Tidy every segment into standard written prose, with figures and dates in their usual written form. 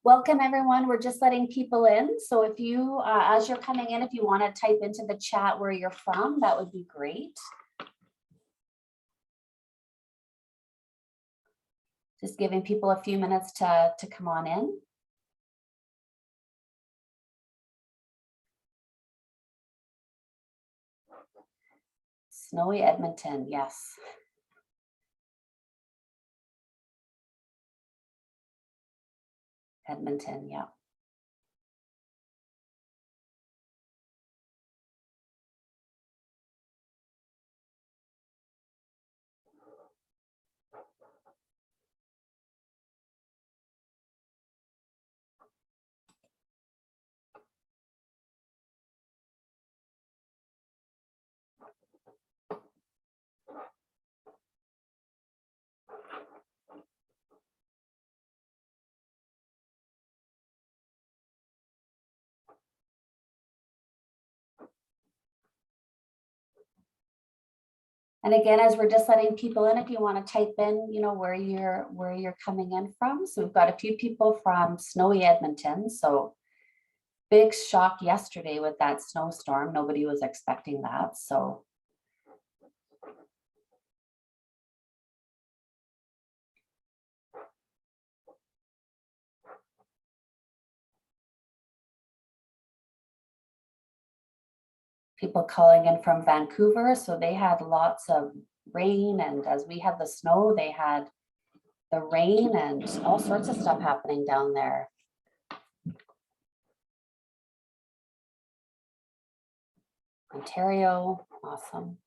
Welcome everyone. We're just letting people in. So if you, as you're coming in, if you want to type into the chat where you're from, that would be great. Just giving people a few minutes to come on in. Snowy Edmonton, yes. Edmonton, yeah. And again, as we're just letting people in, if you want to type in, you know, where you're coming in from. So we've got a few people from snowy Edmonton. So big shock yesterday with that snowstorm. Nobody was expecting that. So people calling in from Vancouver. So they had lots of rain, and as we had the snow, they had the rain and all sorts of stuff happening down there. Ontario, awesome.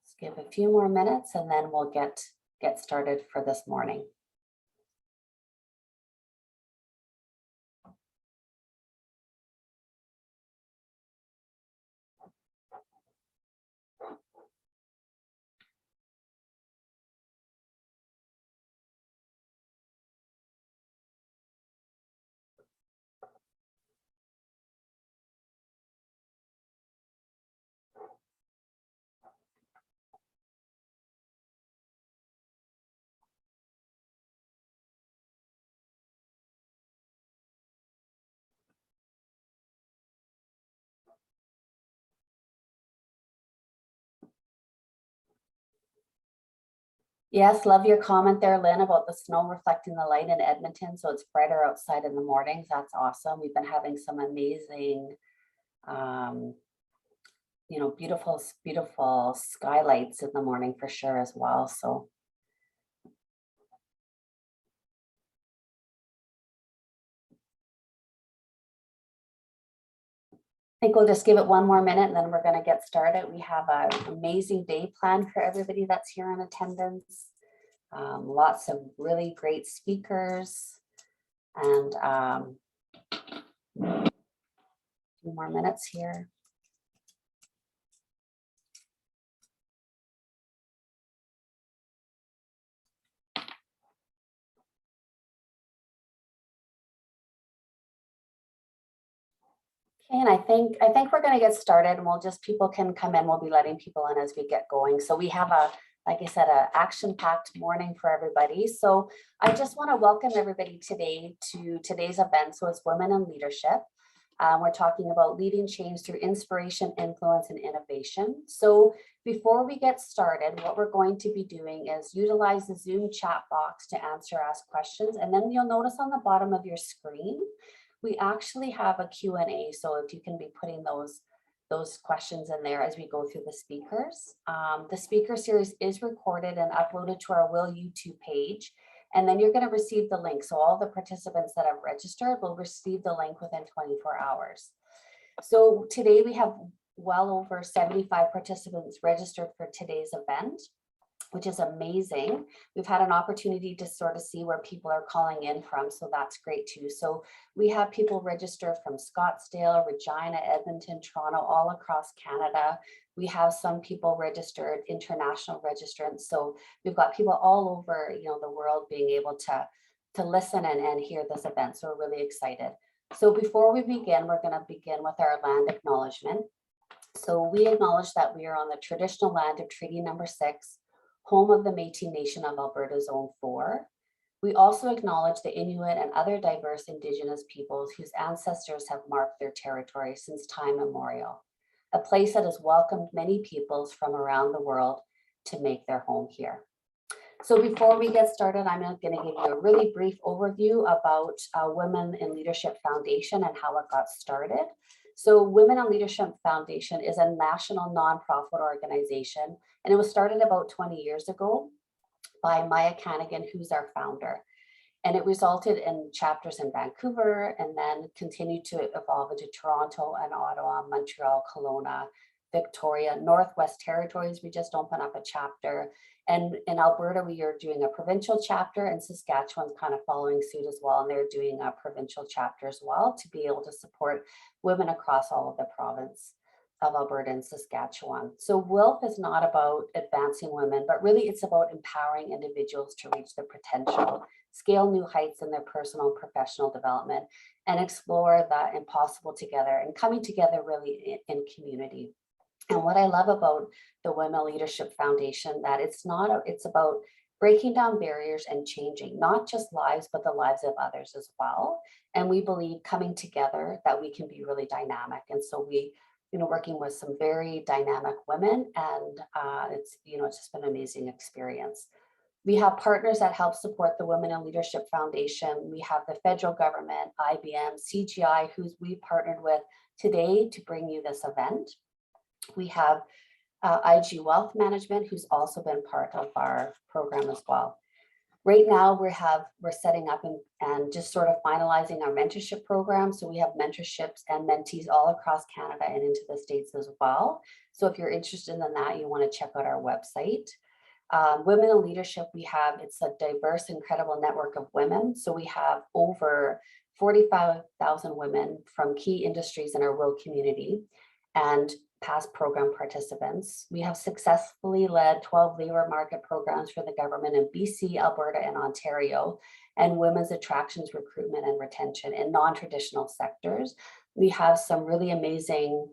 Let's give a few more minutes and then we'll get started for this morning. Yes, love your comment there, Lynn, about the snow reflecting the light in Edmonton. So it's brighter outside in the mornings. That's awesome. We've been having some amazing, you know, beautiful skylights in the morning for sure as well. So I think we'll just give it one more minute and then we're going to get started. We have an amazing day planned for everybody that's here in attendance. Lots of really great speakers, and a few more minutes here. Okay, and I think we're going to get started, and people can come in. We'll be letting people in as we get going. So we have like I said, an action-packed morning for everybody. So I just want to welcome everybody today to today's event. So it's Women in Leadership. We're talking about leading change through inspiration, influence, and innovation. So before we get started, what we're going to be doing is utilize the Zoom chat box to ask questions. And then you'll notice on the bottom of your screen, we actually have a Q&A. So if you can be putting those questions in there as we go through the speakers. The speaker series is recorded and uploaded to our Will YouTube page. And then you're going to receive the link. So all the participants that have registered will receive the link within 24 hours. So today we have well over 75 participants registered for today's event, which is amazing. We've had an opportunity to sort of see where people are calling in from, so that's great too. So we have people registered from Scottsdale, Regina, Edmonton, Toronto, all across Canada. We have some people registered, international registrants. So we've got people all over, you know, the world being able to listen and hear this event. So we're really excited. So before we begin, we're going to begin with our land acknowledgement. So we acknowledge that we are on the traditional land of Treaty Number 6, home of the Métis Nation of Alberta Zone 4. We also acknowledge the Inuit and other diverse Indigenous peoples whose ancestors have marked their territory since time immemorial, a place that has welcomed many peoples from around the world to make their home here. So before we get started, I'm going to give you a really brief overview about Women in Leadership Foundation and how it got started. So Women in Leadership Foundation is a national nonprofit organization, and it was started about 20 years ago by Maya Canagan, who's our founder. And it resulted in chapters in Vancouver and then continued to evolve into Toronto and Ottawa, Montreal, Kelowna, Victoria, Northwest Territories. We just opened up a chapter. And in Alberta, we are doing a provincial chapter, and Saskatchewan's kind of following suit as well. And they're doing a provincial chapter as well to be able to support women across all of the province of Alberta and Saskatchewan. So WILF is not about advancing women, but really it's about empowering individuals to reach their potential, scale new heights in their personal and professional development, and explore the impossible together and coming together really in community. And what I love about the Women Leadership Foundation, that it's about breaking down barriers and changing not just lives, but the lives of others as well. And we believe coming together that we can be really dynamic. And so we, working with some very dynamic women, and it's just been an amazing experience. We have partners that help support the Women in Leadership Foundation. We have the federal government, IBM, CGI, who's we partnered with today to bring you this event. We have IG Wealth Management, who's also been part of our program as well. Right now, we're setting up and just sort of finalizing our mentorship program. So we have mentorships and mentees all across Canada and into the States as well. So if you're interested in that, you want to check out our website. Women in Leadership, it's a diverse, incredible network of women. So we have over 45,000 women from key industries in our WIL community and past program participants. We have successfully led 12 labor market programs for the government in BC, Alberta, and Ontario, and women's attractions, recruitment, and retention in non-traditional sectors. We have some really amazing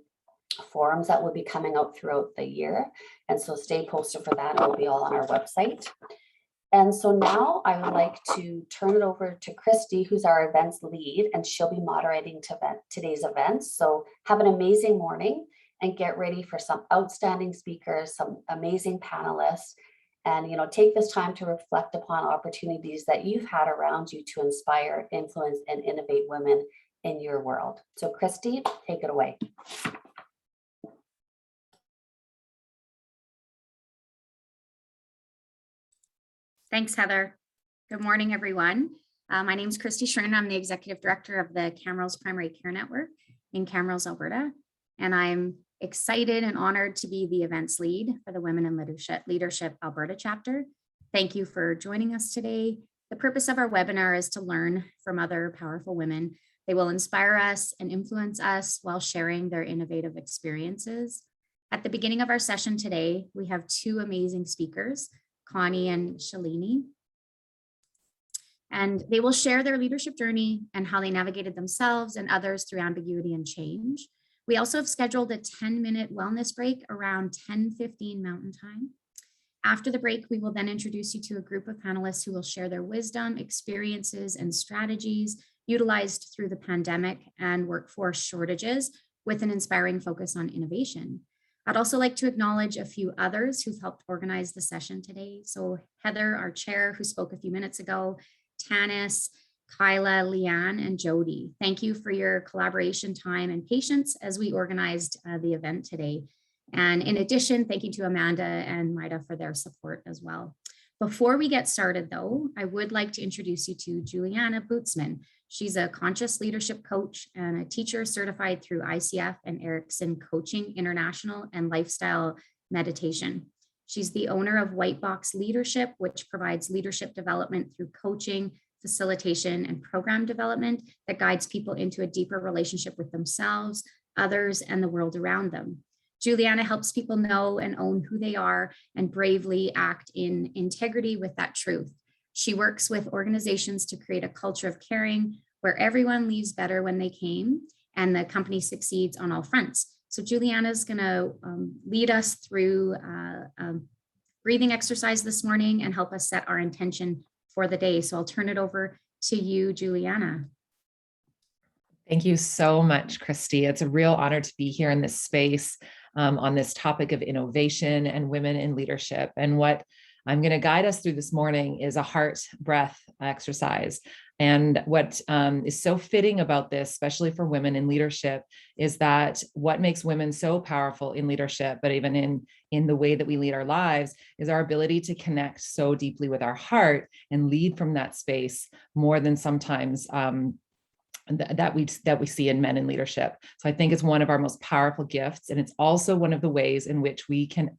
forums that will be coming out throughout the year. And so stay posted for that. It will be all on our website. And so now I would like to turn it over to Christy, who's our events lead, and she'll be moderating today's events. So have an amazing morning and get ready for some outstanding speakers, some amazing panelists, and take this time to reflect upon opportunities that you've had around you to inspire, influence, and innovate women in your world. So Christy, take it away. Thanks, Heather. Good morning, everyone. My name is Christy Schrin. I'm the Executive Director of the Camrose Primary Care Network in Camrose, Alberta. And I'm excited and honored to be the events lead for the Women in Leadership Alberta Chapter. Thank you for joining us today. The purpose of our webinar is to learn from other powerful women. They will inspire us and influence us while sharing their innovative experiences. At the beginning of our session today, we have two amazing speakers, Connie and Shalini, and they will share their leadership journey and how they navigated themselves and others through ambiguity and change. We also have scheduled a 10-minute wellness break around 10:15 Mountain Time. After the break, we will then introduce you to a group of panelists who will share their wisdom, experiences, and strategies utilized through the pandemic and workforce shortages with an inspiring focus on innovation. I'd also like to acknowledge a few others who've helped organize the session today. So Heather, our chair, who spoke a few minutes ago, Tanis, Kyla, Leanne, and Jody. Thank you for your collaboration, time, and patience as we organized the event today. And in addition, thank you to Amanda and Maida for their support as well. Before we get started though, I would like to introduce you to Juliana Bootsman. She's a conscious leadership coach and a teacher certified through ICF and Erickson Coaching International and Lifestyle Meditation. She's the owner of White Box Leadership, which provides leadership development through coaching, facilitation, and program development that guides people into a deeper relationship with themselves, others, and the world around them. Juliana helps people know and own who they are and bravely act in integrity with that truth. She works with organizations to create a culture of caring where everyone leaves better when they came and the company succeeds on all fronts. So Juliana's going to lead us through breathing exercise this morning and help us set our intention for the day. So I'll turn it over to you, Juliana. Thank you so much, Christy. It's a real honor to be here in this space on this topic of innovation and women in leadership. And what I'm going to guide us through this morning is a heart breath exercise. And what is so fitting about this, especially for women in leadership, is that what makes women so powerful in leadership, but even in the way that we lead our lives, is our ability to connect so deeply with our heart and lead from that space more than sometimes that we see in men in leadership. So I think it's one of our most powerful gifts, and it's also one of the ways in which we can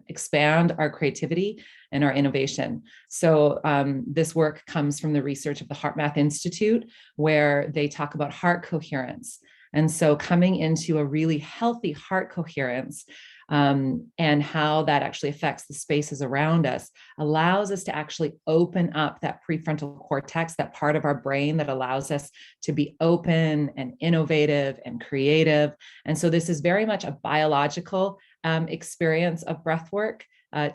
expand our creativity and our innovation. So this work comes from the research of the HeartMath Institute, where they talk about heart coherence. And so coming into a really healthy heart coherence and how that actually affects the spaces around us allows us to actually open up that prefrontal cortex, that part of our brain that allows us to be open and innovative and creative. And so this is very much a biological experience of breath work.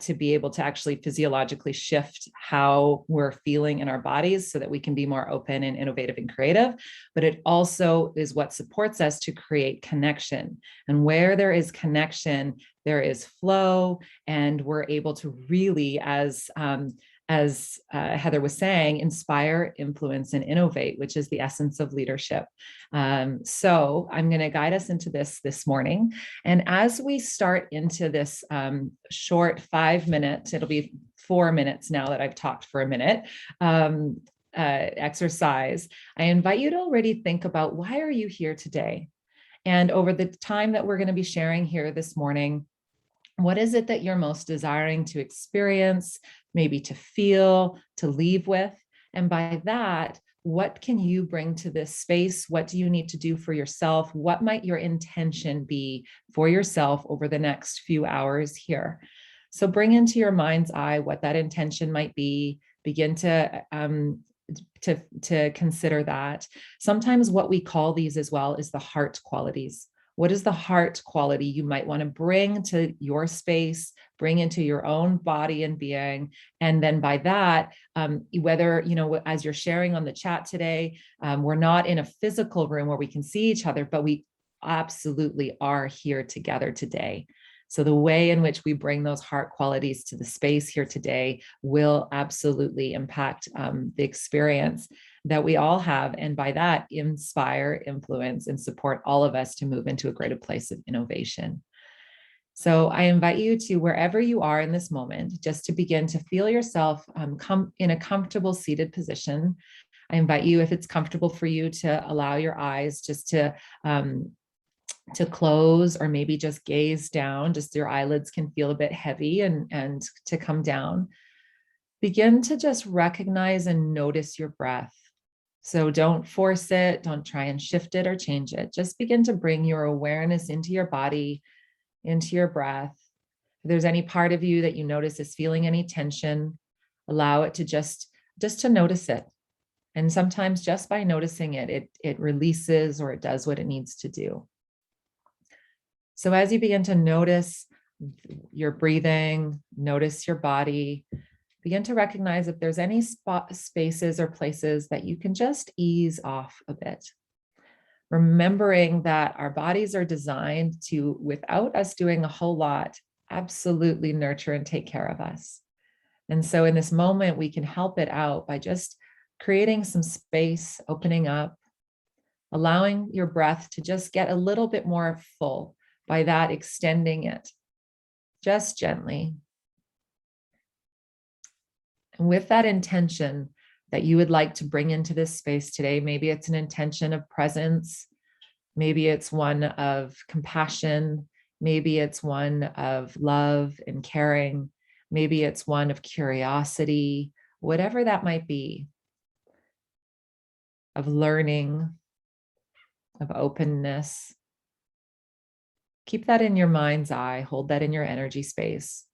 To be able to actually physiologically shift how we're feeling in our bodies so that we can be more open and innovative and creative. But it also is what supports us to create connection. And where there is connection, there is flow, and we're able to really, as Heather was saying, inspire, influence, and innovate, which is the essence of leadership. So I'm going to guide us into this morning. And as we start into this short 5 minutes, it'll be 4 minutes now that I've talked for a minute, exercise, I invite you to already think about, why are you here today? And over the time that we're going to be sharing here this morning, what is it that you're most desiring to experience, maybe to feel, to leave with? And by that, what can you bring to this space? What do you need to do for yourself? What might your intention be for yourself over the next few hours here? So bring into your mind's eye what that intention might be. Begin to consider that. Sometimes what we call these as well is the heart qualities. What is the heart quality you might want to bring to your space, bring into your own body and being? And then by that, whether, as you're sharing on the chat today, we're not in a physical room where we can see each other, but we absolutely are here together today. So the way in which we bring those heart qualities to the space here today will absolutely impact the experience that we all have, and by that, inspire, influence, and support all of us to move into a greater place of innovation. So I invite you to, wherever you are in this moment, just to begin to feel yourself come in a comfortable seated position. I invite you, if it's comfortable for you, to allow your eyes just to close, or maybe just gaze down. Just your eyelids can feel a bit heavy and to come down. Begin to just recognize and notice your breath. So don't force it, don't try and shift it or change it. Just begin to bring your awareness into your body, into your breath. If there's any part of you that you notice is feeling any tension, allow it to just to notice it. And sometimes just by noticing it, it releases, or it does what it needs to do. So as you begin to notice your breathing, notice your body, begin to recognize if there's any spaces or places that you can just ease off a bit. Remembering that our bodies are designed to, without us doing a whole lot, absolutely nurture and take care of us. And so in this moment, we can help it out by just creating some space, opening up, allowing your breath to just get a little bit more full, by that extending it, just gently. And with that intention that you would like to bring into this space today, maybe it's an intention of presence, maybe it's one of compassion, maybe it's one of love and caring, maybe it's one of curiosity, whatever that might be, of learning, of openness. Keep that in your mind's eye, hold that in your energy space.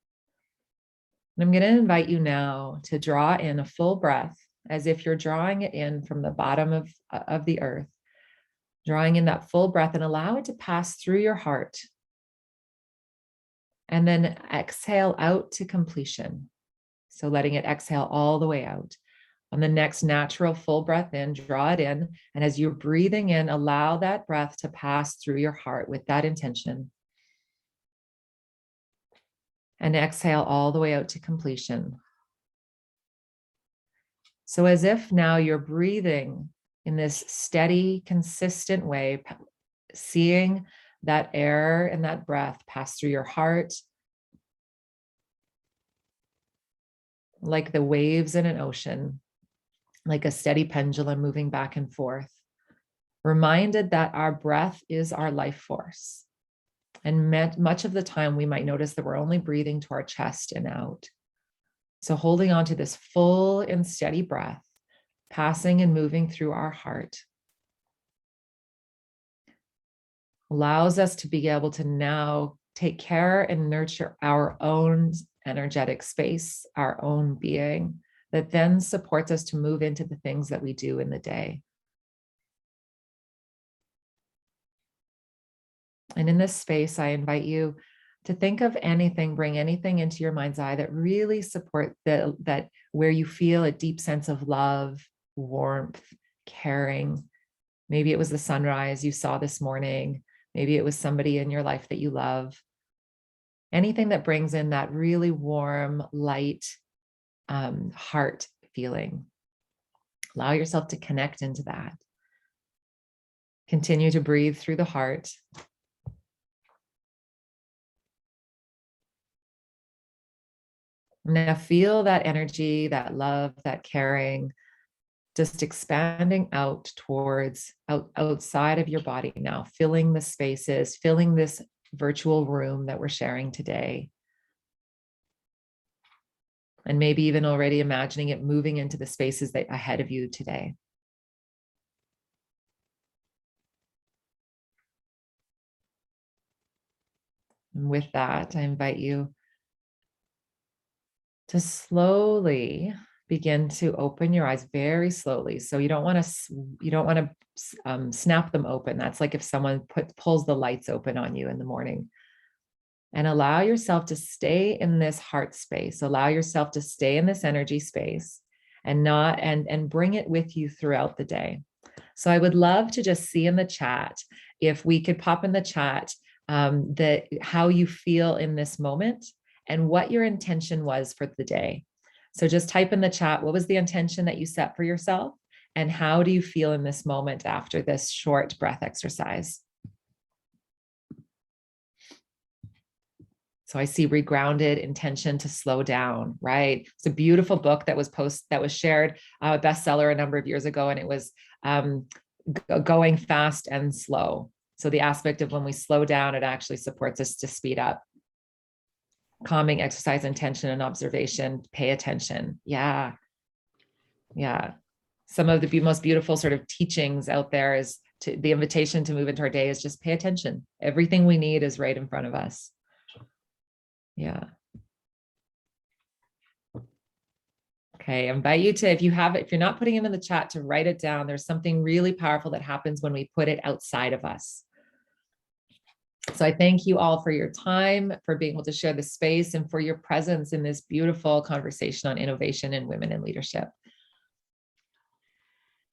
And I'm going to invite you now to draw in a full breath, as if you're drawing it in from the bottom of the earth. Drawing in that full breath and allow it to pass through your heart. And then exhale out to completion. So letting it exhale all the way out. On the next natural full breath in, draw it in. And as you're breathing in, allow that breath to pass through your heart with that intention. And exhale all the way out to completion. So as if now you're breathing in this steady, consistent way, seeing that air and that breath pass through your heart like the waves in an ocean, like a steady pendulum moving back and forth. Reminded that our breath is our life force. And much of the time we might notice that we're only breathing to our chest and out. So holding on to this full and steady breath, passing and moving through our heart, allows us to be able to now take care and nurture our own energetic space, our own being, that then supports us to move into the things that we do in the day. And in this space, I invite you to think of anything, bring anything into your mind's eye that really support that where you feel a deep sense of love, warmth, caring. Maybe it was the sunrise you saw this morning. Maybe it was somebody in your life that you love. Anything that brings in that really warm, light, heart feeling. Allow yourself to connect into that. Continue to breathe through the heart. Now feel that energy, that love, that caring, just expanding out towards outside of your body now, filling the spaces, filling this virtual room that we're sharing today. And maybe even already imagining it moving into the spaces that ahead of you today. And with that, I invite you to slowly begin to open your eyes very slowly. So you don't want to snap them open. That's like if someone pulls the lights open on you in the morning. And allow yourself to stay in this heart space. Allow yourself to stay in this energy space and bring it with you throughout the day. So I would love to just see in the chat, if we could pop in the chat how you feel in this moment and what your intention was for the day. So just type in the chat, what was the intention that you set for yourself? And how do you feel in this moment after this short breath exercise? So I see regrounded, intention to slow down, right? It's a beautiful book that was shared, a bestseller a number of years ago, and it was going fast and slow. So the aspect of when we slow down, it actually supports us to speed up. Calming exercise, intention, and observation, pay attention. Yeah. Some of the most beautiful sort of teachings out there is the invitation to move into our day is just pay attention. Everything we need is right in front of us. Yeah. Okay, I invite you to, if you're not putting it in the chat, to write it down. There's something really powerful that happens when we put it outside of us. So I thank you all for your time, for being able to share the space, and for your presence in this beautiful conversation on innovation and women in leadership.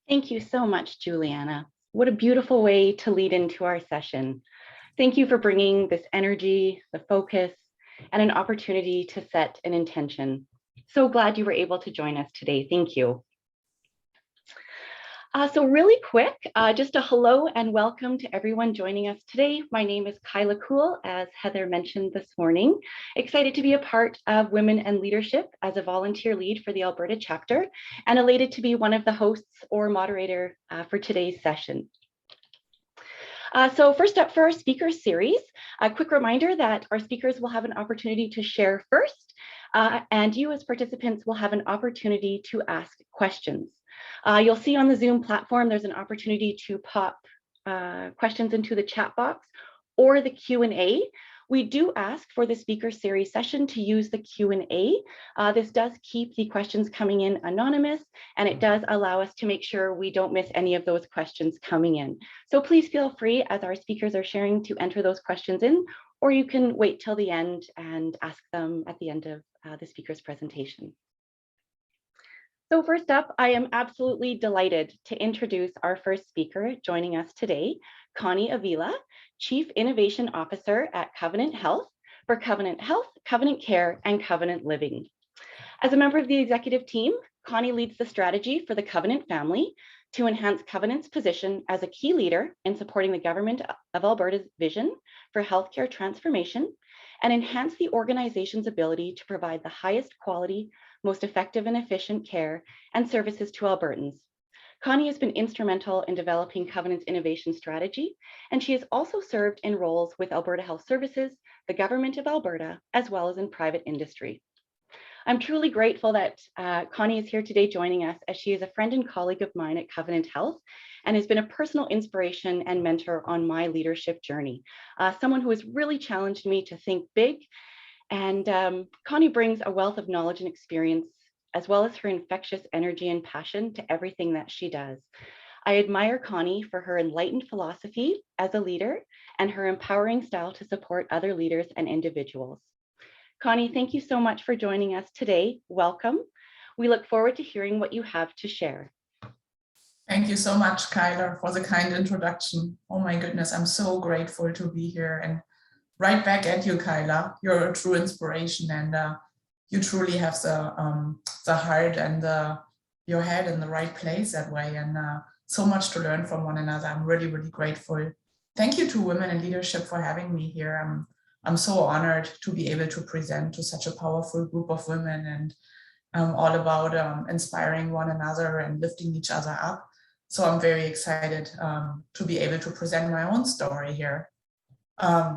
Thank you so much, Juliana. What a beautiful way to lead into our session. Thank you for bringing this energy, the focus, and an opportunity to set an intention. So glad you were able to join us today. Thank you. So really quick, just a hello and welcome to everyone joining us today. My name is Kyla Kuhl, as Heather mentioned this morning. Excited to be a part of Women and Leadership as a volunteer lead for the Alberta Chapter, and elated to be one of the hosts or moderator for today's session. So first up for our speaker series, a quick reminder that our speakers will have an opportunity to share first, and you as participants will have an opportunity to ask questions. You'll see on the Zoom platform, there's an opportunity to pop questions into the chat box or the Q&A. We do ask for the speaker series session to use the Q&A. This does keep the questions coming in anonymous, and it does allow us to make sure we don't miss any of those questions coming in. So please feel free, as our speakers are sharing, to enter those questions in, or you can wait till the end and ask them at the end of the speaker's presentation. So first up, I am absolutely delighted to introduce our first speaker joining us today, Connie Avila, Chief Innovation Officer at Covenant Health for Covenant Health, Covenant Care, and Covenant Living. As a member of the executive team, Connie leads the strategy for the Covenant family to enhance Covenant's position as a key leader in supporting the government of Alberta's vision for healthcare transformation and enhance the organization's ability to provide the highest quality, most effective and efficient care and services to Albertans. Connie has been instrumental in developing Covenant's innovation strategy, and she has also served in roles with Alberta Health Services, the Government of Alberta, as well as in private industry. I'm truly grateful that Connie is here today joining us, as she is a friend and colleague of mine at Covenant Health and has been a personal inspiration and mentor on my leadership journey. Someone who has really challenged me to think big. And Connie brings a wealth of knowledge and experience, as well as her infectious energy and passion to everything that she does. I admire Connie for her enlightened philosophy as a leader and her empowering style to support other leaders and individuals. Connie, thank you so much for joining us today. Welcome. We look forward to hearing what you have to share. Thank you so much, Kyla, for the kind introduction. Oh my goodness, I'm so grateful to be here, and right back at you, Kyla. You're a true inspiration, and you truly have the heart and your head in the right place that way, and so much to learn from one another. I'm really, really grateful. Thank you to Women in Leadership for having me here. I'm so honored to be able to present to such a powerful group of women, and all about inspiring one another and lifting each other up. So I'm very excited to be able to present my own story here.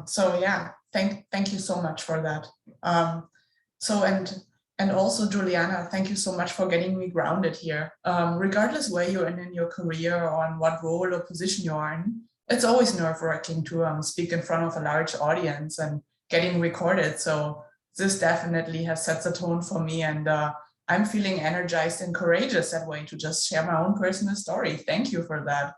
So yeah, thank you so much for that. And also Juliana, thank you so much for getting me grounded here. Regardless where you're in your career or on what role or position you are in, it's always nerve-wracking to speak in front of a large audience and getting recorded. So this definitely has set the tone for me, and I'm feeling energized and courageous that way to just share my own personal story. Thank you for that.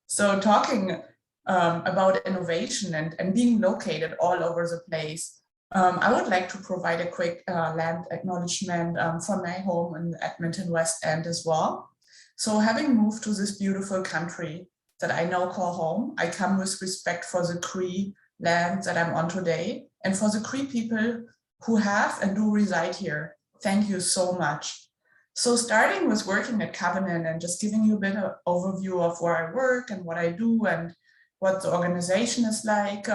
So talking about innovation and being located all over the place, I would like to provide a quick land acknowledgement from my home in Edmonton West End as well. So having moved to this beautiful country that I now call home, I come with respect for the Cree land that I'm on today, and for the Cree people who have and do reside here. Thank you so much. So starting with working at Covenant and just giving you a bit of overview of where I work and what I do and what the organization is like.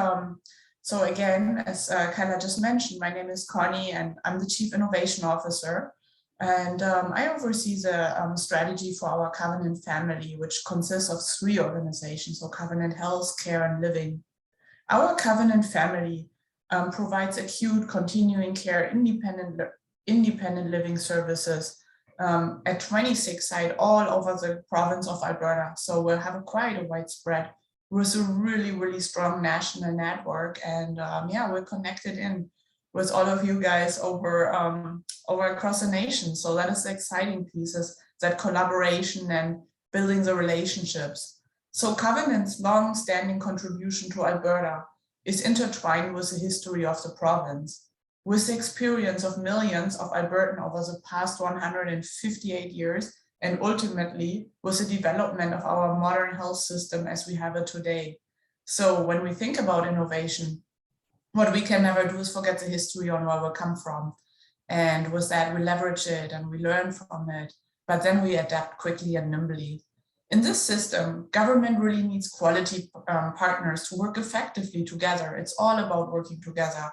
So again, as Kyla just mentioned, my name is Connie and I'm the Chief Innovation Officer. And I oversee the strategy for our Covenant family, which consists of 3 organizations, so Covenant Health, Care, and Living. Our Covenant family provides acute, continuing care, independent living services at 26 sites all over the province of Alberta. So we'll have quite a widespread with a really, really strong national network. And yeah, we're connected in with all of you guys over across the nation. So that is the exciting piece, is that collaboration and building the relationships. So Covenant's long-standing contribution to Alberta is intertwined with the history of the province, with the experience of millions of Albertans over the past 158 years, and ultimately with the development of our modern health system as we have it today. So when we think about innovation, what we can never do is forget the history on where we come from. And with that, we leverage it and we learn from it, but then we adapt quickly and nimbly. In this system, government really needs quality partners to work effectively together. It's all about working together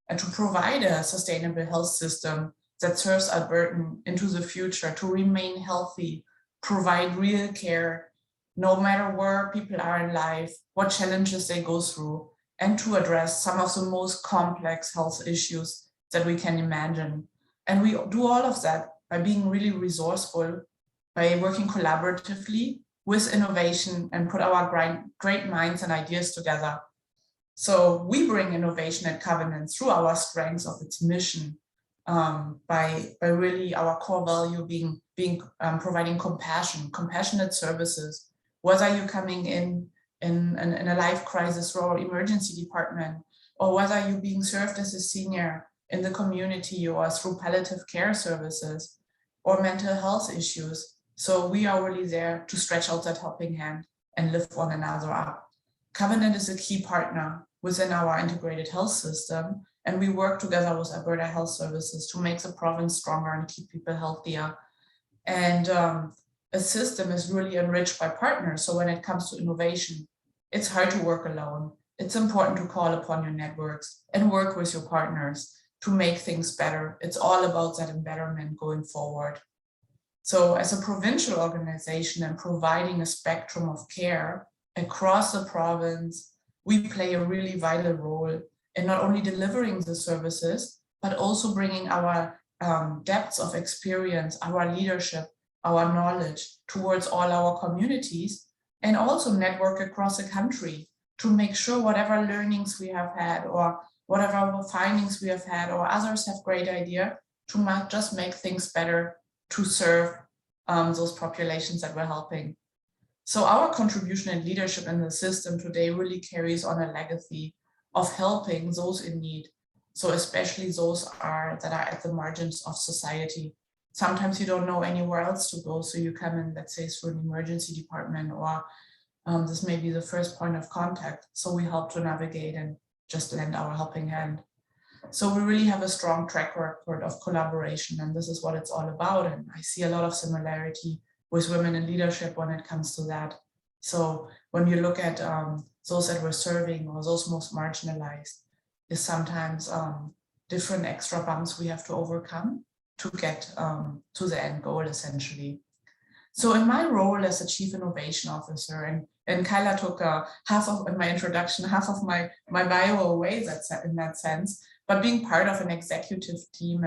and to provide a sustainable health system that serves Albertan into the future, to remain healthy, provide real care, no matter where people are in life, what challenges they go through, and to address some of the most complex health issues that we can imagine. And we do all of that by being really resourceful, by working collaboratively with innovation and put our great minds and ideas together. So we bring innovation at Covenant through our strengths of its mission, by really our core value being providing compassionate services. Whether you're coming in a life crisis or emergency department, or whether you're being served as a senior in the community or through palliative care services or mental health issues. So we are really there to stretch out that helping hand and lift one another up. Covenant is a key partner within our integrated health system, and we work together with Alberta Health Services to make the province stronger and keep people healthier. And a system is really enriched by partners. So when it comes to innovation, it's hard to work alone. It's important to call upon your networks and work with your partners to make things better. It's all about that embetterment going forward. So as a provincial organization and providing a spectrum of care across the province, we play a really vital role in not only delivering the services, but also bringing our depths of experience, our leadership, our knowledge towards all our communities, and also network across the country to make sure whatever learnings we have had or whatever findings we have had or others have great idea to not just make things better to serve those populations that we're helping. So our contribution and leadership in the system today really carries on a legacy of helping those in need. So especially those that are at the margins of society. Sometimes you don't know anywhere else to go. So you come in, let's say, through an emergency department, or this may be the first point of contact. So we help to navigate and just lend our helping hand. So we really have a strong track record of collaboration, and this is what it's all about. And I see a lot of similarity with women in leadership when it comes to that. So when you look at those that we're serving or those most marginalized, is sometimes different extra bumps we have to overcome to get to the end goal, essentially. So in my role as a Chief Innovation Officer, and Kyla took half of, in my introduction, half of my bio away in that sense, but being part of an executive team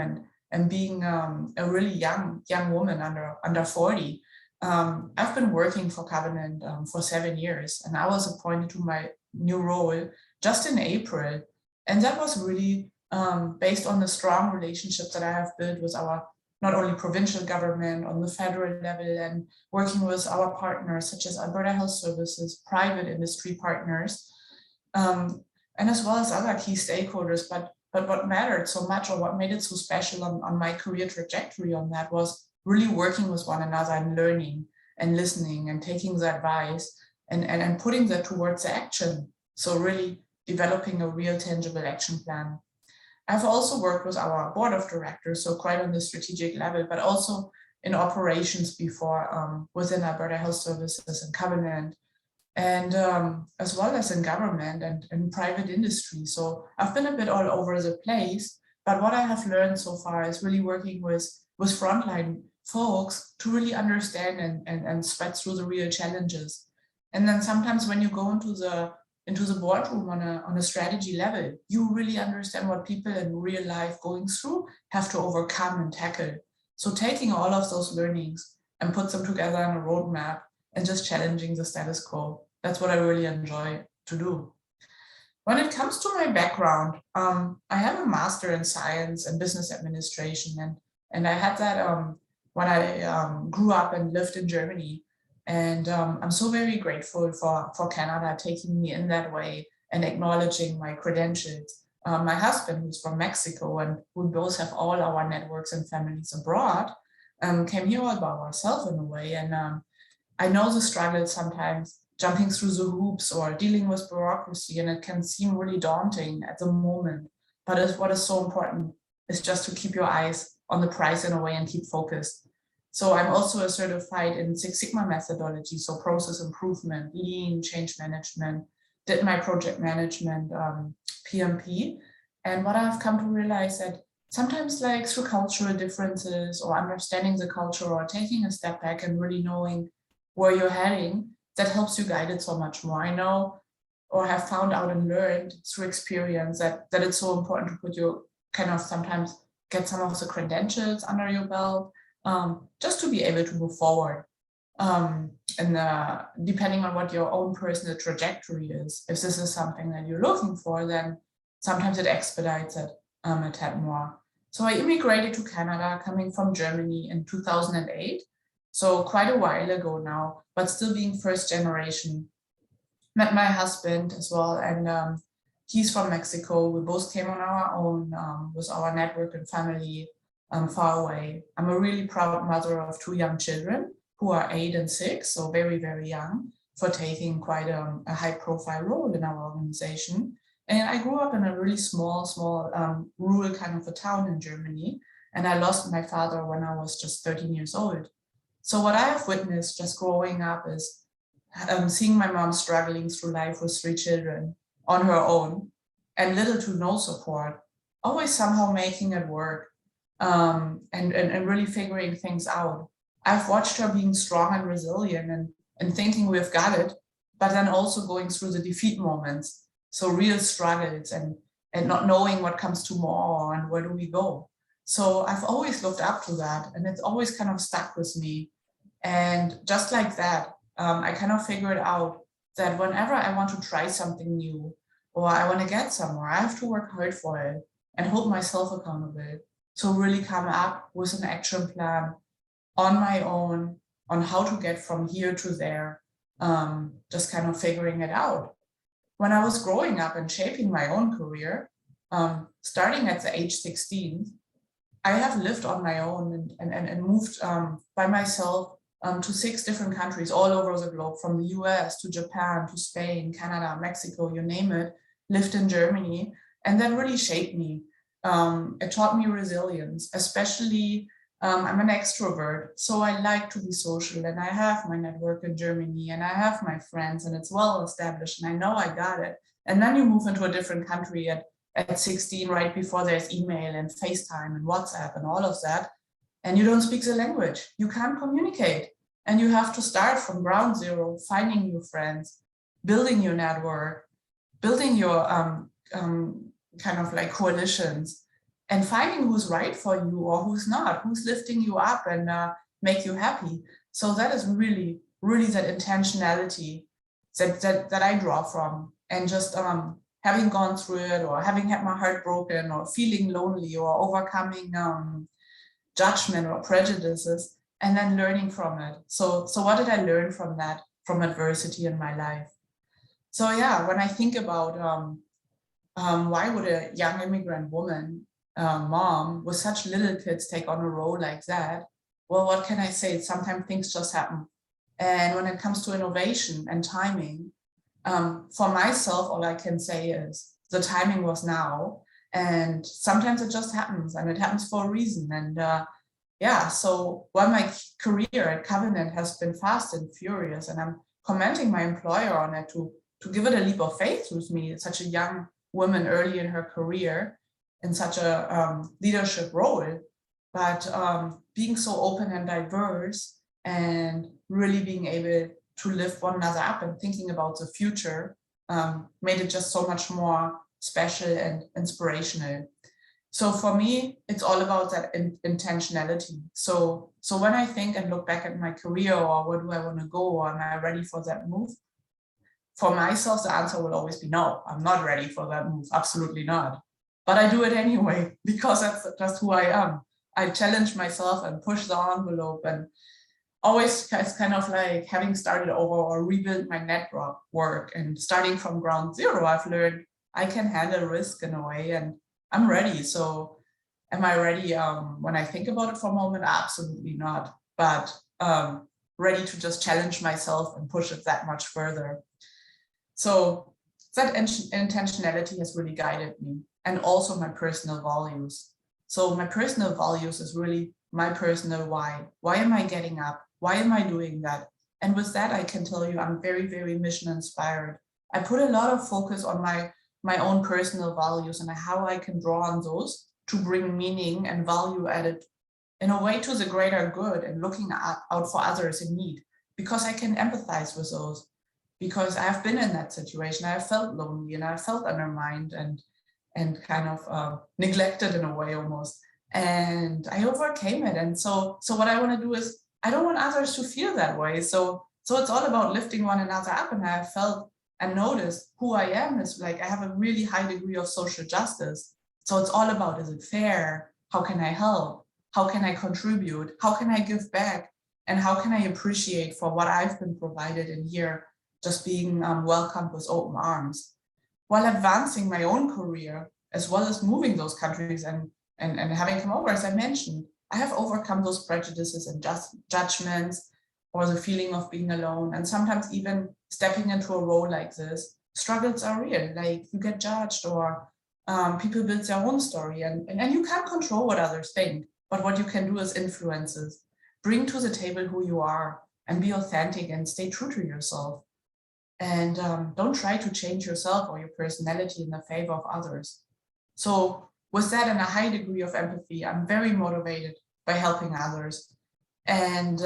and being a really young woman under 40, I've been working for Covenant for 7 years, and I was appointed to my new role just in April. And that was really based on the strong relationships that I have built with our not only provincial government on the federal level, and working with our partners such as Alberta Health Services, private industry partners, and as well as other key stakeholders. But what mattered so much, or what made it so special on my career trajectory on that, was really working with one another and learning and listening and taking the advice and putting that towards action. So really developing a real tangible action plan. I've also worked with our board of directors, so quite on the strategic level, but also in operations before within Alberta Health Services and Covenant, and as well as in government and private industry. So I've been a bit all over the place, but what I have learned so far is really working with frontline folks to really understand and spread through the real challenges. And then sometimes when you go into the boardroom on a strategy level, you really understand what people in real life going through have to overcome and tackle. So taking all of those learnings and put them together on a roadmap and just challenging the status quo, that's what I really enjoy to do. When it comes to my background, I have a master in science and business administration, and I had that when I grew up and lived in Germany. And I'm so very grateful for Canada taking me in that way and acknowledging my credentials. My husband, who's from Mexico, and we both have all our networks and families abroad, came here all by ourselves in a way. And I know the struggle sometimes jumping through the hoops or dealing with bureaucracy, and it can seem really daunting at the moment. But what is so important is just to keep your eyes on the prize in a way and keep focused. So I'm also a certified in Six Sigma methodology, so process improvement, lean, change management, did my project management, PMP. And what I've come to realize that sometimes, like through cultural differences or understanding the culture or taking a step back and really knowing where you're heading, that helps you guide it so much more. I know, or have found out and learned through experience that it's so important to put your kind of sometimes get some of the credentials under your belt, just to be able to move forward. depending on what your own personal trajectory is, if this is something that you're looking for, then sometimes it expedites it a tad more. So I immigrated to Canada coming from Germany in 2008. So quite a while ago now, but still being first generation. Met my husband as well, and he's from Mexico. We both came on our own with our network and family far away. I'm a really proud mother of 2 young children who are 8 and 6, so very, very young, for taking quite a high profile role in our organization. And I grew up in a really small rural kind of a town in Germany. And I lost my father when I was just 13 years old. So what I have witnessed just growing up is seeing my mom struggling through life with 3 children on her own and little to no support, always somehow making it work and really figuring things out. I've watched her being strong and resilient and thinking we've got it, but then also going through the defeat moments. So real struggles and not knowing what comes tomorrow and where do we go. So I've always looked up to that, and it's always kind of stuck with me. And just like that, I kind of figured out that whenever I want to try something new or I want to get somewhere, I have to work hard for it and hold myself accountable. So really come up with an action plan on my own on how to get from here to there, just kind of figuring it out. When I was growing up and shaping my own career, starting at the age 16, I have lived on my own and moved by myself to 6 different countries all over the globe, from the US to Japan to Spain, Canada, Mexico, you name it, lived in Germany, and that really shaped me. It taught me resilience, especially I'm an extrovert, so I like to be social, and I have my network in Germany and I have my friends and it's well established and I know I got it. And then you move into a different country at 16, right before there's email and FaceTime and WhatsApp and all of that, and you don't speak the language, you can't communicate, and you have to start from ground zero, finding new friends, building your network, building your kind of like coalitions, and finding who's right for you or who's not, who's lifting you up and make you happy. So that is really, really that intentionality that I draw from, and just having gone through it, or having had my heart broken, or feeling lonely, or overcoming judgment or prejudices, and then learning from it. So what did I learn from that, from adversity in my life? So yeah, when I think about why would a young immigrant woman, mom with such little kids, take on a role like that? Well, what can I say? Sometimes things just happen. And when it comes to innovation and timing, for myself, all I can say is the timing was now. And sometimes it just happens, and it happens for a reason. And yeah, so while my career at Covenant has been fast and furious, and I'm commending my employer on it to give it a leap of faith with me, such a young woman early in her career in such a leadership role, but being so open and diverse and really being able to lift one another up and thinking about the future made it just so much more special and inspirational. So for me, it's all about that intentionality. So when I think and look back at my career, or where do I want to go, or am I ready for that move? For myself, the answer will always be no, I'm not ready for that move, absolutely not. But I do it anyway, because that's just who I am. I challenge myself and push the envelope, and always it's kind of like having started over or rebuild my network, and starting from ground zero, I've learned I can handle risk in a way, and I'm ready. So am I ready when I think about it for a moment? Absolutely not. But ready to just challenge myself and push it that much further. So that intentionality has really guided me, and also my personal values. So my personal values is really my personal why. Why am I getting up? Why am I doing that? And with that, I can tell you I'm very, very mission inspired. I put a lot of focus on my own personal values and how I can draw on those to bring meaning and value added in a way to the greater good, and looking out for others in need, because I can empathize with those, because I've been in that situation. I felt lonely, and I felt undermined and kind of neglected in a way almost. And I overcame it. And so what I want to do is, I don't want others to feel that way. So So it's all about lifting one another up. And I have felt and noticed who I am is like, I have a really high degree of social justice. So it's all about, is it fair? How can I help? How can I contribute? How can I give back? And how can I appreciate for what I've been provided in here, just being welcomed with open arms, while advancing my own career, as well as moving those countries and having come over, as I mentioned. I have overcome those prejudices and judgments, or the feeling of being alone. And sometimes even stepping into a role like this, struggles are real, like you get judged, or people build their own story, and you can't control what others think, but what you can do is influences. Bring to the table who you are and be authentic and stay true to yourself. And don't try to change yourself or your personality in the favor of others. So with that and a high degree of empathy, I'm very motivated by helping others. And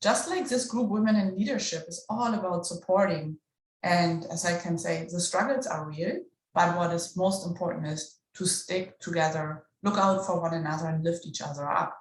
just like this group, Women in Leadership, is all about supporting. And as I can say, the struggles are real, but what is most important is to stick together, look out for one another, and lift each other up.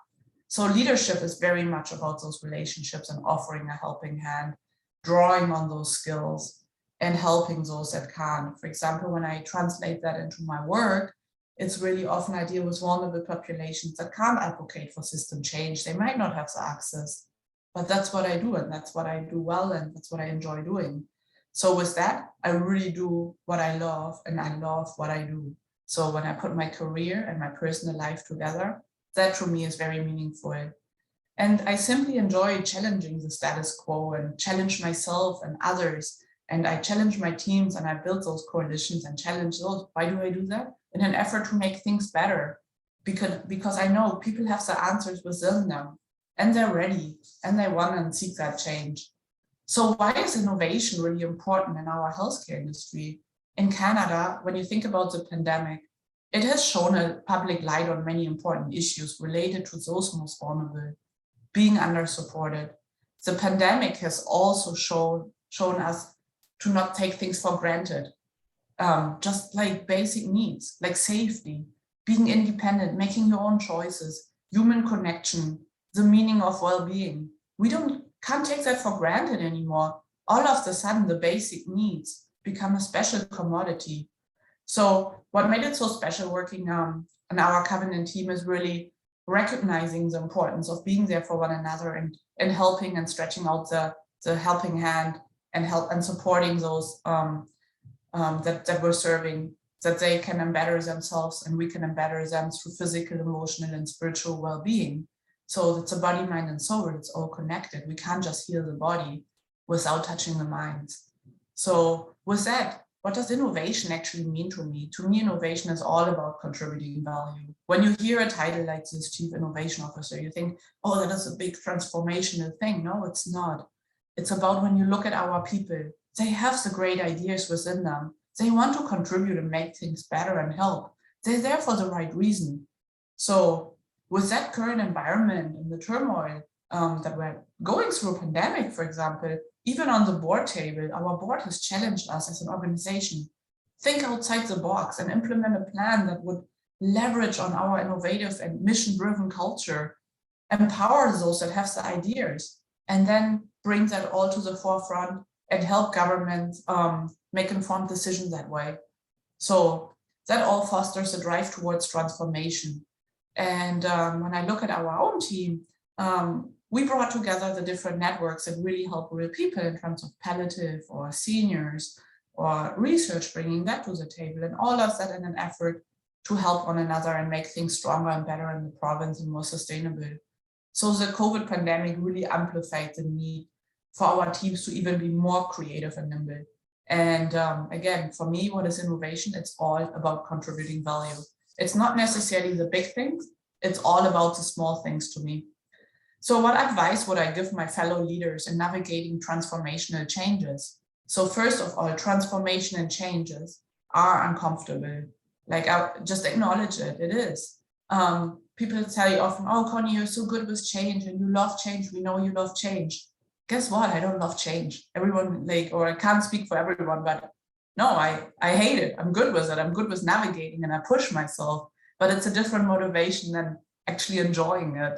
So leadership is very much about those relationships and offering a helping hand, drawing on those skills and helping those that can't. For example, when I translate that into my work, it's really often I deal with vulnerable populations that can't advocate for system change. They might not have the access, but that's what I do, and that's what I do well, and that's what I enjoy doing. So with that, I really do what I love, and I love what I do. So when I put my career and my personal life together, that to me is very meaningful. And I simply enjoy challenging the status quo and challenge myself and others. And I challenge my teams, and I build those coalitions and challenge those. Why do I do that? In an effort to make things better. Because I know people have the answers within them, and they're ready, and they want and seek that change. So why is innovation really important in our healthcare industry? In Canada, when you think about the pandemic, it has shown a public light on many important issues related to those most vulnerable, being under-supported. The pandemic has also shown us to not take things for granted, just like basic needs, like safety, being independent, making your own choices, human connection, the meaning of well-being. We can't take that for granted anymore. All of a sudden, the basic needs become a special commodity. So what made it so special working on our Covenant team is really recognizing the importance of being there for one another and helping and stretching out the helping hand and supporting those that we're serving, that they can better themselves and we can better them through physical, emotional, and spiritual well-being. So it's a body, mind, and soul. It's all connected. We can't just heal the body without touching the mind. So with that, what does innovation actually mean to me? To me, innovation is all about contributing value. When you hear a title like this, Chief Innovation Officer, you think, oh, that is a big transformational thing. No, it's not. It's about when you look at our people, they have the great ideas within them. They want to contribute and make things better and help. They're there for the right reason. So with that current environment and the turmoil that we're going through a pandemic, for example, even on the board table, our board has challenged us as an organization. Think outside the box and implement a plan that would leverage on our innovative and mission-driven culture, empower those that have the ideas, and then bring that all to the forefront and help government make informed decisions that way. So that all fosters a drive towards transformation. And when I look at our own team, we brought together the different networks that really help real people in terms of palliative or seniors or research, bringing that to the table, and all of that in an effort to help one another and make things stronger and better in the province and more sustainable. So the COVID pandemic really amplified the need for our teams to even be more creative and nimble. And again, for me, what is innovation? It's all about contributing value. It's not necessarily the big things. It's all about the small things to me. So what advice would I give my fellow leaders in navigating transformational changes? So first of all, transformation and changes are uncomfortable. Like, I just acknowledge it, it is. People tell you often, oh, Connie, you're so good with change and you love change. We know you love change. Guess what? I don't love change. Everyone, or I can't speak for everyone, but no, I hate it. I'm good with it. I'm good with navigating and I push myself, but it's a different motivation than actually enjoying it.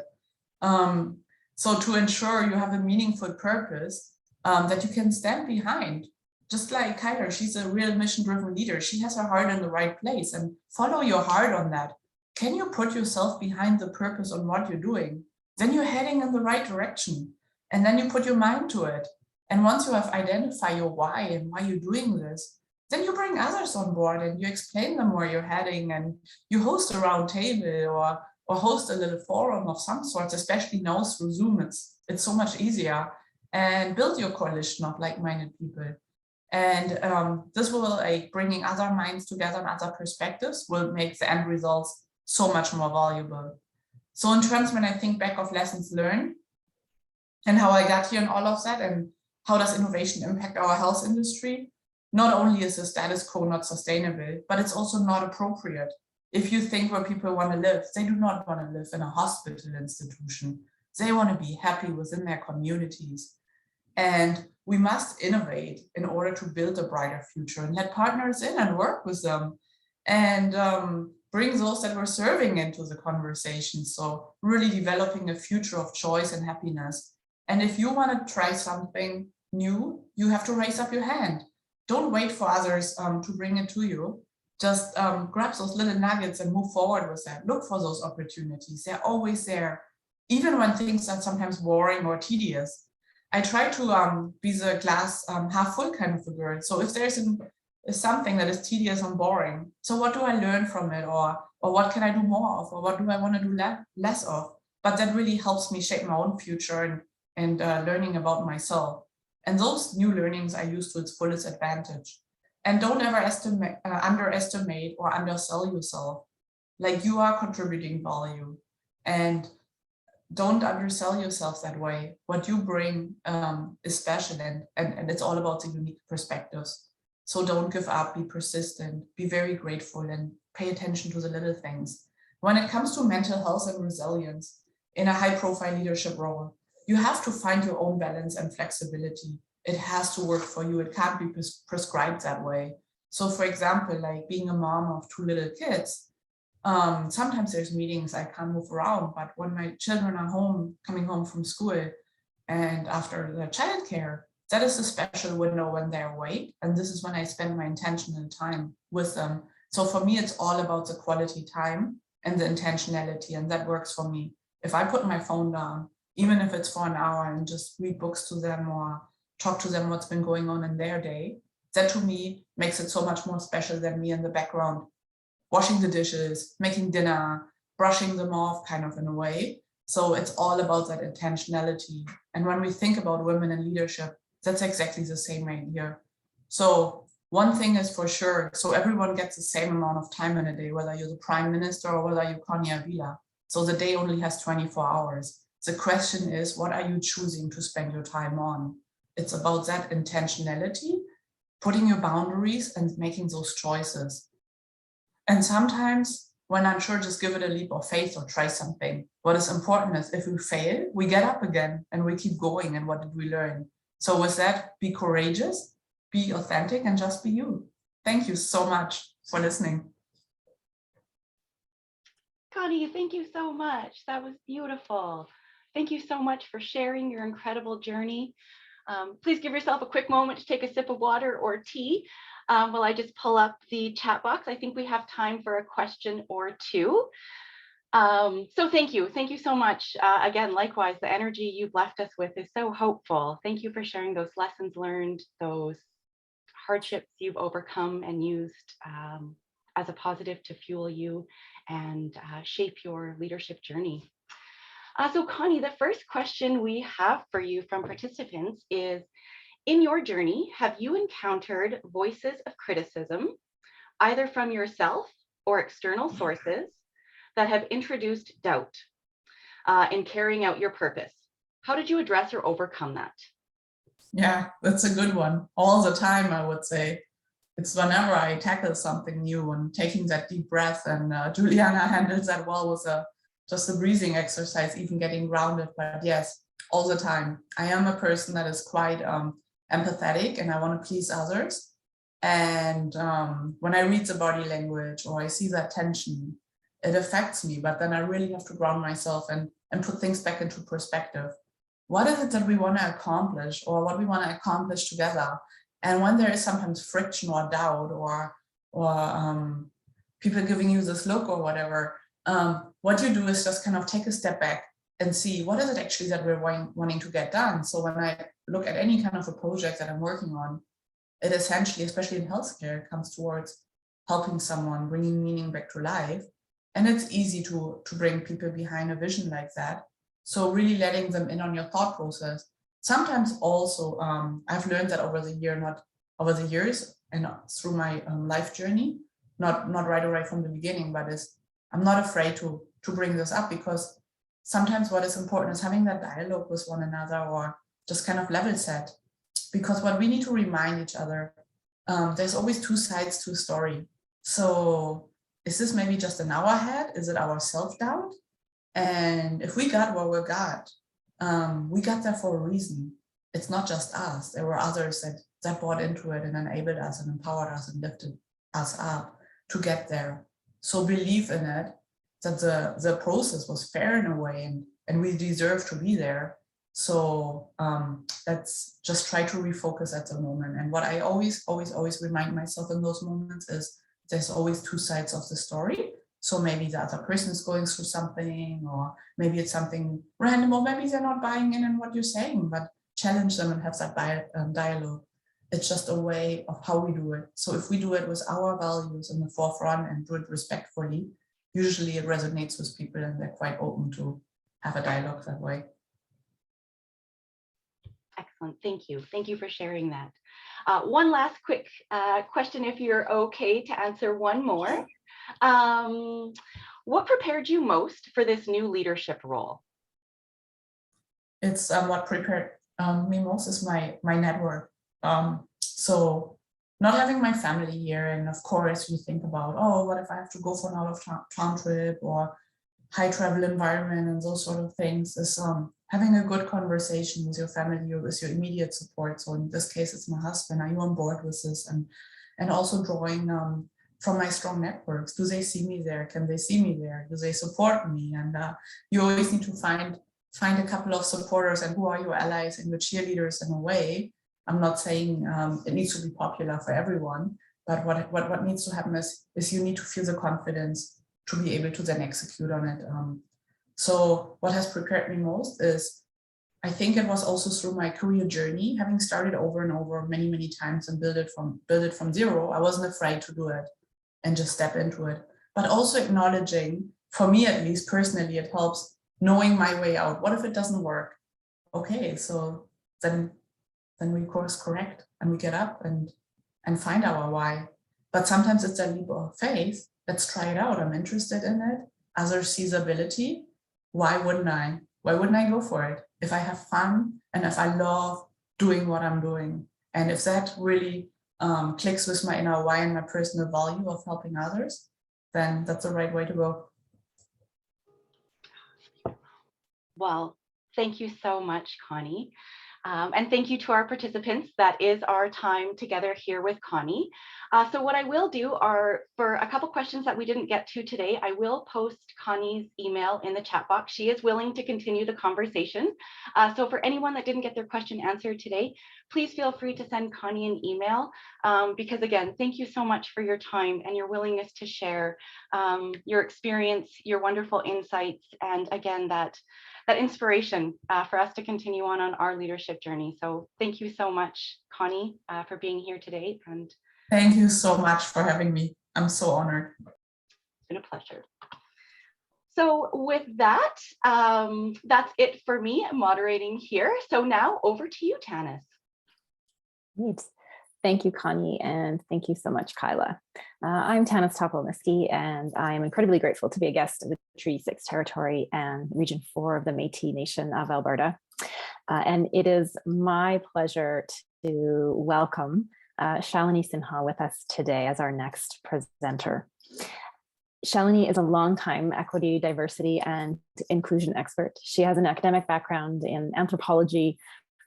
So to ensure you have a meaningful purpose, that you can stand behind. Just like Kyler, she's a real mission-driven leader. She has her heart in the right place, and follow your heart on that. Can you put yourself behind the purpose on what you're doing? Then you're heading in the right direction, and then you put your mind to it. And once you have identified your why and why you're doing this, then you bring others on board and you explain them where you're heading, and you host a round table or host a little forum of some sorts, especially now through Zoom. It's so much easier, and build your coalition of like-minded people. And this will, bringing other minds together and other perspectives, will make the end results so much more valuable. So in terms, when I think back of lessons learned and how I got here and all of that, and how does innovation impact our health industry, not only is the status quo not sustainable, but it's also not appropriate. If you think where people want to live, they do not want to live in a hospital institution. They want to be happy within their communities. And we must innovate in order to build a brighter future and let partners in and work with them, and bring those that we're serving into the conversation. So really developing a future of choice and happiness. And if you want to try something new, you have to raise up your hand. Don't wait for others to bring it to you. Just grab those little nuggets and move forward with that. Look for those opportunities. They're always there, even when things are sometimes boring or tedious. I try to be the glass half full kind of a girl. So if there's something that is tedious and boring, so what do I learn from it, or what can I do more of, or what do I want to do less of? But that really helps me shape my own future and learning about myself. And those new learnings I use to its fullest advantage. And don't ever underestimate or undersell yourself. Like, you are contributing value, and don't undersell yourself that way. What you bring is special, and it's all about the unique perspectives. So don't give up, be persistent, be very grateful, and pay attention to the little things. When it comes to mental health and resilience in a high-profile leadership role, you have to find your own balance and flexibility. It has to work for you. It can't be prescribed that way. So for example, like being a mom of 2 little kids, sometimes there's meetings I can't move around, but when my children are home, coming home from school, and after the childcare, that is a special window when they're awake. And this is when I spend my intentional time with them. So for me, it's all about the quality time and the intentionality, and that works for me. If I put my phone down, even if it's for an hour, and just read books to them or talk to them what's been going on in their day, that to me makes it so much more special than me in the background, washing the dishes, making dinner, brushing them off, kind of in a way. So it's all about that intentionality. And when we think about women in leadership, that's exactly the same idea. So one thing is for sure, so everyone gets the same amount of time in a day, whether you're the prime minister or whether you're Konya Vila. So the day only has 24 hours. The question is, what are you choosing to spend your time on? It's about that intentionality, putting your boundaries and making those choices. And sometimes when unsure, just give it a leap of faith or try something. What is important is if we fail, we get up again and we keep going. And what did we learn? So with that, be courageous, be authentic, and just be you. Thank you so much for listening. Connie, thank you so much. That was beautiful. Thank you so much for sharing your incredible journey. Please give yourself a quick moment to take a sip of water or tea while I just pull up the chat box. I think we have time for a question or two. So thank you so much. Again, likewise, the energy you've left us with is so hopeful. Thank you for sharing those lessons learned, those hardships you've overcome and used as a positive to fuel you and shape your leadership journey. So Connie, the first question we have for you from participants is, in your journey, have you encountered voices of criticism, either from yourself or external sources, that have introduced doubt in carrying out your purpose? How did you address or overcome that? Yeah, that's a good one. All the time, I would say. It's whenever I tackle something new and taking that deep breath, and Juliana handles that well with just a breathing exercise, even getting grounded. But yes, all the time. I am a person that is quite empathetic, and I want to please others. And when I read the body language or I see that tension, it affects me. But then I really have to ground myself and put things back into perspective. what is it that we want to accomplish or what we want to accomplish together. And when there is sometimes friction or doubt or people giving you this look or whatever, what you do is just kind of take a step back and see what is it actually that we're wanting to get done. So when I look at any kind of a project that I'm working on, it essentially, especially in healthcare, comes towards helping someone, bringing meaning back to life. And it's easy to bring people behind a vision like that. So really letting them in on your thought process. Sometimes also, I've learned that over the years and through my life journey, not right away from the beginning, but I'm not afraid to bring this up, because sometimes what is important is having that dialogue with one another or just kind of level set. Because what we need to remind each other, there's always two sides to a story. So is this maybe just in our head? Is it our self-doubt? And if we got where we got there for a reason. It's not just us. There were others that bought into it and enabled us and empowered us and lifted us up to get there. So believe in it, that the process was fair in a way, and we deserve to be there. So let's just try to refocus at the moment. And what I always remind myself in those moments is there's always two sides of the story. So maybe the other person is going through something, or maybe it's something random, or maybe they're not buying in what you're saying, but challenge them and have that dialogue. It's just a way of how we do it. So if we do it with our values in the forefront and do it respectfully, usually it resonates with people and they're quite open to have a dialogue that way. Excellent. Thank you. Thank you for sharing that. One last quick question, if you're okay to answer one more. What prepared you most for this new leadership role? It's what prepared me most is my network. So not having my family here, and of course you think about, oh, what if I have to go for an out of town trip or high travel environment and those sort of things, is having a good conversation with your family or with your immediate support. So in this case, it's my husband. Are you on board with this? And also drawing from my strong networks. Do they see me there? Can they see me there? Do they support me? And you always need to find a couple of supporters, and who are your allies and your cheerleaders in a way. I'm not saying it needs to be popular for everyone, but what needs to happen is you need to feel the confidence to be able to then execute on it. So what has prepared me most is, I think it was also through my career journey, having started over and over many times and build it from zero. I wasn't afraid to do it and just step into it, but also acknowledging, for me at least personally, it helps knowing my way out. What if it doesn't work? Okay, so then we course correct and we get up and find our why. But sometimes it's a leap of faith. Let's try it out. I'm interested in it. Others see the ability. Why wouldn't I? Why wouldn't I go for it? If I have fun and if I love doing what I'm doing, and if that really clicks with my inner why and my personal value of helping others, then that's the right way to go. Well, thank you so much, Connie. And thank you to our participants. That is our time together here with Connie. So what I will do are, for a couple questions that we didn't get to today, I will post Connie's email in the chat box. She is willing to continue the conversation. So for anyone that didn't get their question answered today, please feel free to send Connie an email, because again, thank you so much for your time and your willingness to share your experience, your wonderful insights, and again, that inspiration for us to continue on our leadership journey. So thank you so much, Connie, for being here today. And thank you so much for having me. I'm so honored. It's been a pleasure. So with that, that's it for me moderating here. So now over to you, Tanis. Great. Thank you, Connie, and thank you so much, Kyla. I'm Tanis Topolniski, and I'm incredibly grateful to be a guest of the Treaty 6 Territory and Region 4 of the Métis Nation of Alberta. And it is my pleasure to welcome Shalini Sinha with us today as our next presenter. Shalini is a longtime equity, diversity, and inclusion expert. She has an academic background in anthropology,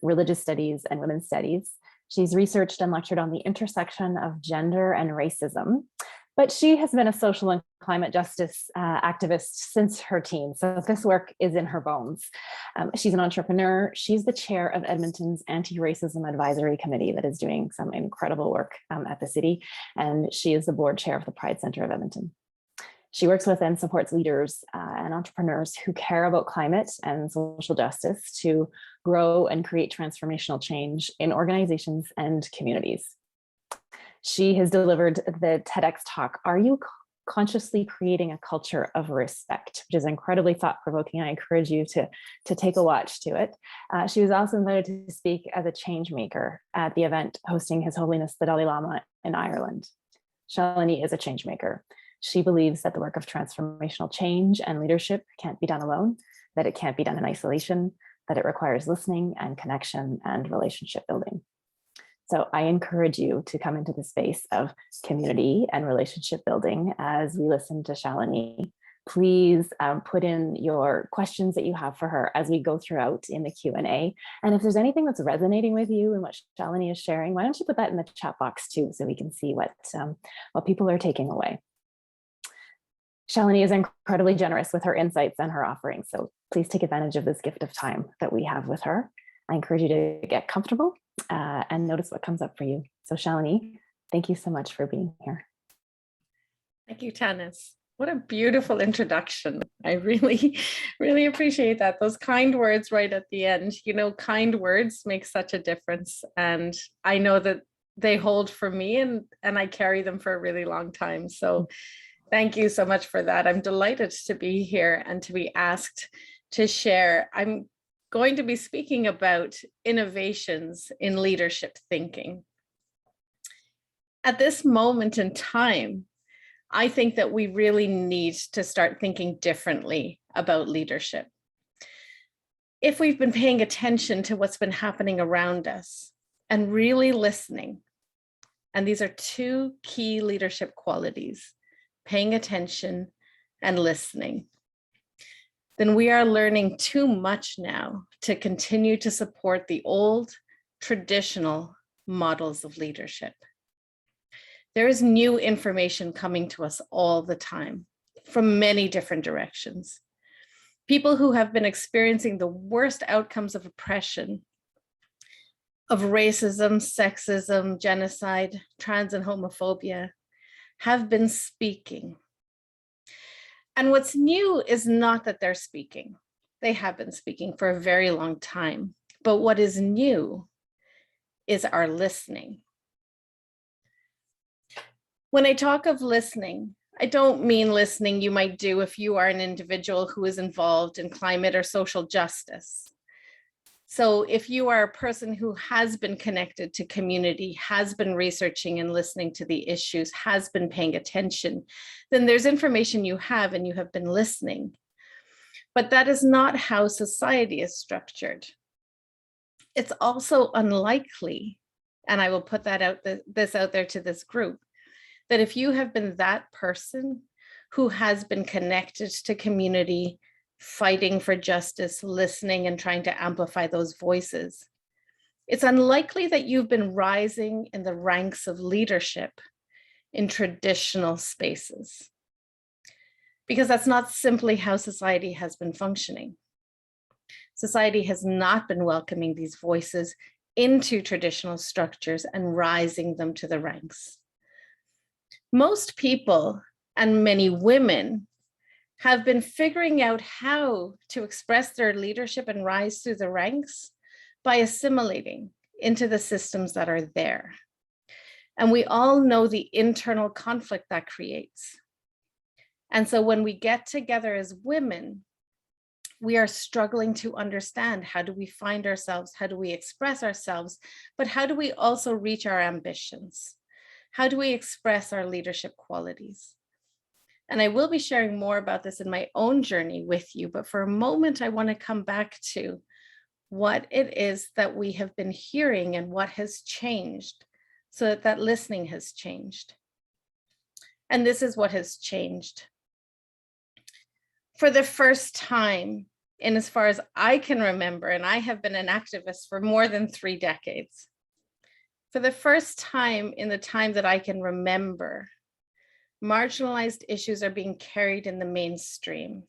religious studies, and women's studies. She's researched and lectured on the intersection of gender and racism, But she has been a social and climate justice activist since her teens. So this work is in her bones. She's an entrepreneur. She's the chair of Edmonton's Anti-Racism Advisory Committee that is doing some incredible work at the city. And she is the board chair of the Pride Center of Edmonton. She works with and supports leaders and entrepreneurs who care about climate and social justice to grow and create transformational change in organizations and communities. She has delivered the TEDx talk, "Are You Consciously Creating a Culture of Respect?" which is incredibly thought-provoking. I encourage you to take a watch to it. She was also invited to speak as a change maker at the event hosting His Holiness the Dalai Lama in Ireland. Shalini is a change maker. She believes that the work of transformational change and leadership can't be done alone, that it can't be done in isolation, that it requires listening and connection and relationship building. So I encourage you to come into the space of community and relationship building as we listen to Shalini. Please put in your questions that you have for her as we go throughout in the Q&A. And if there's anything that's resonating with you and what Shalini is sharing, why don't you put that in the chat box too, so we can see what people are taking away. Shalini is incredibly generous with her insights and her offerings, so please take advantage of this gift of time that we have with her. I encourage you to get comfortable and notice what comes up for you. So Shalini, thank you so much for being here. Thank you, Tanis. What a beautiful introduction. I really, really appreciate that. Those kind words right at the end. You know, kind words make such a difference. And I know that they hold for me and I carry them for a really long time. So thank you so much for that. I'm delighted to be here and to be asked to share. I'm going to be speaking about innovations in leadership thinking. At this moment in time, I think that we really need to start thinking differently about leadership. If we've been paying attention to what's been happening around us and really listening, and these are two key leadership qualities, paying attention and listening, then we are learning too much now to continue to support the old traditional models of leadership. There is new information coming to us all the time from many different directions. People who have been experiencing the worst outcomes of oppression, of racism, sexism, genocide, trans and homophobia, have been speaking. And what's new is not that they're speaking. They have been speaking for a very long time. But what is new is our listening. When I talk of listening, I don't mean listening you might do if you are an individual who is involved in climate or social justice. So if you are a person who has been connected to community, has been researching and listening to the issues, has been paying attention, then there's information you have and you have been listening. But that is not how society is structured. It's also unlikely, and I will put that this out there to this group, that if you have been that person who has been connected to community, fighting for justice, listening and trying to amplify those voices, it's unlikely that you've been rising in the ranks of leadership in traditional spaces, because that's not simply how society has been functioning. Society has not been welcoming these voices into traditional structures and rising them to the ranks. Most people, and many women, have been figuring out how to express their leadership and rise through the ranks by assimilating into the systems that are there. And we all know the internal conflict that creates. And so when we get together as women, we are struggling to understand, how do we find ourselves? How do we express ourselves? But how do we also reach our ambitions? How do we express our leadership qualities? And I will be sharing more about this in my own journey with you, but for a moment, I want to come back to what it is that we have been hearing and what has changed, so that that listening has changed. And this is what has changed. For the first time, in as far as I can remember, and I have been an activist for more than 3 decades, for the first time in the time that I can remember, marginalized issues are being carried in the mainstream.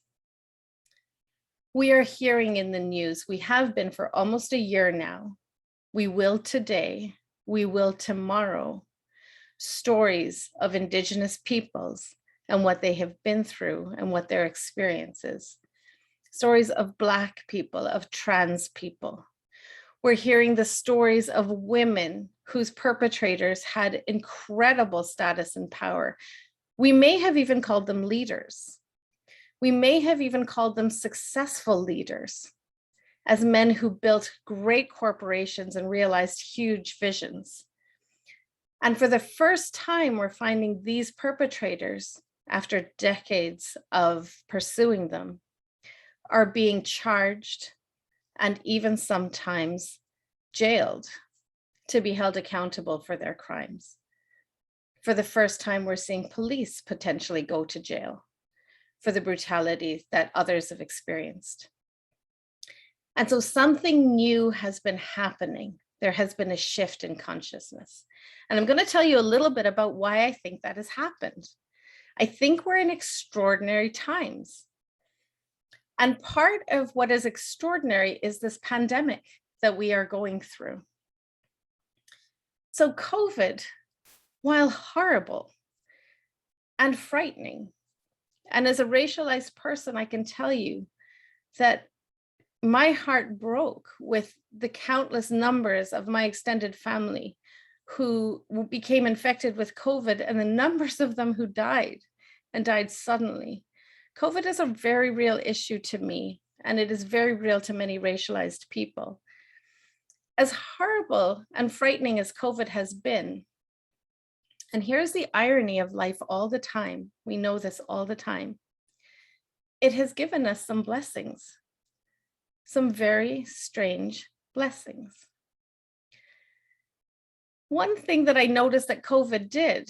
We are hearing in the news, we have been for almost a year now, we will today, we will tomorrow, stories of Indigenous peoples and what they have been through and what their experience is. Stories of Black people, of trans people. We're hearing the stories of women whose perpetrators had incredible status and power. We may have even called them leaders. We may have even called them successful leaders, as men who built great corporations and realized huge visions. And for the first time, we're finding these perpetrators, after decades of pursuing them, are being charged and even sometimes jailed to be held accountable for their crimes. For the first time, we're seeing police potentially go to jail for the brutality that others have experienced. And so something new has been happening. There has been a shift in consciousness. And I'm going to tell you a little bit about why I think that has happened. I think we're in extraordinary times. And part of what is extraordinary is this pandemic that we are going through. So COVID, while horrible and frightening, and as a racialized person, I can tell you that my heart broke with the countless numbers of my extended family who became infected with COVID and the numbers of them who died and died suddenly. COVID is a very real issue to me, and it is very real to many racialized people. As horrible and frightening as COVID has been, and here's the irony of life all the time, we know this all the time, it has given us some blessings, some very strange blessings. One thing that I noticed that COVID did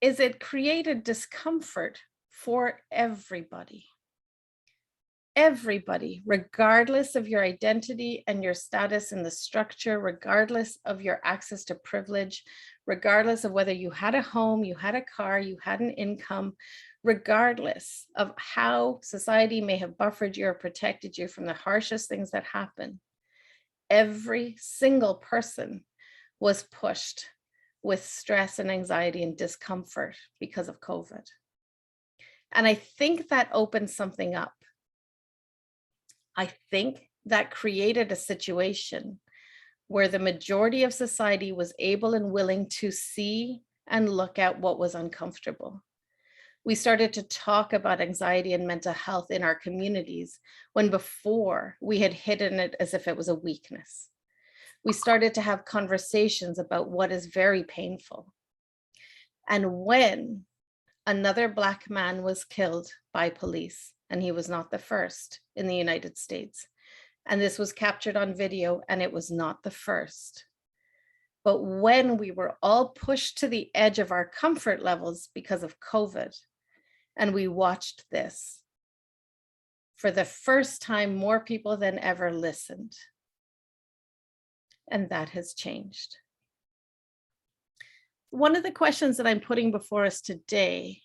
is it created discomfort for everybody. Everybody, regardless of your identity and your status in the structure, regardless of your access to privilege, regardless of whether you had a home, you had a car, you had an income, regardless of how society may have buffered you or protected you from the harshest things that happen, every single person was pushed with stress and anxiety and discomfort because of COVID. And I think that opened something up. I think that created a situation where the majority of society was able and willing to see and look at what was uncomfortable. We started to talk about anxiety and mental health in our communities when before we had hidden it as if it was a weakness. We started to have conversations about what is very painful. And when another Black man was killed by police, and he was not the first in the United States, and this was captured on video, and it was not the first. But when we were all pushed to the edge of our comfort levels because of COVID, and we watched this, for the first time, more people than ever listened. And that has changed. One of the questions that I'm putting before us today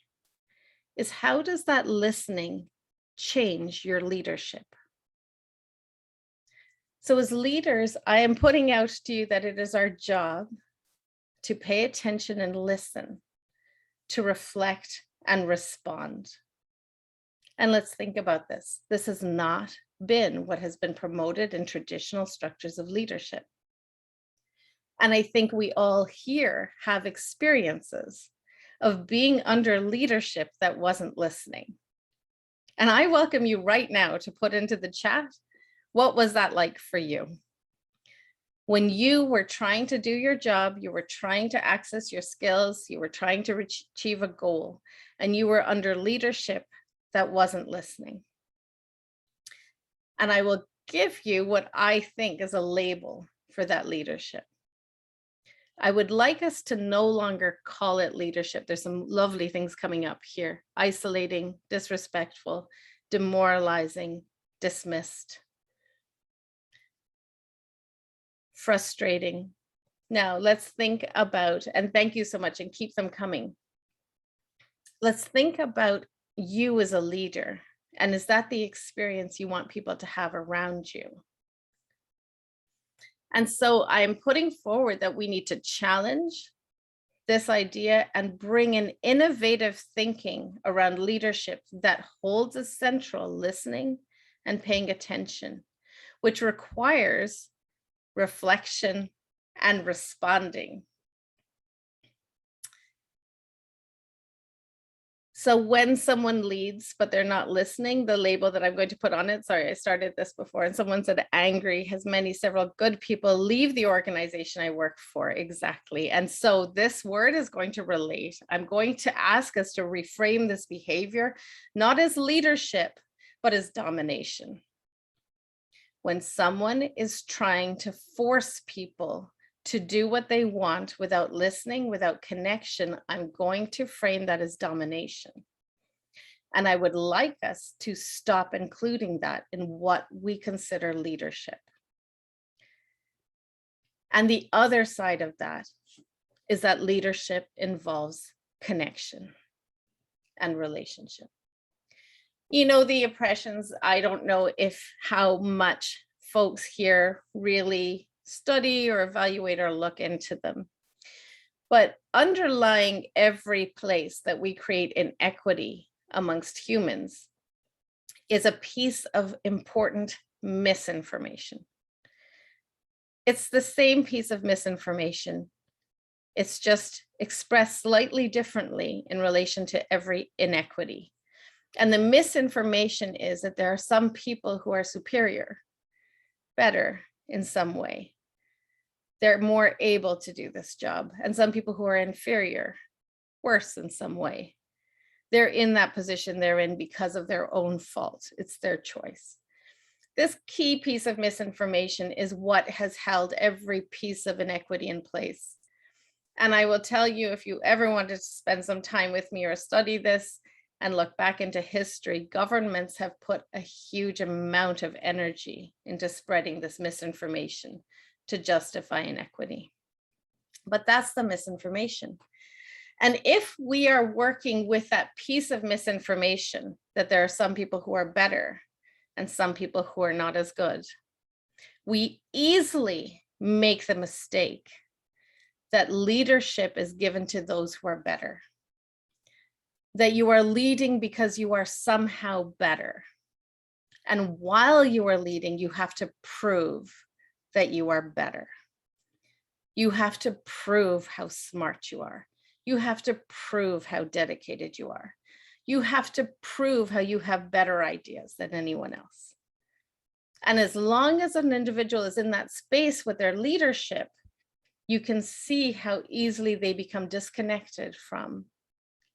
is, how does that listening change your leadership? So as leaders, I am putting out to you that it is our job to pay attention and listen, to reflect and respond. And let's think about this. This has not been what has been promoted in traditional structures of leadership. And I think we all here have experiences of being under leadership that wasn't listening. And I welcome you right now to put into the chat, what was that like for you? When you were trying to do your job, you were trying to access your skills, you were trying to achieve a goal, and you were under leadership that wasn't listening. And I will give you what I think is a label for that leadership. I would like us to no longer call it leadership. There's some lovely things coming up here: isolating, disrespectful, demoralizing, dismissed, frustrating. Now let's think about, and thank you so much, and keep them coming. let's think about you as a leader. And is that the experience you want people to have around you? And so I'm putting forward that we need to challenge this idea and bring in innovative thinking around leadership that holds as central listening and paying attention, which requires reflection and responding. So when someone leads, but they're not listening, the label that I'm going to put on it, sorry, I started this before, and someone said angry has several good people leave the organization I work for, exactly. And so this word is going to relate. I'm going to ask us to reframe this behavior, not as leadership, but as domination. When someone is trying to force people to do what they want without listening, without connection, I'm going to frame that as domination. And I would like us to stop including that in what we consider leadership. And the other side of that is that leadership involves connection and relationship. You know, the oppressions, I don't know how much folks here really study or evaluate or look into them. But underlying every place that we create inequity amongst humans is a piece of important misinformation. It's the same piece of misinformation. It's just expressed slightly differently in relation to every inequity. And the misinformation is that there are some people who are superior, better in some way. They're more able to do this job. And some people who are inferior, worse in some way. They're in that position they're in because of their own fault. It's their choice. This key piece of misinformation is what has held every piece of inequity in place. And I will tell you, if you ever wanted to spend some time with me or study this and look back into history, governments have put a huge amount of energy into spreading this misinformation to justify inequity. But that's the misinformation. And if we are working with that piece of misinformation, that there are some people who are better and some people who are not as good, we easily make the mistake that leadership is given to those who are better, that you are leading because you are somehow better. And while you are leading, you have to prove that you are better. You have to prove how smart you are. You have to prove how dedicated you are. You have to prove how you have better ideas than anyone else. And as long as an individual is in that space with their leadership, you can see how easily they become disconnected from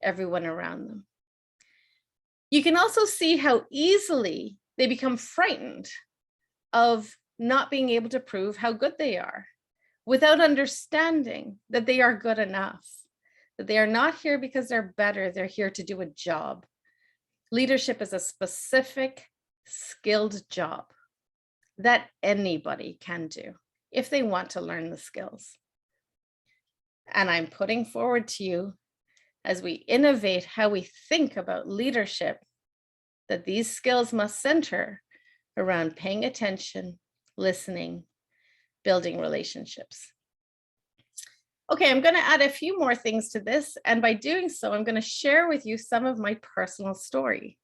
everyone around them. You can also see how easily they become frightened of not being able to prove how good they are without understanding that they are good enough, that they are not here because they're better, they're here to do a job. Leadership is a specific, skilled job that anybody can do if they want to learn the skills. And I'm putting forward to you, as we innovate how we think about leadership, that these skills must center around paying attention, listening, building relationships. Okay, I'm going to add a few more things to this. And by doing so, I'm going to share with you some of my personal story.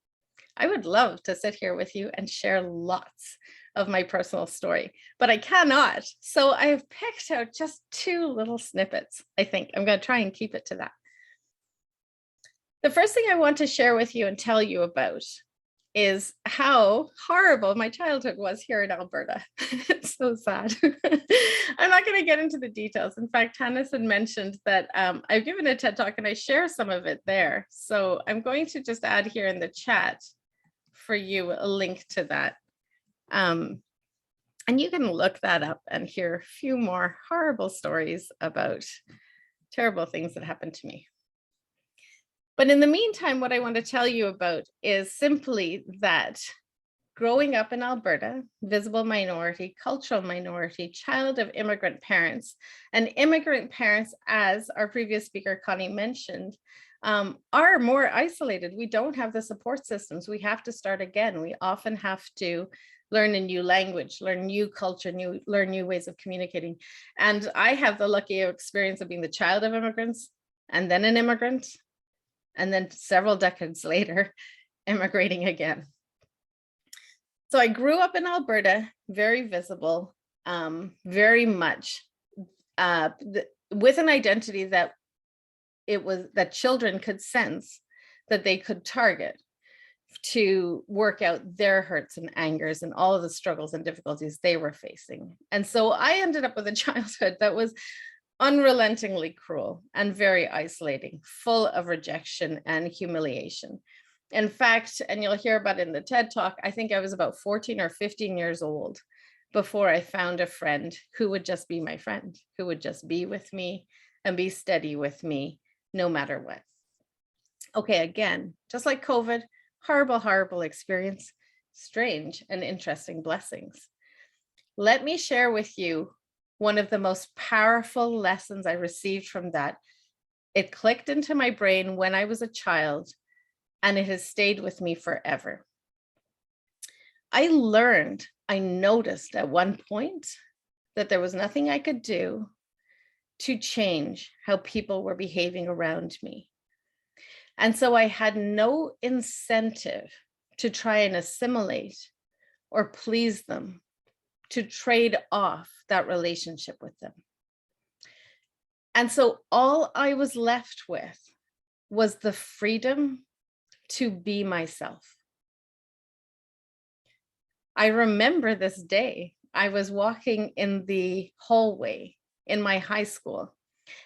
I would love to sit here with you and share lots of my personal story, but I cannot. So I have picked out just 2 little snippets, I think. I'm going to try and keep it to that. The first thing I want to share with you and tell you about is how horrible my childhood was here in Alberta. It's so sad. I'm not going to get into the details. In fact, Hannes had mentioned that I've given a TED Talk and I share some of it there. So I'm going to just add here in the chat for you a link to that. And you can look that up and hear a few more horrible stories about terrible things that happened to me. But in the meantime, what I want to tell you about is simply that growing up in Alberta, visible minority, cultural minority, child of immigrant parents, and immigrant parents, as our previous speaker, Connie, mentioned, are more isolated. We don't have the support systems. We have to start again. We often have to learn a new language, learn new culture, learn new ways of communicating. And I have the lucky experience of being the child of immigrants and then an immigrant, and then several decades later, immigrating again. So I grew up in Alberta, very visible, very much with an identity that that children could sense, that they could target to work out their hurts and angers and all of the struggles and difficulties they were facing. And so I ended up with a childhood that was unrelentingly cruel and very isolating, full of rejection and humiliation. In fact, and you'll hear about it in the TED Talk, I think I was about 14 or 15 years old before I found a friend who would just be my friend, who would just be with me and be steady with me no matter what. Okay, again, just like COVID, horrible, horrible experience, strange and interesting blessings. Let me share with you one of the most powerful lessons I received from that. It clicked into my brain when I was a child, and it has stayed with me forever. I noticed at one point that there was nothing I could do to change how people were behaving around me. And so I had no incentive to try and assimilate or please them, to trade off that relationship with them. And so all I was left with was the freedom to be myself. I remember this day, I was walking in the hallway in my high school.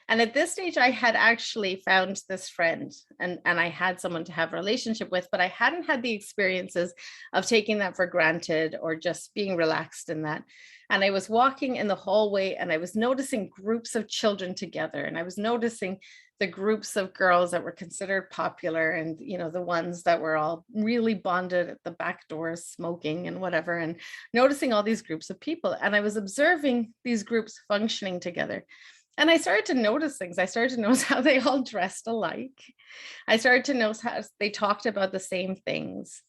And at this stage, I had actually found this friend and I had someone to have a relationship with, but I hadn't had the experiences of taking that for granted or just being relaxed in that. And I was walking in the hallway and I was noticing groups of children together. And I was noticing the groups of girls that were considered popular and, you know, the ones that were all really bonded at the back doors, smoking and whatever, and noticing all these groups of people. And I was observing these groups functioning together. And I started to notice things. I started to notice how they all dressed alike. I started to notice how they talked about the same things.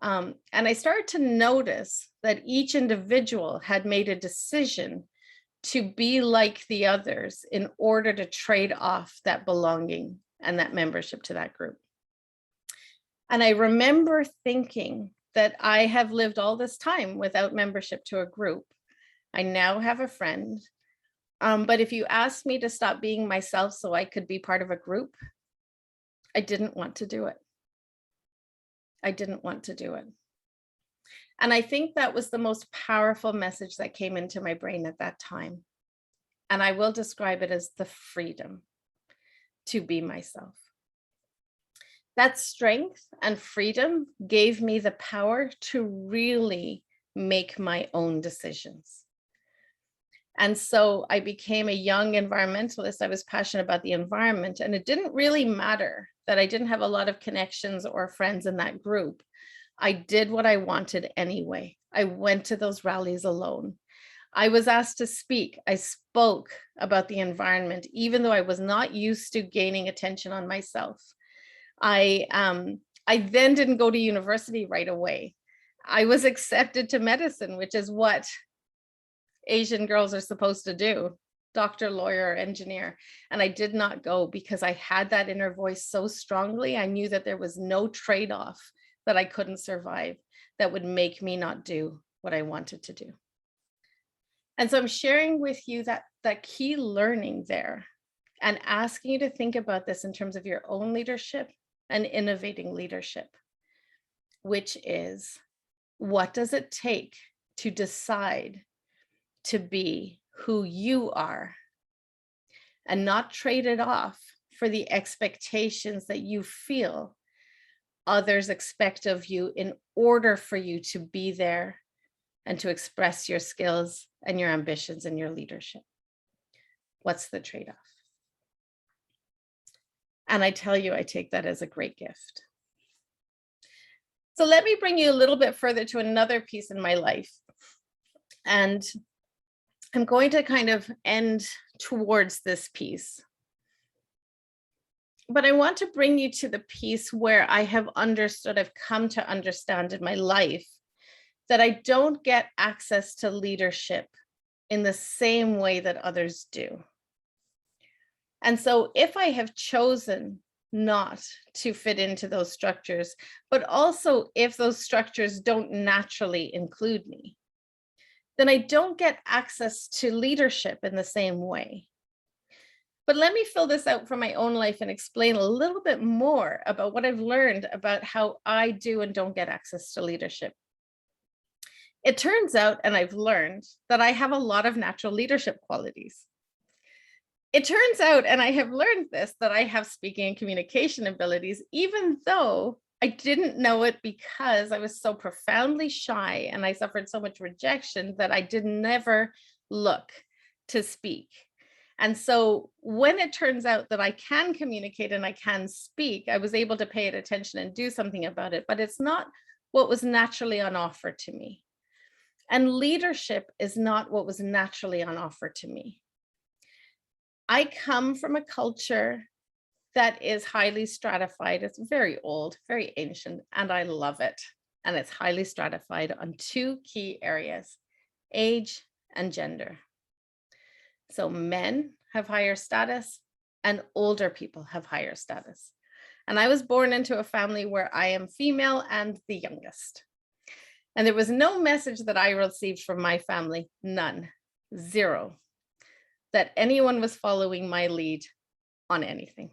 And I started to notice that each individual had made a decision to be like the others in order to trade off that belonging and that membership to that group. And I remember thinking that I have lived all this time without membership to a group. I now have a friend. But if you asked me to stop being myself so I could be part of a group, I didn't want to do it. I didn't want to do it. And I think that was the most powerful message that came into my brain at that time. And I will describe it as the freedom to be myself. That strength and freedom gave me the power to really make my own decisions. And so I became a young environmentalist. I was passionate about the environment, and it didn't really matter that I didn't have a lot of connections or friends in that group. I did what I wanted anyway. I went to those rallies alone. I was asked to speak. I spoke about the environment, even though I was not used to gaining attention on myself. I then didn't go to university right away. I was accepted to medicine, which is what Asian girls are supposed to do, doctor, lawyer, engineer. And I did not go because I had that inner voice so strongly. I knew that there was no trade-off that I couldn't survive that would make me not do what I wanted to do. And so I'm sharing with you that key learning there and asking you to think about this in terms of your own leadership and innovating leadership, which is, what does it take to decide to be who you are and not trade it off for the expectations that you feel others expect of you in order for you to be there and to express your skills and your ambitions and your leadership? What's the trade-off? And I tell you, I take that as a great gift. So let me bring you a little bit further to another piece in my life. And I'm going to kind of end towards this piece. But I want to bring you to the piece where I have understood, I've come to understand in my life that I don't get access to leadership in the same way that others do. And so if I have chosen not to fit into those structures, but also if those structures don't naturally include me, then I don't get access to leadership in the same way. But let me fill this out from my own life and explain a little bit more about what I've learned about how I do and don't get access to leadership. It turns out, and I've learned, that I have a lot of natural leadership qualities. It turns out, and I have learned this, that I have speaking and communication abilities, even though I didn't know it because I was so profoundly shy and I suffered so much rejection that I did never look to speak. And so when it turns out that I can communicate and I can speak, I was able to pay it attention and do something about it, but it's not what was naturally on offer to me. And leadership is not what was naturally on offer to me. I come from a culture that is highly stratified. It's very old, very ancient, and I love it. And it's highly stratified on two key areas, age and gender. So men have higher status and older people have higher status. And I was born into a family where I am female and the youngest. And there was no message that I received from my family, none, zero, that anyone was following my lead on anything.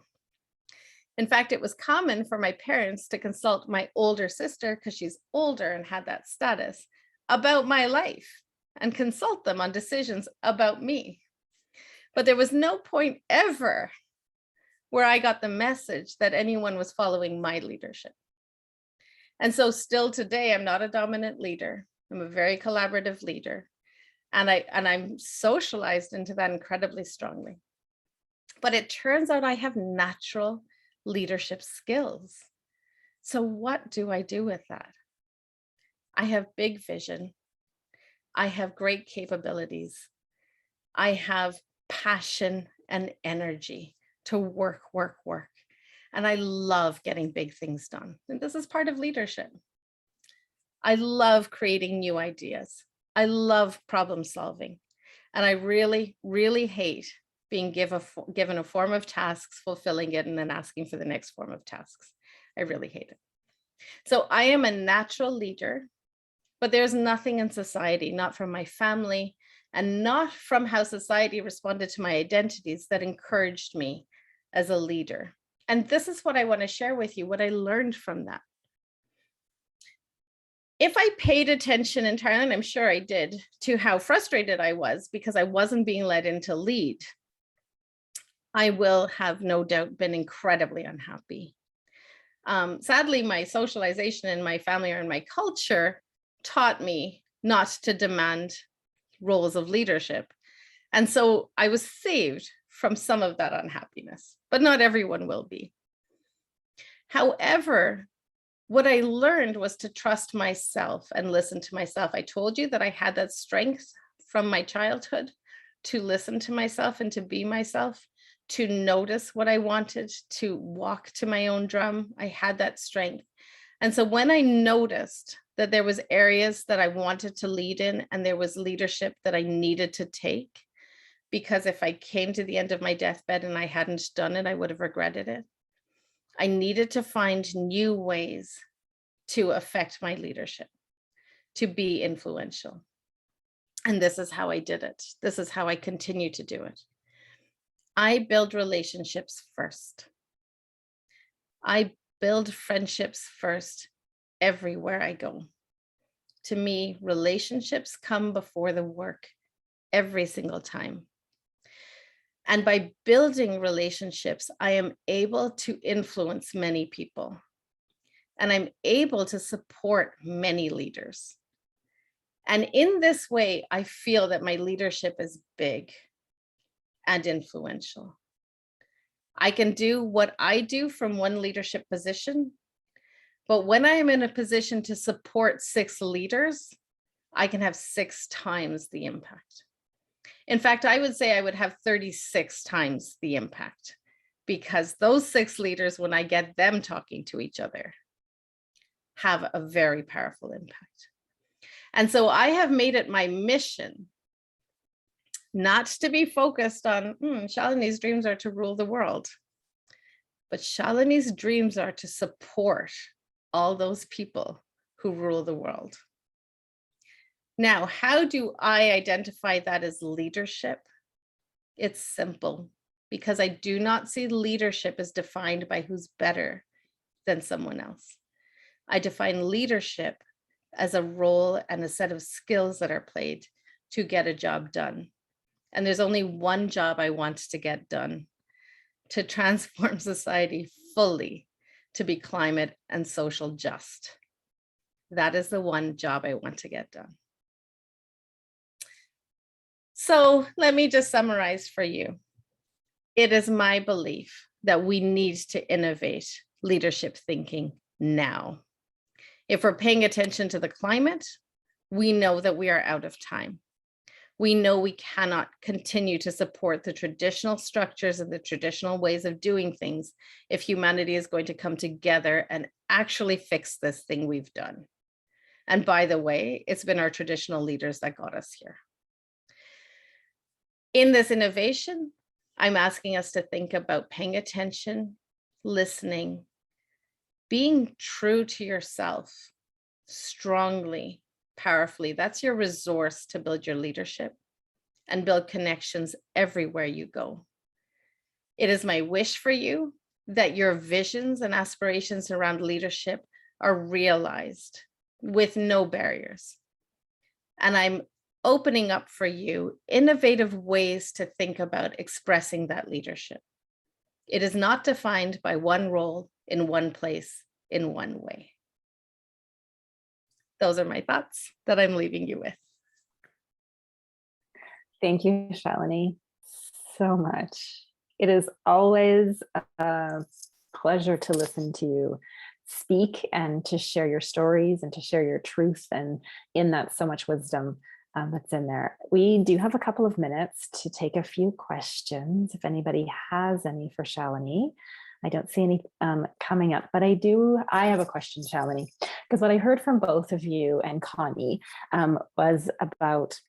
In fact, it was common for my parents to consult my older sister, because she's older and had that status, about my life and consult them on decisions about me. But there was no point ever where I got the message that anyone was following my leadership. And so still today, I'm not a dominant leader. I'm a very collaborative leader. And I'm socialized into that incredibly strongly. But it turns out I have natural leadership skills. So what do I do with that? I have big vision. I have great capabilities. I have passion and energy to work. And I love getting big things done. And this is part of leadership. I love creating new ideas. I love problem solving. And I really, really hate being given a form of tasks, fulfilling it, and then asking for the next form of tasks. I really hate it. So I am a natural leader, but there's nothing in society, not from my family, and not from how society responded to my identities, that encouraged me as a leader. And this is what I want to share with you, what I learned from that. If I paid attention entirely, and I'm sure I did, to how frustrated I was because I wasn't being led in to lead, I will have no doubt been incredibly unhappy. Sadly, my socialization in my family or in my culture taught me not to demand roles of leadership. And so I was saved from some of that unhappiness, but not everyone will be. However, what I learned was to trust myself and listen to myself. I told you that I had that strength from my childhood to listen to myself and to be myself, to notice what I wanted, to walk to my own drum. I had that strength. And so when I noticed that there was areas that I wanted to lead in and there was leadership that I needed to take, because if I came to the end of my deathbed and I hadn't done it, I would have regretted it. I needed to find new ways to affect my leadership, to be influential. And this is how I did it. This is how I continue to do it. I build relationships first. I build friendships first everywhere I go. To me, relationships come before the work every single time. And by building relationships, I am able to influence many people. And I'm able to support many leaders. And in this way, I feel that my leadership is big and influential. I can do what I do from one leadership position, but when I am in a position to support 6 leaders, I can have 6 times the impact. In fact, I would say I would have 36 times the impact, because those 6 leaders, when I get them talking to each other, have a very powerful impact. And so I have made it my mission not to be focused on Shalini's dreams are to rule the world, but Shalini's dreams are to support all those people who rule the world. Now, how do I identify that as leadership? It's simple, because I do not see leadership as defined by who's better than someone else. I define leadership as a role and a set of skills that are played to get a job done. And there's only one job I want to get done: to transform society fully to be climate and social just. That is the one job I want to get done. So let me just summarize for you. It is my belief that we need to innovate leadership thinking now. If we're paying attention to the climate, we know that we are out of time. We know we cannot continue to support the traditional structures and the traditional ways of doing things if humanity is going to come together and actually fix this thing we've done. And by the way, it's been our traditional leaders that got us here. In this innovation, I'm asking us to think about paying attention, listening, being true to yourself strongly, powerfully. That's your resource to build your leadership and build connections everywhere you go. It is my wish for you that your visions and aspirations around leadership are realized with no barriers. And I'm opening up for you innovative ways to think about expressing that leadership. It is not defined by one role in one place in one way. Those are my thoughts that I'm leaving you with. Thank you, Shalini, so much. It is always a pleasure to listen to you speak and to share your stories and to share your truth, and in that so much wisdom that's in there. We do have a couple of minutes to take a few questions if anybody has any for Shalini. I don't see any coming up, but I have a question, Shalini, because what I heard from both of you and Connie was about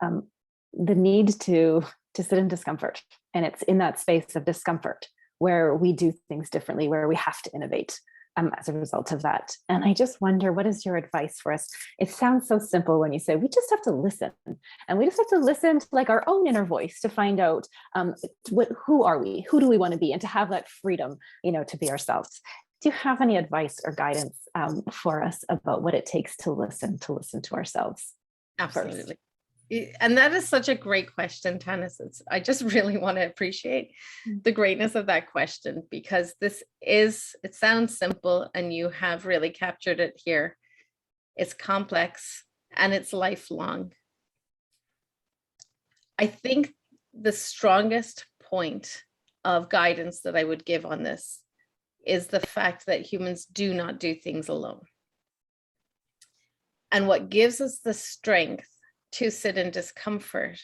the need to sit in discomfort. And it's in that space of discomfort where we do things differently, where we have to innovate as a result of that. And I just wonder, what is your advice for us? It sounds so simple when you say we just have to listen, and we just have to listen to like our own inner voice to find out who are we, who do we want to be, and to have that freedom, to be ourselves. Do you have any advice or guidance for us about what it takes to listen to ourselves? Absolutely. First? And that is such a great question, Tanis. I just really want to appreciate the greatness of that question, because it sounds simple and you have really captured it here. It's complex and it's lifelong. I think the strongest point of guidance that I would give on this is the fact that humans do not do things alone. And what gives us the strength to sit in discomfort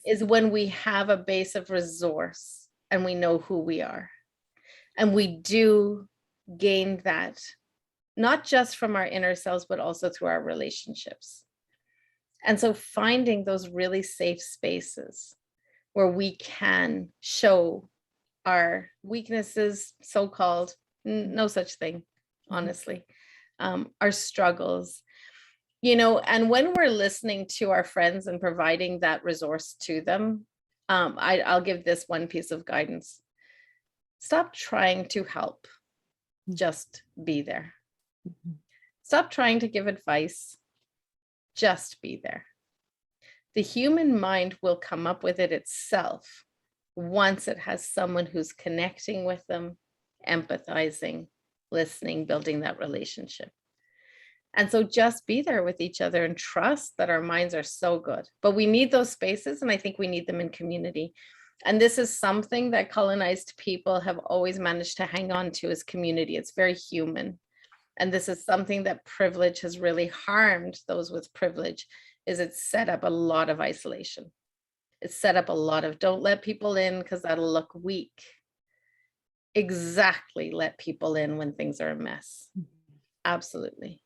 is when we have a base of resource and we know who we are. And we do gain that, not just from our inner selves, but also through our relationships. And so finding those really safe spaces where we can show our weaknesses, so-called, no such thing, honestly, our struggles, and when we're listening to our friends and providing that resource to them, I'll give this one piece of guidance. Stop trying to help, just be there. Stop trying to give advice, just be there. The human mind will come up with it itself once it has someone who's connecting with them, empathizing, listening, building that relationship. And so just be there with each other and trust that our minds are so good. But we need those spaces, and I think we need them in community. And this is something that colonized people have always managed to hang on to, as community. It's very human. And this is something that privilege has really harmed those with privilege, is it's set up a lot of isolation. It's set up a lot of don't let people in because that'll look weak. Exactly, let people in when things are a mess. Absolutely.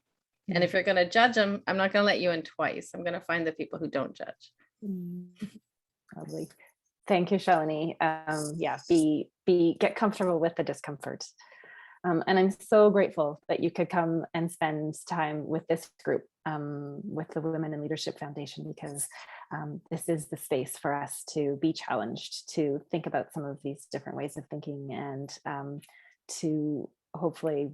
And if you're going to judge them, I'm not going to let you in twice. I'm going to find the people who don't judge. Lovely. Thank you, Shalini. Yeah, get comfortable with the discomfort. And I'm so grateful that you could come and spend time with this group, with the Women in Leadership Foundation, because this is the space for us to be challenged, to think about some of these different ways of thinking, and to hopefully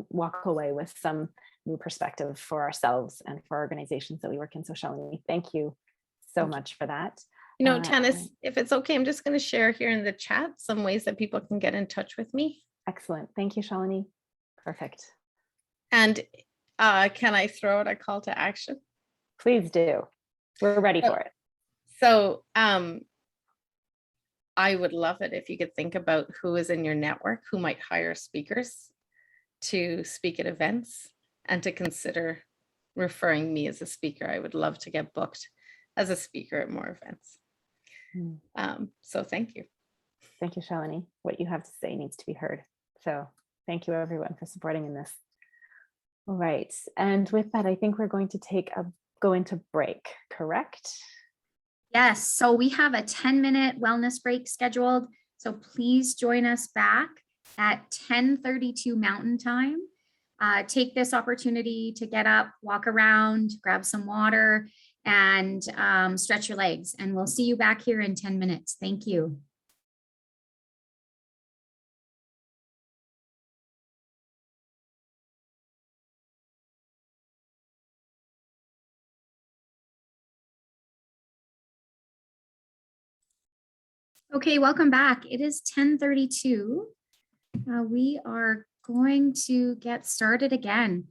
walk away with some new perspective for ourselves and for organizations that we work in. So Shalini, thank you so much for that. You know, Tanis, if it's okay, I'm just going to share here in the chat some ways that people can get in touch with me. Excellent. Thank you, Shalini. Perfect. And can I throw out a call to action? Please do. We're ready for it. So I would love it if you could think about who is in your network who might hire speakers to speak at events, and to consider referring me as a speaker. I would love to get booked as a speaker at more events. So thank you. Thank you, Shalini. What you have to say needs to be heard. So thank you everyone for supporting in this. All right. And with that, I think we're going to go into break, correct? Yes, so we have a 10-minute wellness break scheduled. So please join us back at 10:32 Mountain Time. Take this opportunity to get up, walk around, grab some water, and stretch your legs. And we'll see you back here in 10 minutes. Thank you. Okay, welcome back. It is 10:32. We are going to get started again.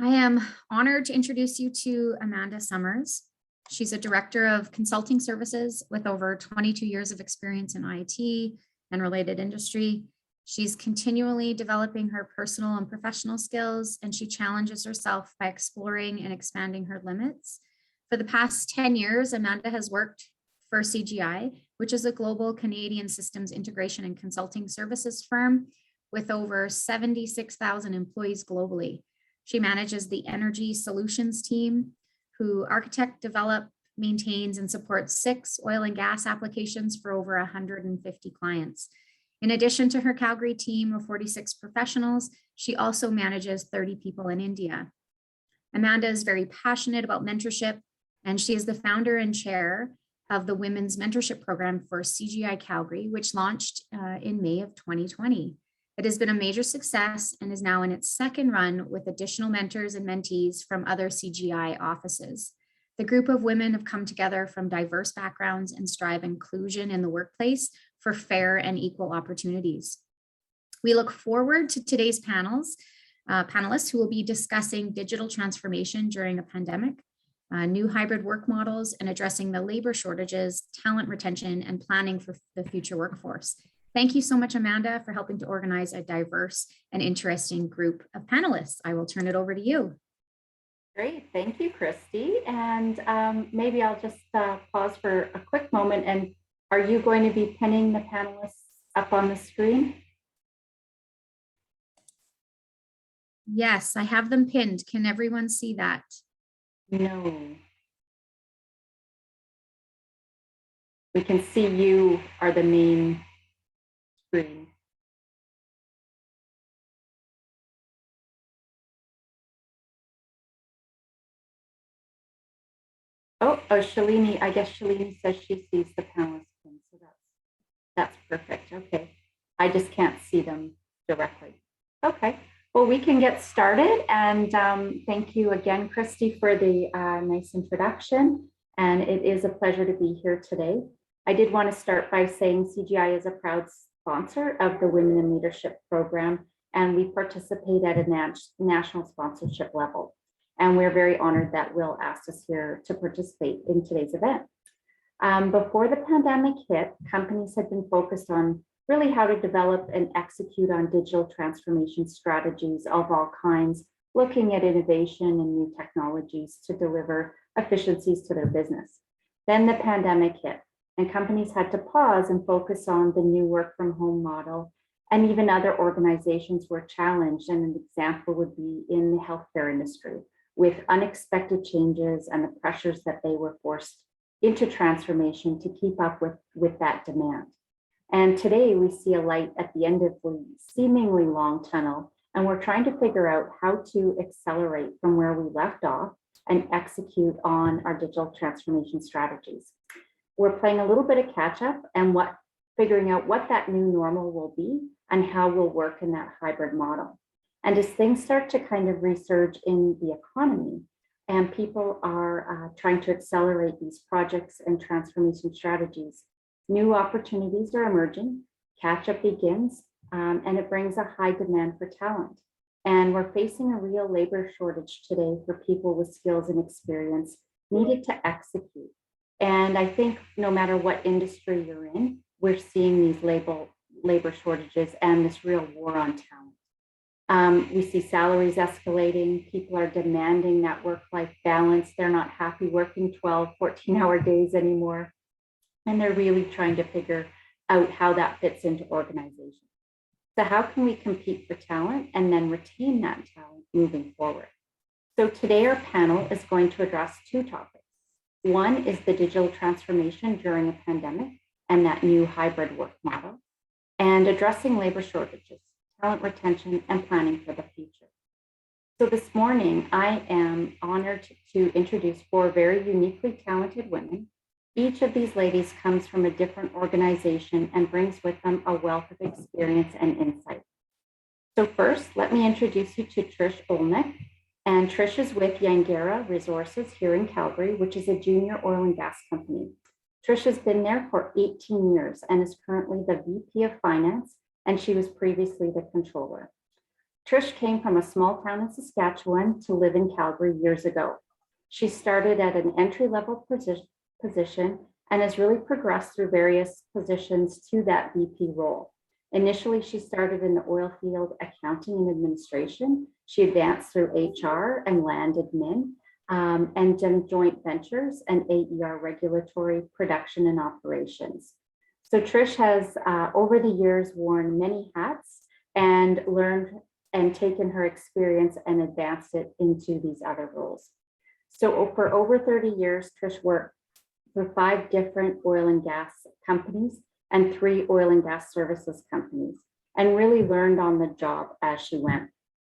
I am honored to introduce you to Amanda Summers. She's a director of consulting services with over 22 years of experience in IT and related industry. She's continually developing her personal and professional skills, and she challenges herself by exploring and expanding her limits. For the past 10 years, Amanda has worked for CGI, which is a global Canadian systems integration and consulting services firm with over 76,000 employees globally. She manages the energy solutions team, who architect, develop, maintains, and supports 6 oil and gas applications for over 150 clients. In addition to her Calgary team of 46 professionals, she also manages 30 people in India. Amanda is very passionate about mentorship, and she is the founder and chair of the Women's Mentorship Program for CGI Calgary, which launched in May of 2020. It has been a major success and is now in its second run with additional mentors and mentees from other CGI offices. The group of women have come together from diverse backgrounds and strive inclusion in the workplace for fair and equal opportunities. We look forward to today's panelists who will be discussing digital transformation during a pandemic, new hybrid work models, and addressing the labor shortages, talent retention, and planning for the future workforce. Thank you so much, Amanda, for helping to organize a diverse and interesting group of panelists. I will turn it over to you. Great, thank you, Christy. And maybe I'll just pause for a quick moment. And are you going to be pinning the panelists up on the screen? Yes, I have them pinned. Can everyone see that? No. We can see you are the main screen. Oh, Shalini, I guess Shalini says she sees the panelists, so that's perfect. Okay, I just can't see them directly. Okay, well, we can get started. And thank you again, Christy, for the nice introduction. And it is a pleasure to be here today. I did want to start by saying CGI is a proud sponsor of the Women in Leadership Program, and we participate at a national sponsorship level. And we're very honored that Will asked us here to participate in today's event. Before the pandemic hit, companies had been focused on really how to develop and execute on digital transformation strategies of all kinds looking at innovation and new technologies to deliver efficiencies to their business. Then the pandemic hit, and companies had to pause and focus on the new work from home model, and even other organizations were challenged. And an example would be in the healthcare industry, with unexpected changes and the pressures that they were forced into transformation to keep up with that demand. And today we see a light at the end of the seemingly long tunnel, and we're trying to figure out how to accelerate from where we left off and execute on our digital transformation strategies. We're playing a little bit of catch up and figuring out what that new normal will be and how we'll work in that hybrid model. And as things start to kind of resurge in the economy and people are trying to accelerate these projects and transformation strategies, new opportunities are emerging, catch up begins, and it brings a high demand for talent. And we're facing a real labor shortage today for people with skills and experience needed to execute. And I think no matter what industry you're in, we're seeing these labor shortages and this real war on talent. We see salaries escalating. People are demanding that work-life balance. They're not happy working 12, 14-hour days anymore. And they're really trying to figure out how that fits into organizations. So how can we compete for talent and then retain that talent moving forward? So today our panel is going to address two topics. One is the digital transformation during a pandemic and that new hybrid work model, and addressing labor shortages, talent retention, and planning for the future. So this morning, I am honored to introduce four very uniquely talented women. Each of these ladies comes from a different organization and brings with them a wealth of experience and insight. So first, let me introduce you to Trish Olnick. And Trish is with Yangara Resources here in Calgary, which is a junior oil and gas company. Trish has been there for 18 years and is currently the VP of Finance, and she was previously the controller. Trish came from a small town in Saskatchewan to live in Calgary years ago. She started at an entry-level position and has really progressed through various positions to that VP role. Initially, she started in the oil field accounting and administration. She advanced through HR and land admin, and done joint ventures and AER regulatory production and operations. So Trish has, over the years, worn many hats and learned and taken her experience and advanced it into these other roles. So for over 30 years, Trish worked for 5 different oil and gas companies and 3 oil and gas services companies, and really learned on the job as she went.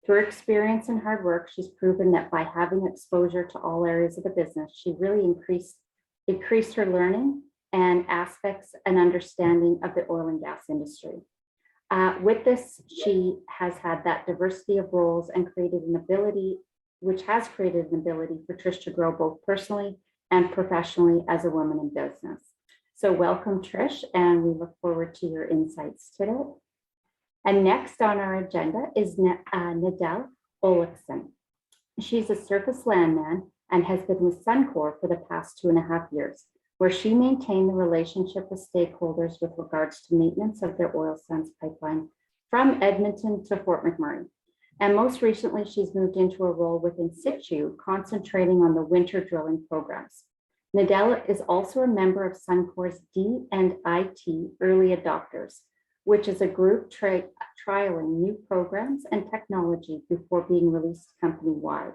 Through her experience and hard work, she's proven that by having exposure to all areas of the business, she really increased her learning and aspects and understanding of the oil and gas industry. With this, she has had that diversity of roles and created an ability, which has created an ability for Trish to grow both personally and professionally as a woman in business. So welcome, Trish, and we look forward to your insights today. And next on our agenda is Nadel Olofsson. She's a surface landman and has been with Suncor for the past 2.5 years, where she maintained the relationship with stakeholders with regards to maintenance of their oil sands pipeline from Edmonton to Fort McMurray. And most recently, she's moved into a role within situ, concentrating on the winter drilling programs. Nadel is also a member of Suncor's D&IT Early Adopters, which is a group trialing new programs and technology before being released company-wide.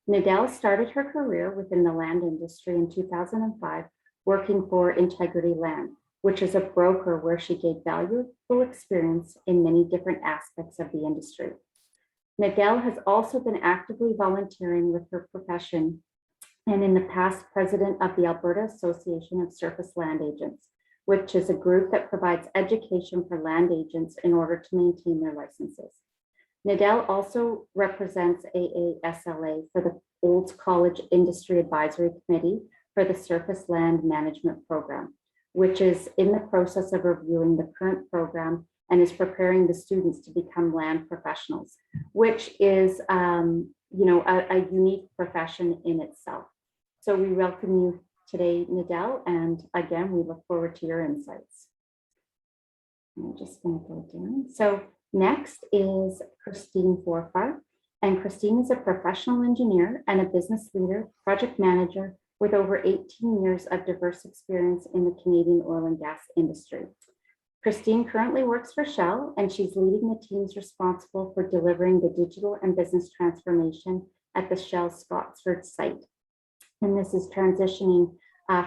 Nadel started her career within the land industry in 2005, working for Integrity Land, which is a broker where she gained valuable experience in many different aspects of the industry. Nadel has also been actively volunteering with her profession and in the past president of the Alberta Association of Surface Land Agents, which is a group that provides education for land agents in order to maintain their licenses. Nadel also represents AASLA for the Olds College Industry Advisory Committee for the Surface Land Management Program, which is in the process of reviewing the current program and is preparing the students to become land professionals, which is a unique profession in itself. So we welcome you today, Nadel, and again, we look forward to your insights. I'm just going to go down. So next is Christine Forfar, And Christine is a professional engineer and a business leader, project manager with over 18 years of diverse experience in the Canadian oil and gas industry. Christine currently works for Shell, and she's leading the teams responsible for delivering the digital and business transformation at the Shell Scottsford site. And this is transitioning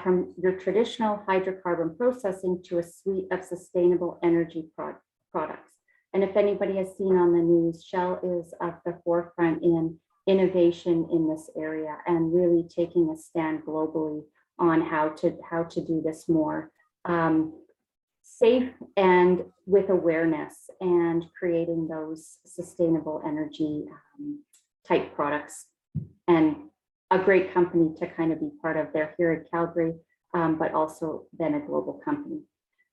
from your traditional hydrocarbon processing to a suite of sustainable energy products. And if anybody has seen on the news, Shell is at the forefront in innovation in this area and really taking a stand globally on how to do this more safe and with awareness, and creating those sustainable energy type products. And a great company to kind of be part of. They're here in Calgary, but also then a global company.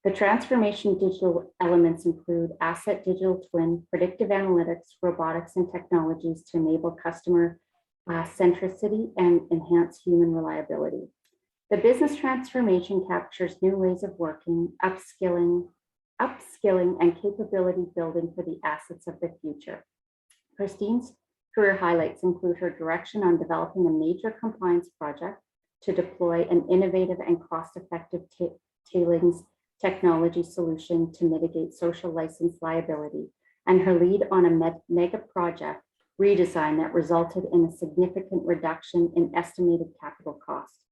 The transformation digital elements include asset digital twin, predictive analytics, robotics, and technologies to enable customer centricity and enhance human reliability. The business transformation captures new ways of working, upskilling, and capability building for the assets of the future. Christine's career highlights include her direction on developing a major compliance project to deploy an innovative and cost-effective tailings technology solution to mitigate social license liability, and her lead on a mega project redesign that resulted in a significant reduction in estimated capital costs.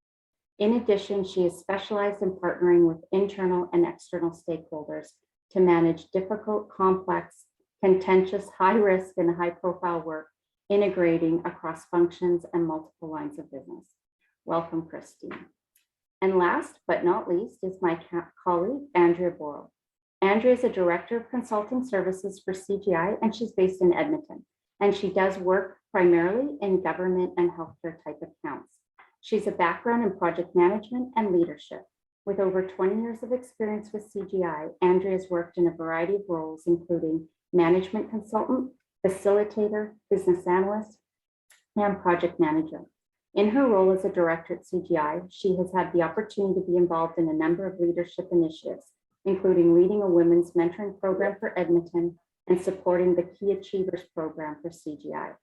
In addition, she is specialized in partnering with internal and external stakeholders to manage difficult, complex, contentious, high risk, and high profile work, integrating across functions and multiple lines of business. Welcome, Christine. And last but not least is my colleague, Andrea Borrell. Andrea is a director of consulting services for CGI, and she's based in Edmonton. And she does work primarily in government and healthcare type accounts. She's a background in project management and leadership. With over 20 years of experience with CGI, Andrea has worked in a variety of roles, including management consultant, facilitator, business analyst, and project manager. In her role as a director at CGI, she has had the opportunity to be involved in a number of leadership initiatives, including leading a women's mentoring program for Edmonton and supporting the Key Achievers program for CGI.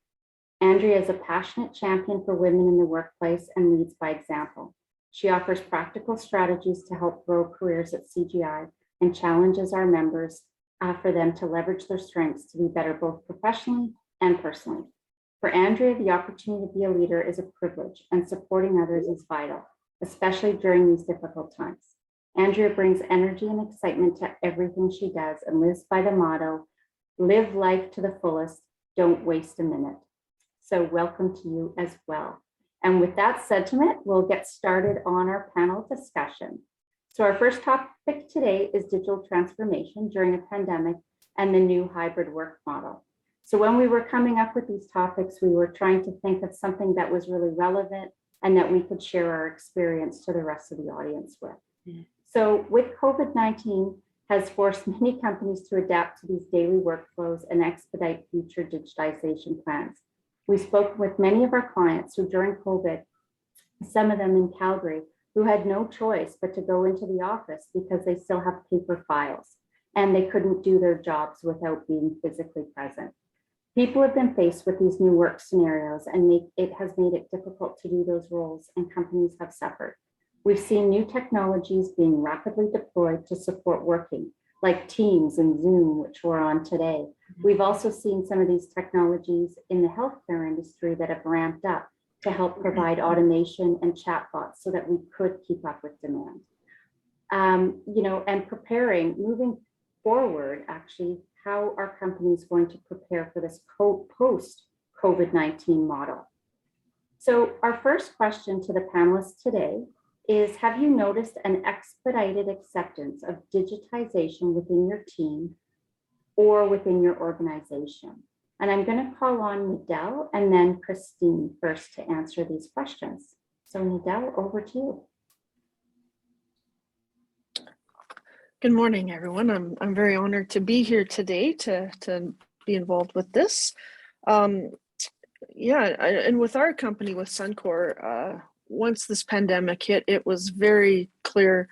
Andrea is a passionate champion for women in the workplace and leads by example. She offers practical strategies to help grow careers at CGI and challenges our members for them to leverage their strengths to be better both professionally and personally. For Andrea, the opportunity to be a leader is a privilege, and supporting others is vital, especially during these difficult times. Andrea brings energy and excitement to everything she does and lives by the motto, live life to the fullest, don't waste a minute. So welcome to you as well. And with that sentiment, we'll get started on our panel discussion. So our first topic today is digital transformation during a pandemic and the new hybrid work model. So when we were coming up with these topics, we were trying to think of something that was really relevant and that we could share our experience to the rest of the audience with. So with COVID-19 has forced many companies to adapt to these daily workflows and expedite future digitization plans. We spoke with many of our clients who during COVID, some of them in Calgary, who had no choice but to go into the office because they still have paper files and they couldn't do their jobs without being physically present. People have been faced with these new work scenarios and it has made it difficult to do those roles, and companies have suffered. We've seen new technologies being rapidly deployed to support working, like Teams and Zoom, which we're on today. We've also seen some of these technologies in the healthcare industry that have ramped up to help provide automation and chatbots so that we could keep up with demand. And preparing, moving forward, actually, how are companies going to prepare for this post-COVID-19 model? So our first question to the panelists today is, have you noticed an expedited acceptance of digitization within your team or within your organization? And I'm going to call on Nadel and then Christine first to answer these questions. So Nadel, over to you. Good morning, everyone. I'm very honored to be here today to be involved with this. And with our company, with Suncor, once this pandemic hit, it was very clear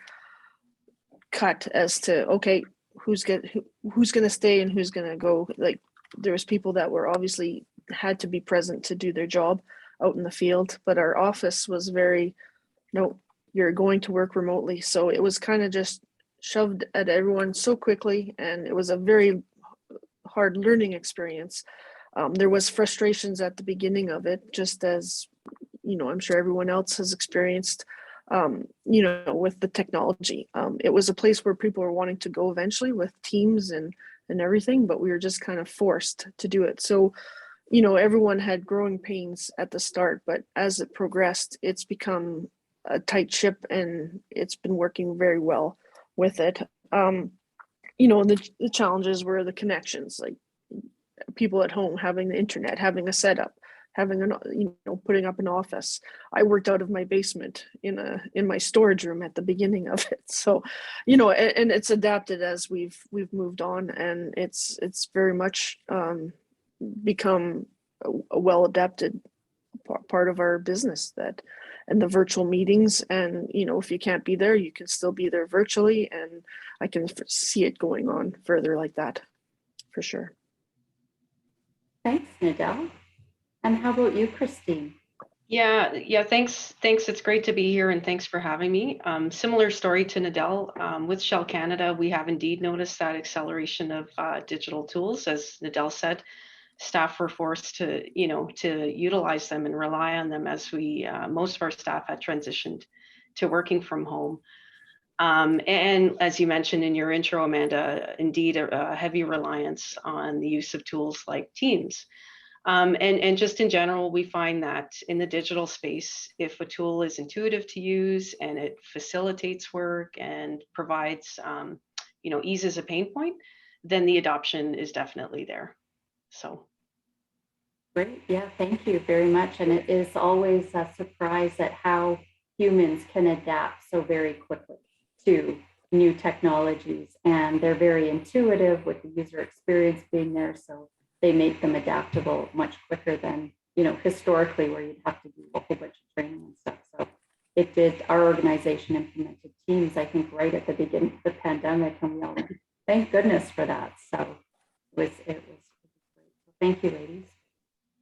cut as to, okay, who's going to stay and who's going to go. Like, there was people that were obviously had to be present to do their job out in the field. But our office was very, no, you're going to work remotely. So it was kind of just shoved at everyone so quickly, and it was a very hard learning experience. There was frustrations at the beginning of it, just as, I'm sure everyone else has experienced, with the technology. It was a place where people were wanting to go eventually with teams and everything, but we were just kind of forced to do it. So, everyone had growing pains at the start, but as it progressed, it's become a tight ship, and it's been working very well with it. The challenges were the connections, like people at home having the internet, having a setup, having putting up an office. I worked out of my basement in my storage room at the beginning of it. So, and it's adapted as we've moved on, and it's very much become a well adapted part of our business, and the virtual meetings. And if you can't be there, you can still be there virtually, and I can see it going on further like that for sure. Thanks, Nadel. And how about you, Christine? Yeah, thanks. It's great to be here, and thanks for having me. Similar story to Nadel. With Shell Canada, we have indeed noticed that acceleration of digital tools. As Nadel said, staff were forced to utilize them and rely on them as most of our staff had transitioned to working from home. And as you mentioned in your intro, Amanda, indeed a heavy reliance on the use of tools like Teams. And just in general, we find that in the digital space, if a tool is intuitive to use and it facilitates work and provides, eases a pain point, then the adoption is definitely there. So. Great. Yeah, thank you very much. And it is always a surprise at how humans can adapt so very quickly to new technologies. And they're very intuitive with the user experience being there. So they make them adaptable much quicker than, historically, where you'd have to do a whole bunch of training and stuff. So our organization implemented Teams, I think, right at the beginning of the pandemic, and we all went, thank goodness for that. So it was great. So thank you, ladies.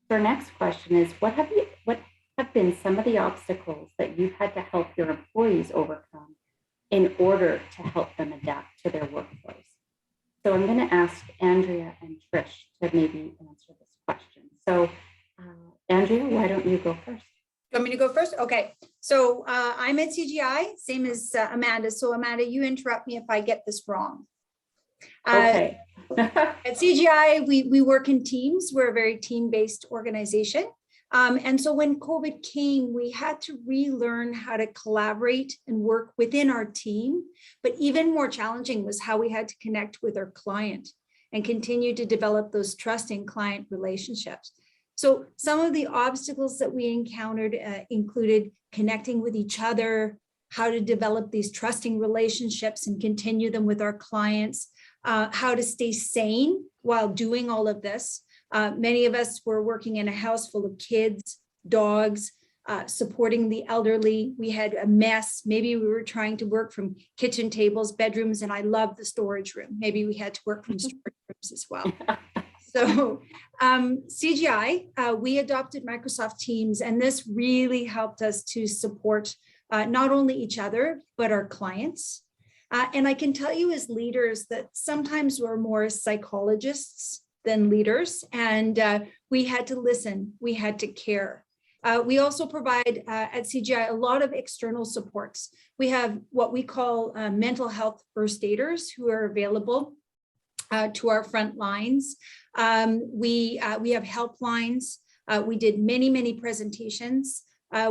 So our next question is, what have been some of the obstacles that you've had to help your employees overcome in order to help them adapt to their workflows? So I'm going to ask Andrea and Trish to maybe answer this question. So Andrea, why don't you go first? You want me to go first? Okay. So I'm at CGI, same as Amanda. So Amanda, you interrupt me if I get this wrong. Okay. At CGI, we work in teams. We're a very team-based organization. And so when COVID came, we had to relearn how to collaborate and work within our team. But even more challenging was how we had to connect with our client and continue to develop those trusting client relationships. So some of the obstacles that we encountered included connecting with each other, how to develop these trusting relationships and continue them with our clients, how to stay sane while doing all of this. Many of us were working in a house full of kids, dogs, supporting the elderly. We had a mess. Maybe we were trying to work from kitchen tables, bedrooms, and I love the storage room. Maybe we had to work from storage rooms as well. So CGI, we adopted Microsoft Teams, and this really helped us to support not only each other, but our clients. And I can tell you as leaders that sometimes we're more psychologists than leaders, and we had to listen, we had to care. We also provide at CGI a lot of external supports. We have what we call mental health first aiders who are available to our front lines. We have helplines. We did many presentations.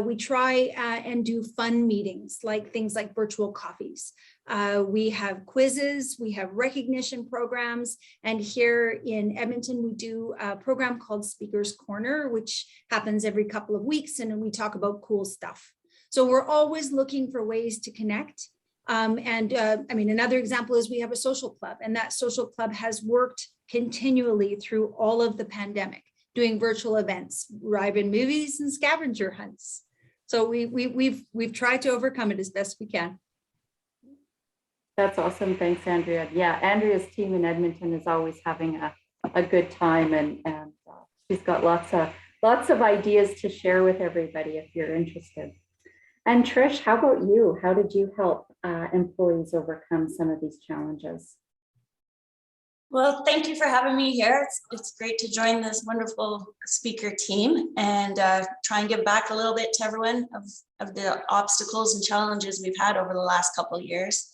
We try and do fun meetings, like things like virtual coffees. We have quizzes, we have recognition programs, and here in Edmonton, we do a program called Speaker's Corner, which happens every couple of weeks, and we talk about cool stuff. So we're always looking for ways to connect. Another example is we have a social club, and that social club has worked continually through all of the pandemic, doing virtual events, drive-in movies, and scavenger hunts. So we've tried to overcome it as best we can. That's awesome. Thanks, Andrea. Yeah, Andrea's team in Edmonton is always having a good time, and she's got lots of ideas to share with everybody if you're interested. And Trish, how about you? How did you help employees overcome some of these challenges? Well, thank you for having me here. It's great to join this wonderful speaker team and try and give back a little bit to everyone of the obstacles and challenges we've had over the last couple of years.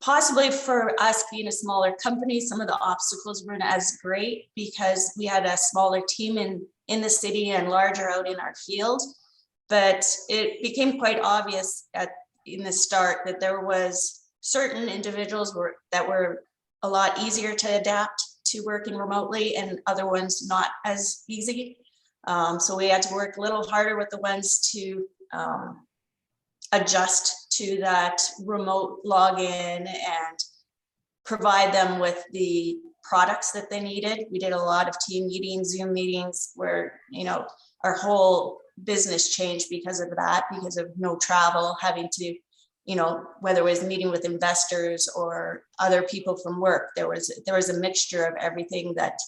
Possibly for us being a smaller company, some of the obstacles weren't as great because we had a smaller team in the city and larger out in our field. But it became quite obvious in the start that there was certain individuals that were a lot easier to adapt to working remotely and other ones not as easy. So we had to work a little harder with the ones to adjust to that remote login and provide them with the products that they needed. We did a lot of team meetings, Zoom meetings, where, you know, our whole business changed because of that, because of no travel, having to, you know, whether it was meeting with investors or other people from work, there was a mixture of everything that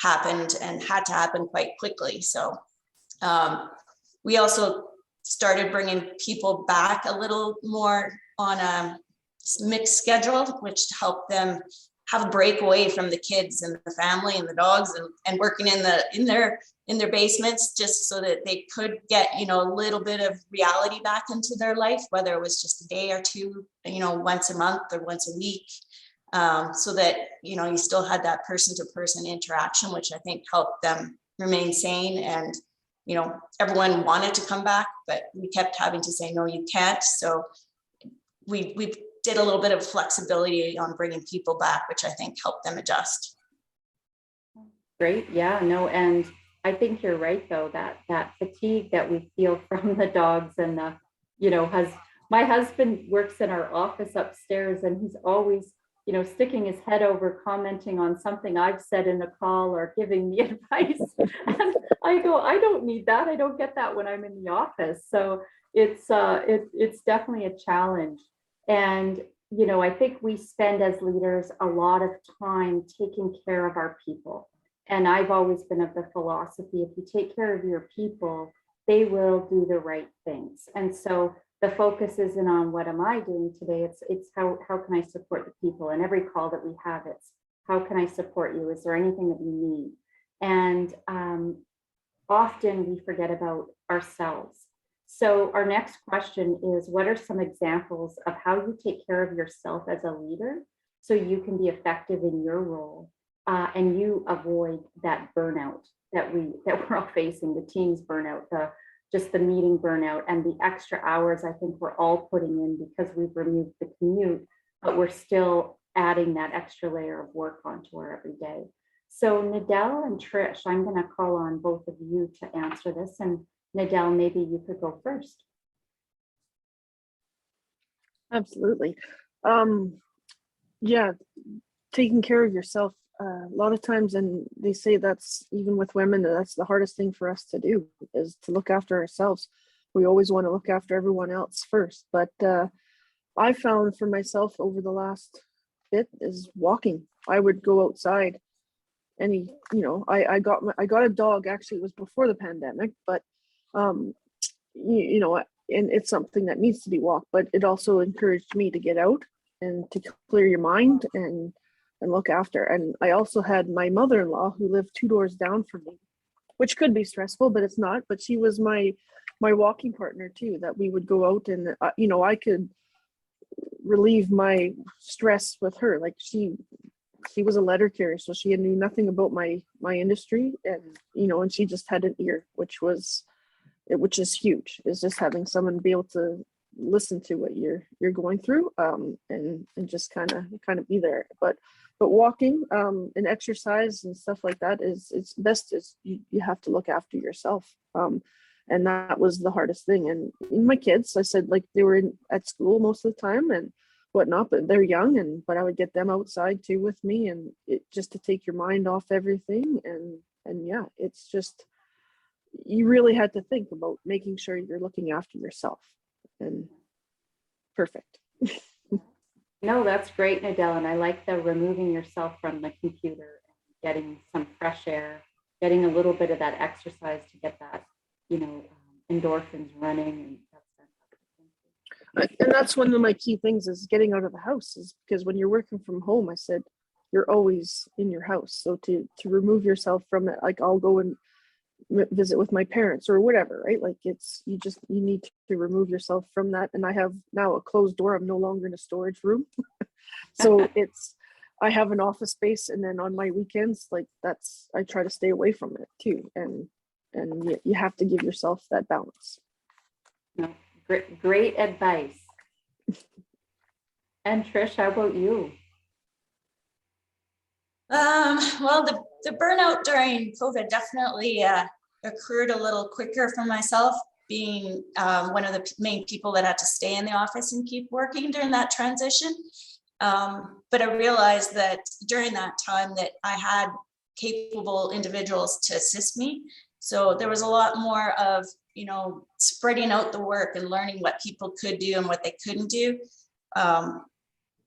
happened and had to happen quite quickly. So we also started bringing people back a little more on a mixed schedule, which helped them have a break away from the kids and the family and the dogs and working in their basements, just so that they could get, you know, a little bit of reality back into their life, whether it was just a day or two, you know, once a month or once a week, so that, you know, you still had that person-to-person interaction, which I think helped them remain sane. And, you know, everyone wanted to come back, but we kept having to say, no, you can't. So we did a little bit of flexibility on bringing people back, which I think helped them adjust. Great, yeah, no, and I think you're right though, that fatigue that we feel from the dogs and the, you know, my husband works in our office upstairs and he's always, you know, sticking his head over, commenting on something I've said in a call or giving me advice. And I go, I don't need that. I don't get that when I'm in the office. So it's definitely a challenge. And, you know, I think we spend as leaders a lot of time taking care of our people. And I've always been of the philosophy, if you take care of your people, they will do the right things. And so the focus isn't on what am I doing today, it's how can I support the people. And every call that we have, it's how can I support you? Is there anything that you need? And often we forget about ourselves. So our next question is, what are some examples of how you take care of yourself as a leader so you can be effective in your role and you avoid that burnout that we're all facing, the team's burnout, just the meeting burnout and the extra hours I think we're all putting in because we've removed the commute, but we're still adding that extra layer of work onto our everyday. So Nadel and Trish, I'm going to call on both of you to answer this. And Nadel, maybe you could go first. Absolutely. Yeah, taking care of yourself. A lot of times, and they say that's even with women, that's the hardest thing for us to do is to look after ourselves. We always want to look after everyone else first. But I found for myself over the last bit is walking. I would go outside. And you know, I got a dog. Actually, it was before the pandemic, but you know, and it's something that needs to be walked. But it also encouraged me to get out and to clear your mind and look after. And I also had my mother-in-law who lived 2 doors down from me, which could be stressful, but it's not. But she was my walking partner too. That we would go out and you know, I could relieve my stress with her. Like she was a letter carrier, so she knew nothing about my industry, and you know, and she just had an ear, which is huge. Is just having someone be able to listen to what you're going through, and just kind of be there. But walking and exercise and stuff like that it's best is you have to look after yourself. And that was the hardest thing. And in my kids, I said, like, they were at school most of the time and whatnot, but they're young, but I would get them outside too with me, and it just to take your mind off everything. And yeah, it's just, you really had to think about making sure you're looking after yourself. And perfect. No, that's great, Nadel. And I like the removing yourself from the computer getting some fresh air, getting a little bit of that exercise to get that, endorphins running. And that's And that's one of my key things is getting out of the house, is because when you're working from home, I said, you're always in your house. So to remove yourself from it, like I'll go and visit with my parents or whatever, right? Like you need to remove yourself from that. And I have now a closed door. I'm no longer in a storage room. So I have an office space, and then on my weekends, like I try to stay away from it too. And you have to give yourself that balance. No, great advice. And Trish, how about you? Well, the burnout during COVID definitely occurred a little quicker for myself, being one of the main people that had to stay in the office and keep working during that transition. But I realized that during that time that I had capable individuals to assist me. So there was a lot more of, spreading out the work and learning what people could do and what they couldn't do.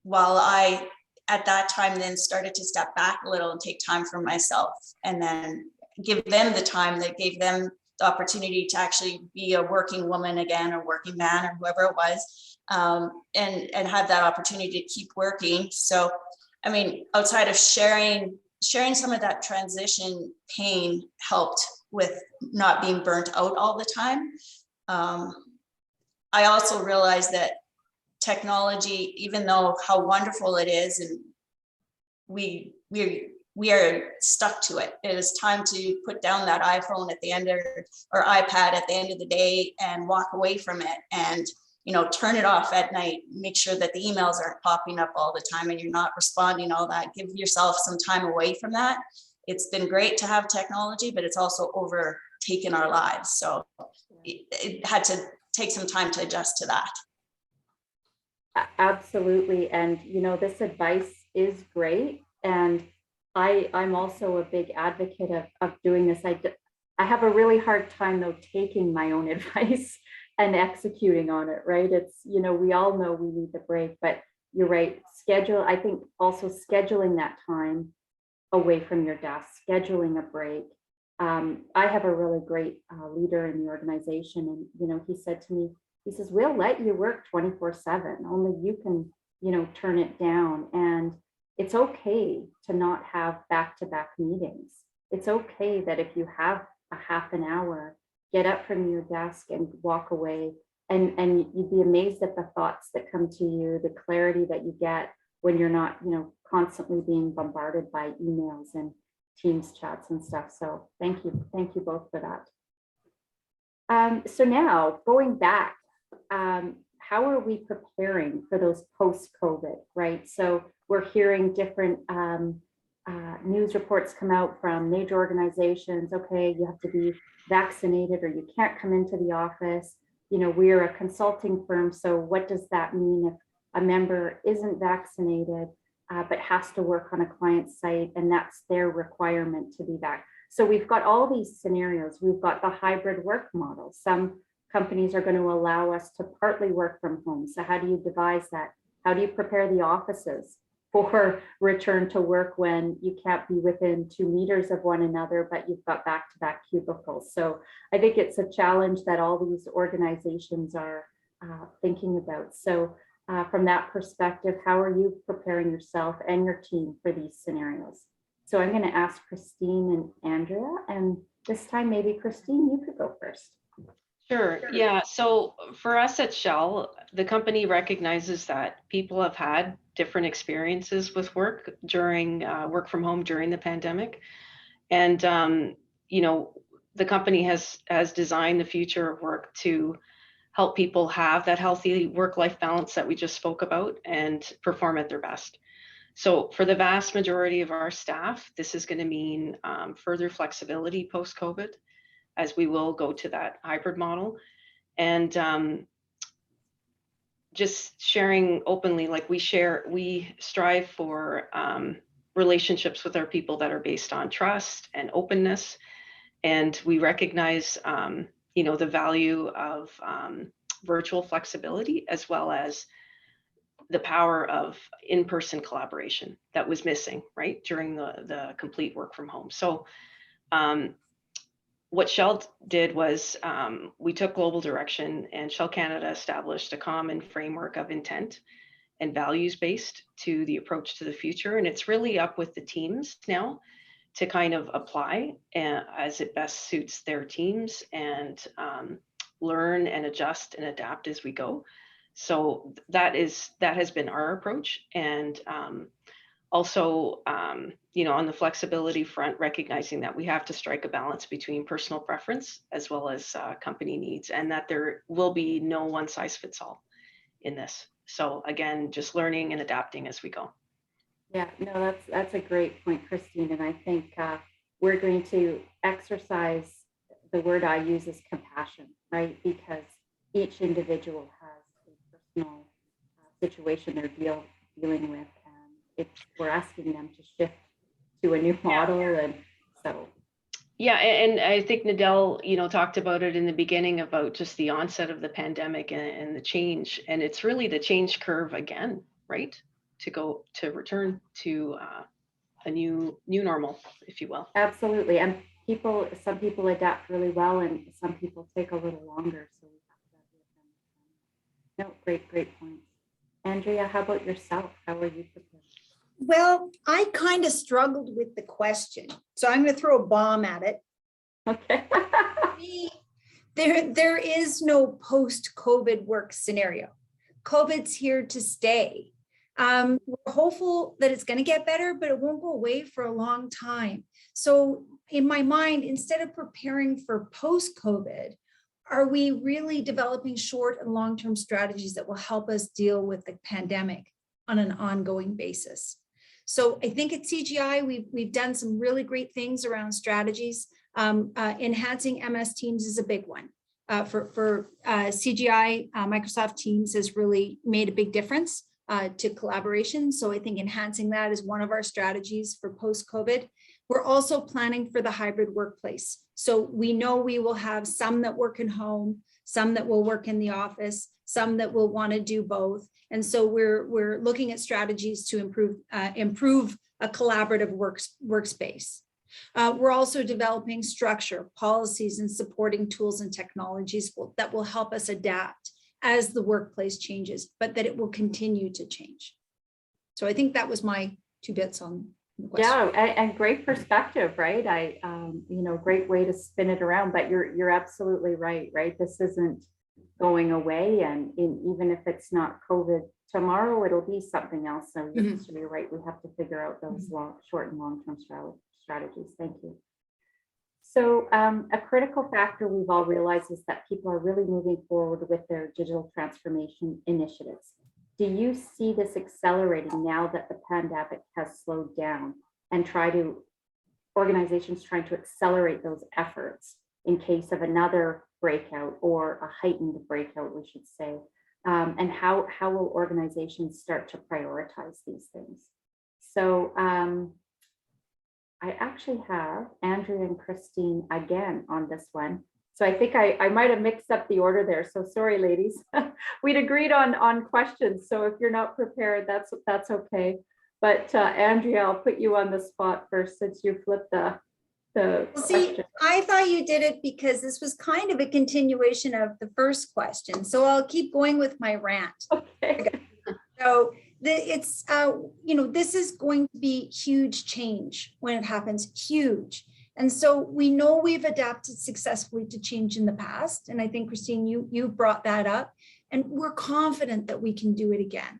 While I, at that time, then started to step back a little and take time for myself, and then give them the time that gave them the opportunity to actually be a working woman again, or working man, or whoever it was, and have that opportunity to keep working. So, I mean, outside of sharing some of that transition pain helped with not being burnt out all the time. I also realized that technology, even though how wonderful it is, and we are stuck to it. It is time to put down that iPhone at the end or iPad at the end of the day and walk away from it, and turn it off at night. Make sure that the emails aren't popping up all the time and you're not responding, all that. Give yourself some time away from that. It's been great to have technology, but it's also overtaken our lives. So it had to take some time to adjust to that. Absolutely. And, this advice is great. And I'm also a big advocate of doing this. I have a really hard time, though, taking my own advice and executing on it, right? It's, we all know we need the break, but you're right. I think also scheduling that time away from your desk, scheduling a break. I have a really great leader in the organization, and, he said to me, he says, we'll let you work 24/7, only you can, turn it down. And it's okay to not have back-to-back meetings. It's okay that if you have a half an hour, get up from your desk and walk away. And you'd be amazed at the thoughts that come to you, the clarity that you get when you're not, constantly being bombarded by emails and Teams chats and stuff. So thank you both for that. So now going back, how are we preparing for those post-COVID, right? So we're hearing different news reports come out from major organizations. Okay, you have to be vaccinated or you can't come into the office. We're a consulting firm. So what does that mean if a member isn't vaccinated, but has to work on a client site, and that's their requirement to be back? So we've got all these scenarios. We've got the hybrid work model. Some companies are going to allow us to partly work from home. So how do you devise that? How do you prepare the offices for return to work when you can't be within 2 meters of one another, but you've got back-to-back cubicles? So I think it's a challenge that all these organizations are thinking about. So from that perspective, how are you preparing yourself and your team for these scenarios? So I'm going to ask Christine and Andrea, and this time maybe Christine, you could go first. Sure. Yeah. So for us at Shell, the company recognizes that people have had different experiences with work during work from home during the pandemic. And, the company has designed the future of work to help people have that healthy work-life balance that we just spoke about and perform at their best. So for the vast majority of our staff, this is going to mean further flexibility post-COVID, as we will go to that hybrid model. And just sharing openly, like we strive for relationships with our people that are based on trust and openness. And we recognize, the value of virtual flexibility, as well as the power of in-person collaboration that was missing, right, during the complete work from home. So what Shell did was we took global direction, and Shell Canada established a common framework of intent and values based to the approach to the future. And it's really up with the teams now to kind of apply as it best suits their teams, and learn and adjust and adapt as we go. So that has been our approach. And also, you know, on the flexibility front, recognizing that we have to strike a balance between personal preference as well as company needs, and that there will be no one size fits all in this. So again, just learning and adapting as we go. Yeah, no, that's a great point, Christine. And I think we're going to exercise, the word I use is compassion, right? Because each individual has a personal situation they're dealing with. We're asking them to shift to a new model, and so. Yeah, and I think Nadel, you know, talked about it in the beginning about just the onset of the pandemic and the change, and it's really the change curve again, right? To return to a new normal, if you will. Absolutely, and some people adapt really well, and some people take a little longer. So we have to. No, great points. Andrea, how about yourself? How are you prepared? Well, I kind of struggled with the question, so I'm going to throw a bomb at it. Okay. There is no post-COVID work scenario. COVID's here to stay. We're hopeful that it's going to get better, but it won't go away for a long time. So in my mind, instead of preparing for post-COVID, are we really developing short and long-term strategies that will help us deal with the pandemic on an ongoing basis? So I think at CGI, we've done some really great things around strategies. Enhancing MS Teams is a big one. For CGI, Microsoft Teams has really made a big difference to collaboration. So I think enhancing that is one of our strategies for post-COVID. We're also planning for the hybrid workplace. So we know we will have some that work in home, some that will work in the office, some that will want to do both. And so we're looking at strategies to improve a collaborative workspace. We're also developing structure, policies, and supporting tools and technologies that will help us adapt as the workplace changes, but that it will continue to change. So I think that was my 2 bits on the question. Yeah, and great perspective, right? Great way to spin it around, but you're absolutely right? This isn't going away, and even if it's not COVID tomorrow, it'll be something else. So you're right, we have to figure out those short and long-term strategies. Thank you. So a critical factor we've all realized is that people are really moving forward with their digital transformation initiatives. Do you see this accelerating now that the pandemic has slowed down, and organizations trying to accelerate those efforts in case of another breakout or a heightened breakout, we should say? And how will organizations start to prioritize these things? So I actually have Andrea and Christine again on this one. So I think I might have mixed up the order there. So sorry, ladies. We'd agreed on questions. So if you're not prepared, that's okay. But Andrea, I'll put you on the spot first, since you flipped the question. I thought you did it because this was kind of a continuation of the first question. So I'll keep going with my rant. Okay. So this is going to be huge change when it happens, huge. And so we know we've adapted successfully to change in the past. And I think, Christine, you brought that up, and we're confident that we can do it again.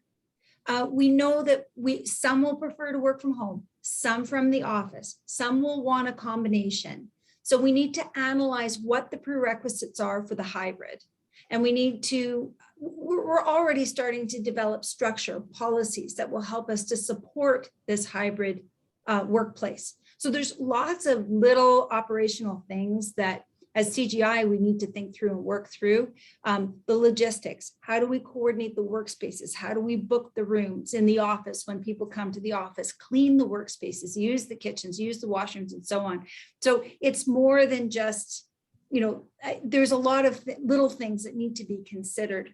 We know that some will prefer to work from home, some from the office, some will want a combination. So we need to analyze what the prerequisites are for the hybrid. And we're already starting to develop structure, policies that will help us to support this hybrid workplace. So there's lots of little operational things that as CGI, we need to think through and work through. The logistics, how do we coordinate the workspaces? How do we book the rooms in the office when people come to the office, clean the workspaces, use the kitchens, use the washrooms, and so on. So it's more than just, there's a lot of little things that need to be considered.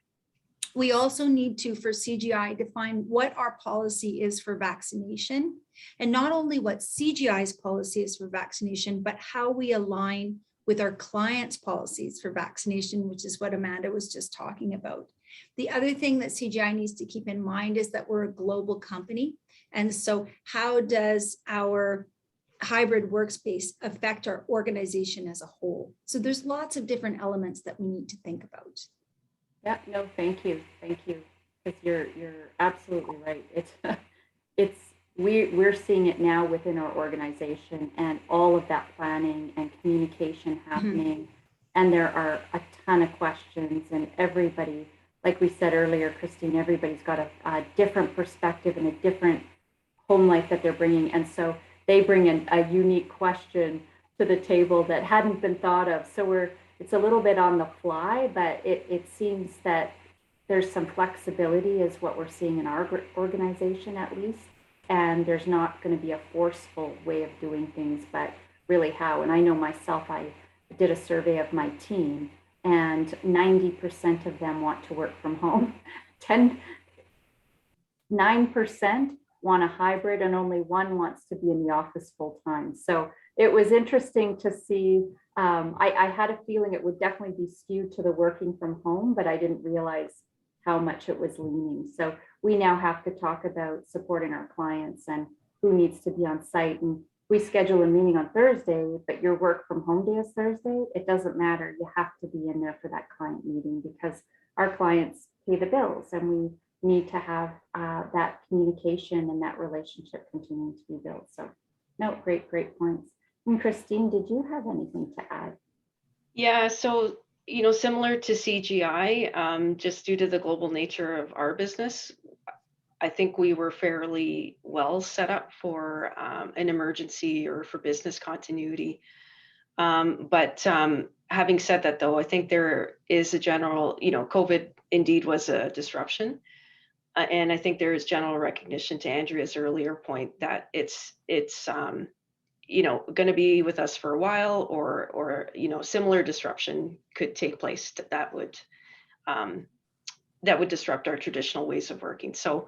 We also need to, for CGI, define what our policy is for vaccination, and not only what CGI's policy is for vaccination, but how we align with our clients' policies for vaccination, which is what Amanda was just talking about. The other thing that CGI needs to keep in mind is that we're a global company. And so how does our hybrid workspace affect our organization as a whole? So there's lots of different elements that we need to think about. Yeah, no, thank you. Because you're absolutely right. We're seeing it now within our organization, and all of that planning and communication happening. And there are a ton of questions, and everybody, like we said earlier, Christine, everybody's got a different perspective and a different home life that they're bringing. And so they bring in a unique question to the table that hadn't been thought of. So it's a little bit on the fly, but it seems that there's some flexibility is what we're seeing in our organization, at least. And there's not going to be a forceful way of doing things, but really how. And I know myself, I did a survey of my team, and 90% of them want to work from home. 9% want a hybrid, and only 1 wants to be in the office full time. So it was interesting to see. I had a feeling it would definitely be skewed to the working from home, but I didn't realize how much it was leaning. So we now have to talk about supporting our clients and who needs to be on site. And we schedule a meeting on Thursday, but your work from home day is Thursday. It doesn't matter. You have to be in there for that client meeting, because our clients pay the bills, and we need to have that communication and that relationship continuing to be built. So no, great points. And Christine, did you have anything to add? Yeah, so, similar to CGI, just due to the global nature of our business, I think we were fairly well set up for an emergency or for business continuity. But having said that, though, I think there is a general, COVID indeed was a disruption. And I think there is general recognition, to Andrea's earlier point, that it's going to be with us for a while, or similar disruption could take place that would disrupt our traditional ways of working. So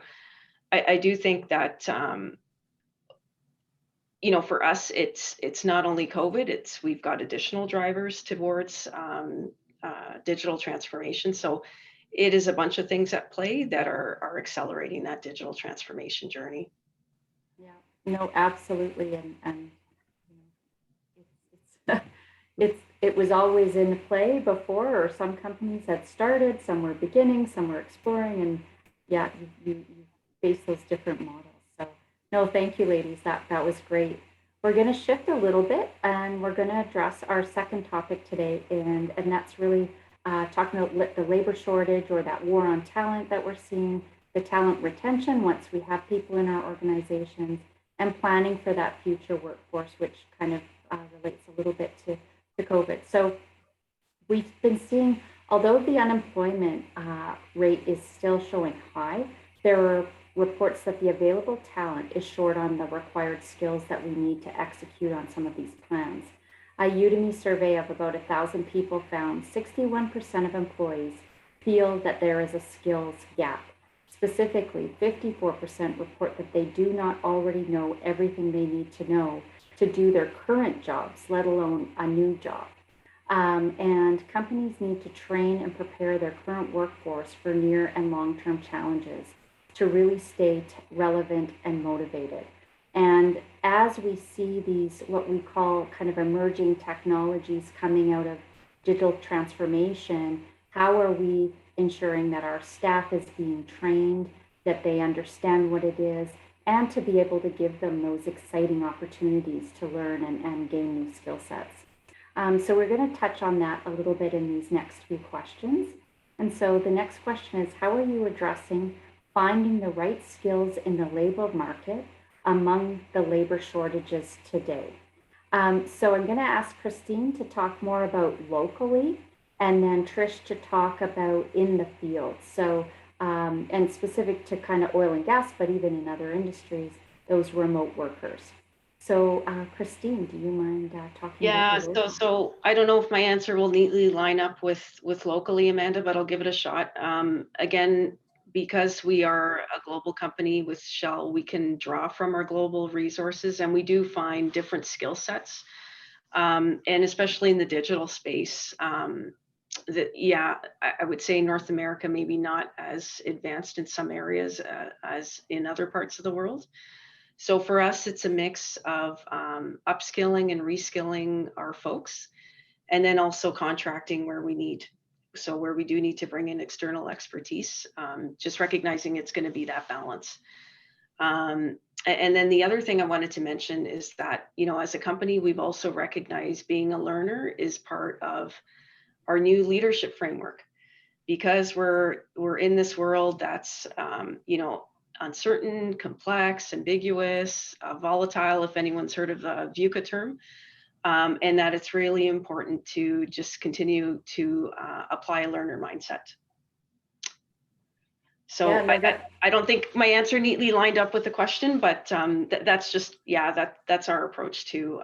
I do think that for us, it's not only COVID, we've got additional drivers towards digital transformation. So it is a bunch of things at play that are accelerating that digital transformation journey. Yeah, no, absolutely. And it was always in play before, or some companies had started, some were beginning, some were exploring, and yeah, you face those different models. So no, thank you, ladies. That was great. We're going to shift a little bit, and we're going to address our second topic today, and that's really talking about the labor shortage, or that war on talent that we're seeing, the talent retention once we have people in our organizations, and planning for that future workforce, which kind of relates a little bit to COVID. So we've been seeing, although the unemployment rate is still showing high, there are reports that the available talent is short on the required skills that we need to execute on some of these plans. A Udemy survey of about 1,000 people found 61% of employees feel that there is a skills gap. Specifically, 54% report that they do not already know everything they need to know to do their current jobs, let alone a new job. And companies need to train and prepare their current workforce for near and long-term challenges to really stay relevant and motivated. And as we see these, what we call kind of emerging technologies coming out of digital transformation, how are we ensuring that our staff is being trained, that they understand what it is, and to be able to give them those exciting opportunities to learn and gain new skill sets. So we're going to touch on that a little bit in these next few questions. And so the next question is, how are you addressing finding the right skills in the labor market among the labor shortages today? So I'm going to ask Christine to talk more about locally, and then Trish to talk about in the field. So, and specific to kind of oil and gas, but even in other industries, those remote workers. So Christine, do you mind talking Yeah, about your so I don't know if my answer will neatly line up with locally, Amanda, but I'll give it a shot. Again, because we are a global company with Shell, we can draw from our global resources, and we do find different skill sets, and especially in the digital space. Yeah, I would say North America maybe not as advanced in some areas as in other parts of the world. So for us, it's a mix of upskilling and reskilling our folks, and then also contracting where we need. So where we do need to bring in external expertise, just recognizing it's going to be that balance. And then the other thing I wanted to mention is that, you know, as a company, we've also recognized being a learner is part of our new leadership framework, because we're in this world that's you know, uncertain, complex, ambiguous, volatile, if anyone's heard of the VUCA term, and that it's really important to just continue to apply a learner mindset. So Yeah, no, I don't think my answer neatly lined up with the question, but that's just, yeah, that's our approach to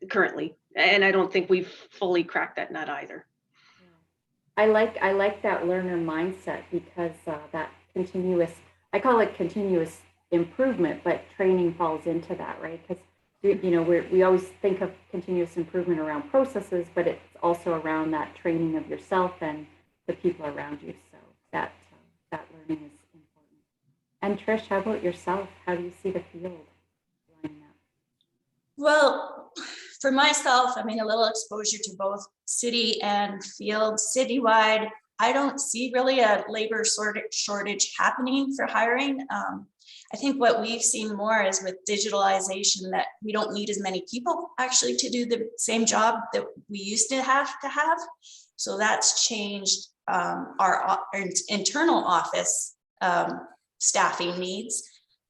currently. And I don't think we've fully cracked that nut either. I like that learner mindset, because that continuous, I call it continuous improvement, but training falls into that, right? Because you know, we always think of continuous improvement around processes, but it's also around that training of yourself and the people around you. So that learning is important. And Trish, how about yourself? How do you see the field lining up? Well, for myself, I mean, a little exposure to both city and field. Citywide, I don't see really a labor shortage happening for hiring. I think what we've seen more is with digitalization that we don't need as many people actually to do the same job that we used to have. So that's changed our internal office staffing needs.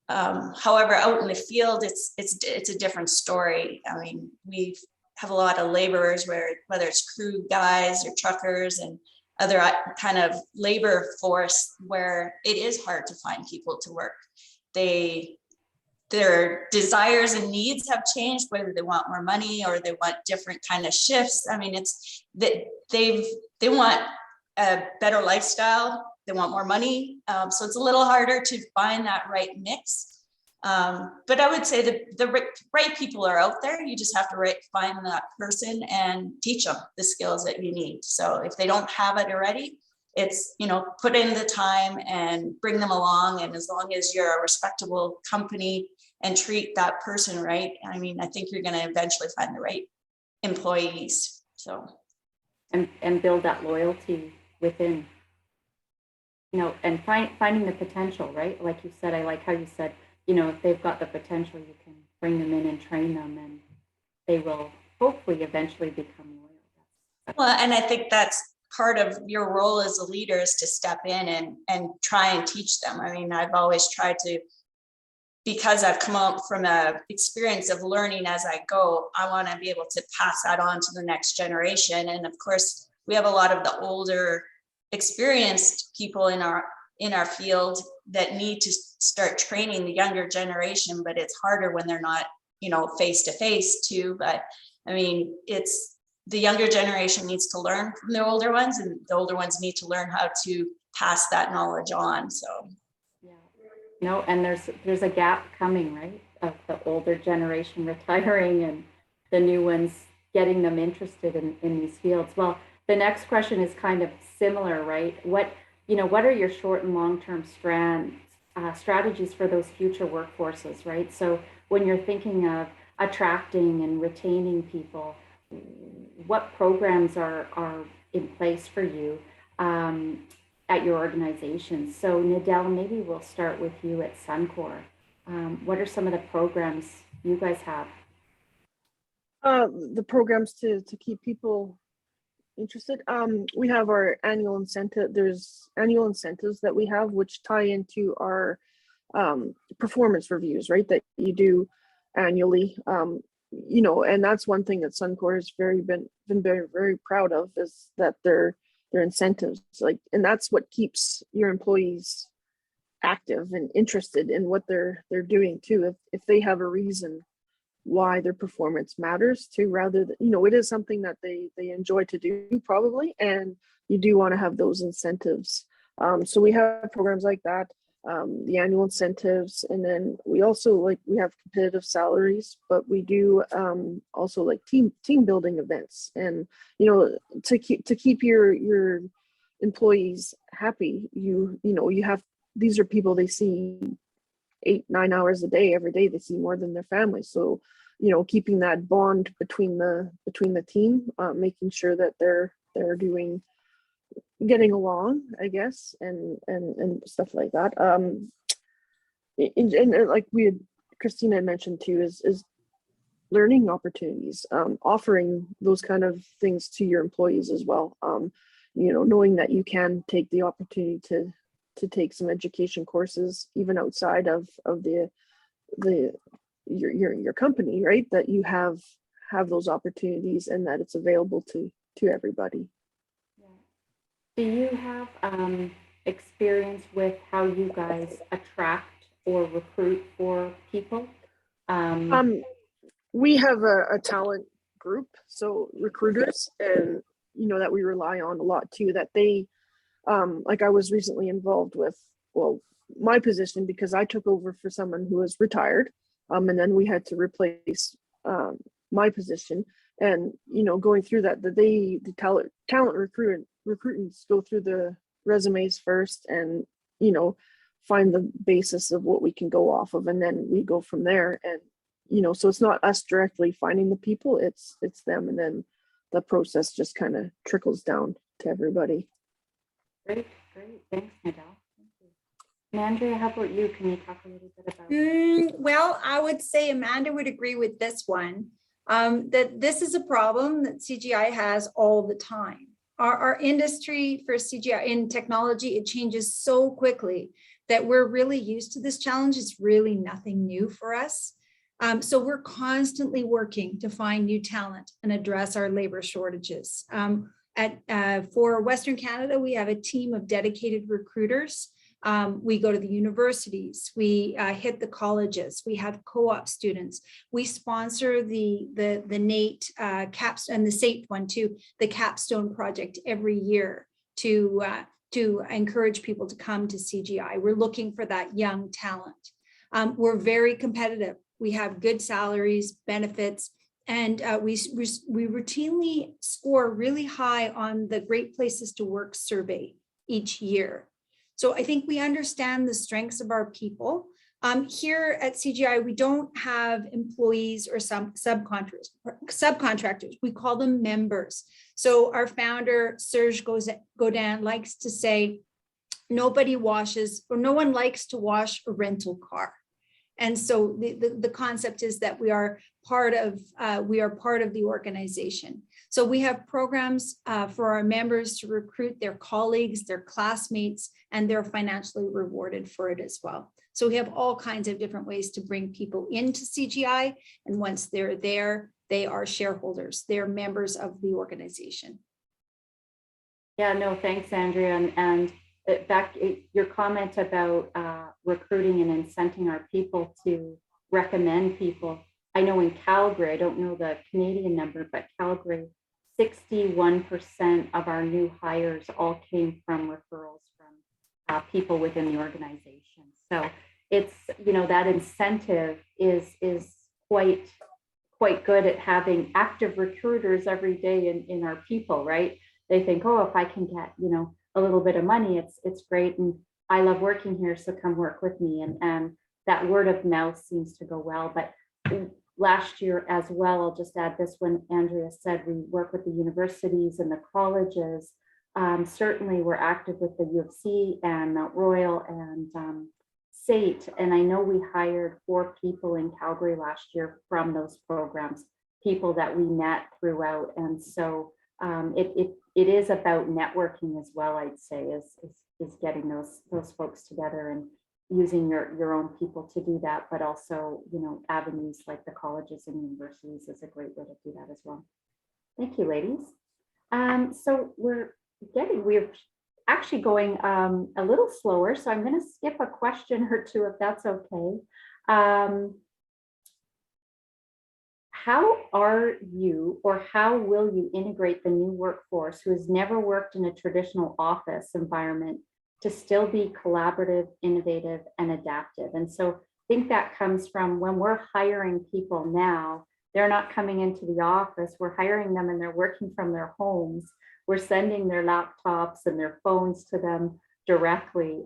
However, out in the field, it's a different story. I mean, we have a lot of laborers, whether it's crew guys or truckers and other kind of labor force, where it is hard to find people to work. Their desires and needs have changed, whether they want more money or they want different kind of shifts. I mean, it's that they want a better lifestyle. They want more money. So it's a little harder to find that right mix. But I would say that the right people are out there. You just have to find that person and teach them the skills that you need. So if they don't have it already, it's, you know, put in the time and bring them along. And as long as you're a respectable company and treat that person right, I mean, I think you're going to eventually find the right employees. So and build that loyalty within. You know, and finding the potential, right? Like you said, I like how you said, you know, if they've got the potential, you can bring them in and train them, and they will hopefully eventually become loyal. Well, and I think that's part of your role as a leader, is to step in and try and teach them. I mean, I've always tried to, because I've come up from a experience of learning as I go, I want to be able to pass that on to the next generation. And of course, we have a lot of the older experienced people in our field that need to start training the younger generation, but it's harder when they're not, you know, face to face too. But I mean, it's the younger generation needs to learn from the older ones, and the older ones need to learn how to pass that knowledge on. So yeah, no, and there's a gap coming, right, of the older generation retiring and the new ones getting them interested in these fields. Well, the next question is kind of similar, right? What are your short and long-term strategies for those future workforces, right? So when you're thinking of attracting and retaining people, what programs are in place for you at your organization? So Nadel, maybe we'll start with you at Suncor. What are some of the programs you guys have? The programs to keep people interested. We have our annual incentive. There's annual incentives that we have, which tie into our performance reviews, right? That you do annually. You know, and that's one thing that Suncor has been very, very proud of, is that their incentives, like, and that's what keeps your employees active and interested in what they're doing too. If they have a reason why their performance matters too, rather than, you know, it is something that they enjoy to do probably, and you do want to have those incentives. So we have programs like that, the annual incentives, and then we also we have competitive salaries, but we do also like team building events, and you know, to keep your employees happy, you know, you have, these are people they see 8-9 hours a day every day, they see more than their family. So you know, keeping that bond between the team, making sure that they're getting along, I guess, and stuff like that. And like Christina had mentioned too, is learning opportunities, offering those kind of things to your employees as well. You know, knowing that you can take the opportunity to take some education courses even outside of your company, right? That you have those opportunities and that it's available to everybody. Do you have experience with how you guys attract or recruit for people? We have a talent group, so recruiters, and you know, that we rely on a lot too, that they like I was recently involved with, well, my position, because I took over for someone who was retired, and then we had to replace my position. And you know, going through that, the talent recruiters go through the resumes first, and you know, find the basis of what we can go off of, and then we go from there. And you know, so it's not us directly finding the people, it's them, and then the process just kind of trickles down to everybody. Great, thanks, Nadal. And Andrea, how about you? Can you talk a little bit about? Well, I would say Amanda would agree with this one, that this is a problem that CGI has all the time. Our industry for CGI in technology, it changes so quickly that we're really used to this challenge. It's really nothing new for us. So we're constantly working to find new talent and address our labor shortages. For Western Canada, we have a team of dedicated recruiters. We go to the universities, we hit the colleges, we have co-op students, we sponsor the NATE capstone, and the SATE one too, the capstone project every year to encourage people to come to CGI. We're looking for that young talent. We're very competitive. We have good salaries, benefits, and we routinely score really high on the Great Places to Work survey each year. So I think we understand the strengths of our people. Here at CGI, we don't have employees or some subcontractors. We call them members. So our founder, Serge Godin, likes to say, nobody washes, or no one likes to wash a rental car. And so the concept is that we are part of the organization. So we have programs for our members to recruit their colleagues, their classmates, and they're financially rewarded for it as well. So we have all kinds of different ways to bring people into CGI. And once they're there, they are shareholders. They're members of the organization. Yeah, no, thanks, Andrea. And back your comment about recruiting and incenting our people to recommend people. I know in Calgary, I don't know the Canadian number, but Calgary, 61% of our new hires all came from referrals from people within the organization. So it's, you know, that incentive is quite good at having active recruiters every day in our people, right? They think, oh, if I can get, you know, a little bit of money, it's great, and I love working here, so come work with me. And that word of mouth seems to go well. But last year as well, I'll just add this, when Andrea said we work with the universities and the colleges, certainly we're active with the U of C and Mount Royal and SATE. And I know we hired 4 people in Calgary last year from those programs, people that we met throughout. And so it is about networking as well, I'd say, is getting those folks together and using your own people to do that, but also, you know, avenues like the colleges and universities is a great way to do that as well. Thank you, ladies. So we're actually going a little slower, so I'm going to skip a question or two if that's okay. how are you, or how will you integrate the new workforce who has never worked in a traditional office environment to still be collaborative, innovative, and adaptive? And so I think that comes from when we're hiring people now, they're not coming into the office, we're hiring them and they're working from their homes. We're sending their laptops and their phones to them directly.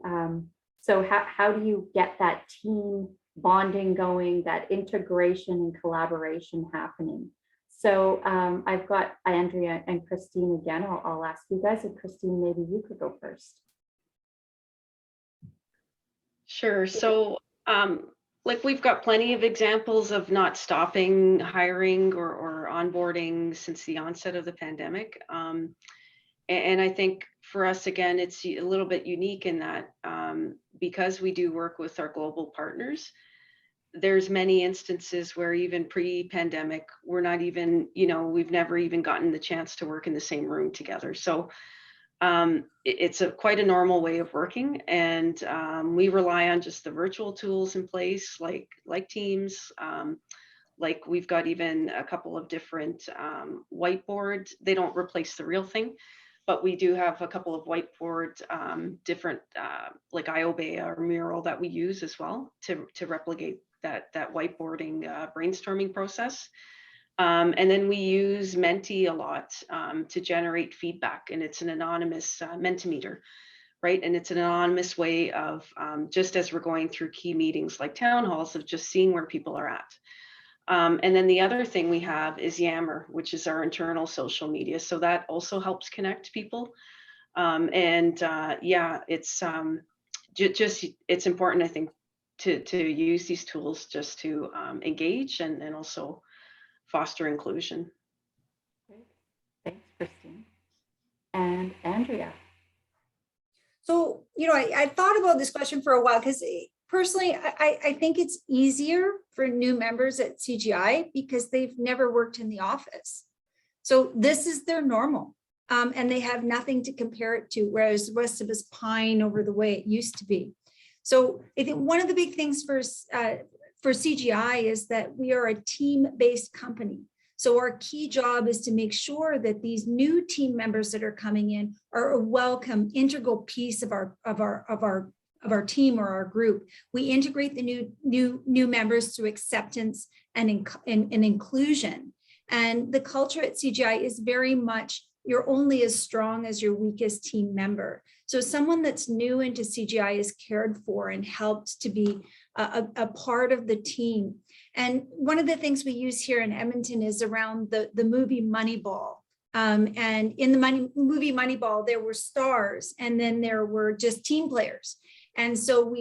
So how do you get that team bonding going, that integration and collaboration happening? So I've got Andrea and Christine again. I'll ask you guys, and Christine, maybe you could go first. Sure. So like we've got plenty of examples of not stopping hiring or onboarding since the onset of the pandemic. And I think for us, again, it's a little bit unique in that because we do work with our global partners, there's many instances where even pre-pandemic, we're not even, we've never even gotten the chance to work in the same room together. So it's quite a normal way of working, and we rely on just the virtual tools in place, like Teams. Like we've got even a couple of different whiteboards. They don't replace the real thing, but we do have a couple of whiteboard different like IOBA or Mural that we use as well to replicate that whiteboarding brainstorming process. And then we use Menti a lot to generate feedback, and it's an anonymous Mentimeter, right? And it's an anonymous way of just as we're going through key meetings like town halls, of just seeing where people are at. And then the other thing we have is Yammer, which is our internal social media. So that also helps connect people. Yeah, it's it's important, I think, to use these tools just to engage and also foster inclusion. Great. Thanks, Christine. And Andrea. So, I thought about this question for a while because personally, I think it's easier for new members at CGI because they've never worked in the office. So this is their normal, and they have nothing to compare it to, whereas the rest of us pine over the way it used to be. So I think one of the big things for CGI is that we are a team-based company. So our key job is to make sure that these new team members that are coming in are a welcome, integral piece of our team or our group. We integrate the new members through acceptance and inclusion. And the culture at CGI is very much, you're only as strong as your weakest team member. So someone that's new into CGI is cared for and helped to be a part of the team. And one of the things we use here in Edmonton is around the movie Moneyball. And in the movie Moneyball, there were stars, and then there were just team players. And so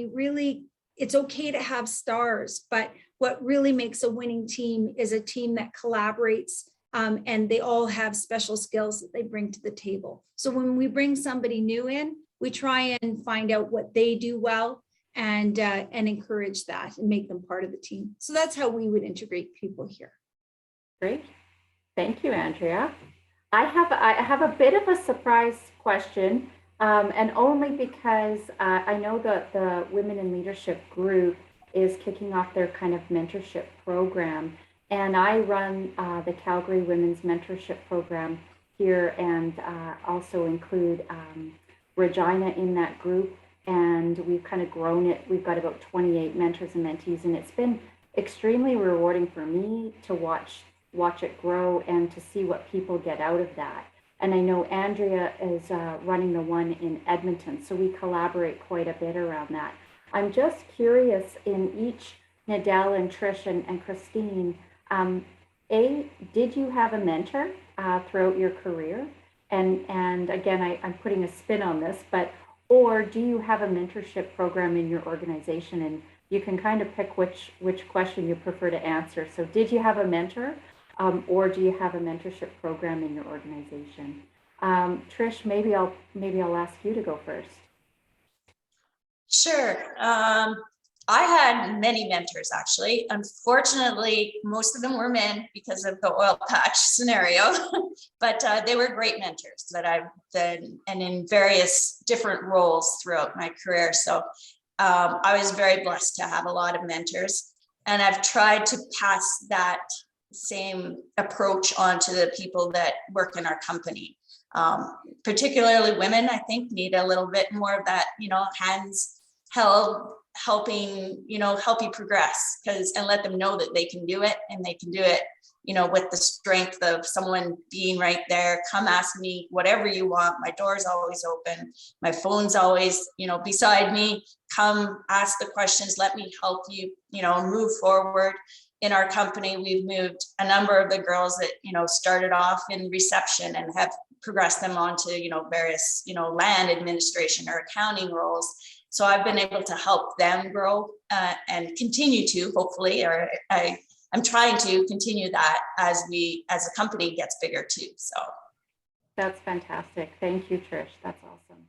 it's okay to have stars, but what really makes a winning team is a team that collaborates, and they all have special skills that they bring to the table. So when we bring somebody new in, we try and find out what they do well and encourage that and make them part of the team. So that's how we would integrate people here. Great. Thank you, Andrea. I have a bit of a surprise question, and only because I know that the Women in Leadership group is kicking off their kind of mentorship program. And I run the Calgary Women's Mentorship Program here, and also include Regina in that group. And we've kind of grown it. We've got about 28 mentors and mentees, and it's been extremely rewarding for me to watch it grow and to see what people get out of that. And I know Andrea is running the one in Edmonton, so we collaborate quite a bit around that. I'm just curious, in each, Nadel and Trish and Christine, did you have a mentor throughout your career? And again, I'm putting a spin on this, or do you have a mentorship program in your organization? And you can kind of pick which question you prefer to answer. So did you have a mentor, or do you have a mentorship program in your organization? Trish, maybe I'll ask you to go first. Sure. I had many mentors, actually. Unfortunately, most of them were men because of the oil patch scenario, but they were great mentors that I've been in various different roles throughout my career. So I was very blessed to have a lot of mentors, and I've tried to pass that same approach onto the people that work in our company. Particularly women, I think, need a little bit more of that, hands held, helping, help you progress, and let them know that they can do it, and they can do it, with the strength of someone being right there. Come ask me whatever you want. My door's always open. My phone's always, beside me. Come ask the questions. Let me help you, move forward. In our company, we've moved a number of the girls that, started off in reception and have progressed them onto, various, land administration or accounting roles. So I've been able to help them grow and continue to, hopefully, or I'm trying to continue that as the company gets bigger too. So that's fantastic. Thank you, Trish. That's awesome.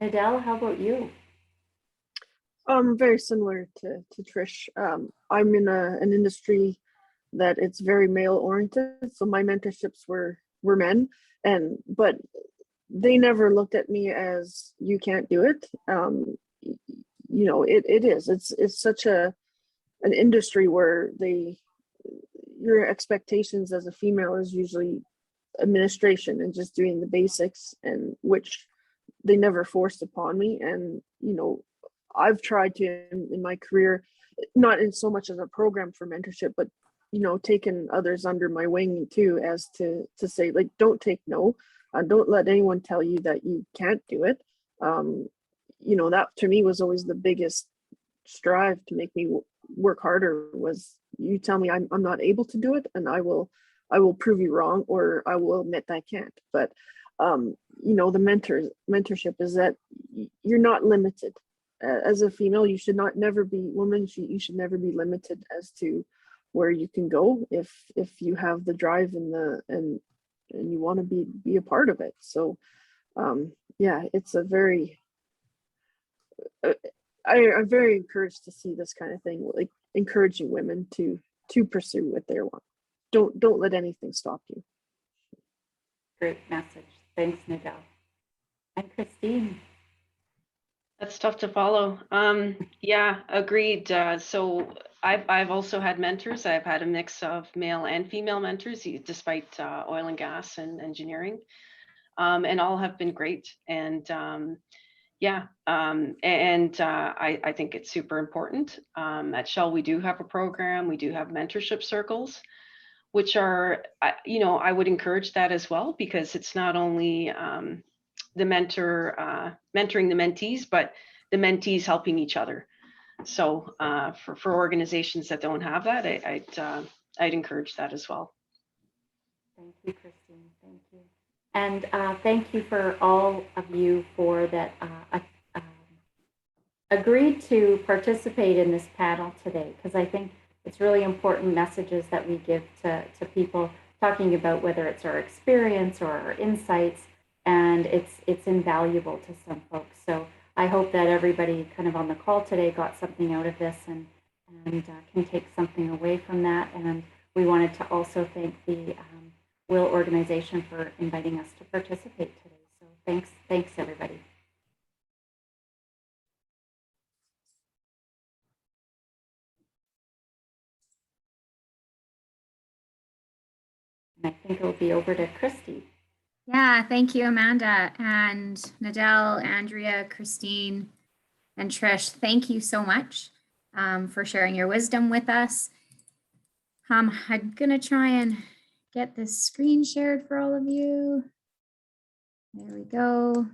Nadel, how about you? Very similar to Trish. I'm in an industry that it's very male oriented. So my mentorships were men, but they never looked at me as you can't do it. It's such an industry where your expectations as a female is usually administration and just doing the basics, and which they never forced upon me. And I've tried to in my career, not in so much as a program for mentorship, but taken others under my wing too, as to say, like, don't take no, don't let anyone tell you that you can't do it. That to me was always the biggest strive to make me work harder, was you tell me I'm not able to do it, and I will prove you wrong, or I will admit I can't. But the mentorship is that you're not limited. As a female, you should never be you should never be limited as to where you can go if you have the drive and you want to be a part of it. So it's a very I'm very encouraged to see this kind of thing, like encouraging women to pursue what they want. Don't let anything stop you. Great message. Thanks, Nadel. And Christine. That's tough to follow. Yeah, agreed. So I've also had mentors. I've had a mix of male and female mentors, despite oil and gas and engineering, and all have been great. And I think it's super important. At Shell, we do have a program. We do have mentorship circles, which are, I would encourage that as well, because it's not only the mentoring the mentees, but the mentees helping each other. So for organizations that don't have that, I'd encourage that as well. Thank you, Christine. Thank you. And thank you for all of you for that agreed to participate in this panel today, because I think it's really important messages that we give to people, talking about whether it's our experience or our insights, and it's invaluable to some folks. So I hope that everybody kind of on the call today got something out of this and can take something away from that. And we wanted to also thank the Will organization for inviting us to participate today. So thanks everybody. And I think it'll be over to Christy. Yeah, thank you, Amanda, and Nadel, Andrea, Christine, and Trish. Thank you so much for sharing your wisdom with us. I'm gonna try and get this screen shared for all of you. There we go.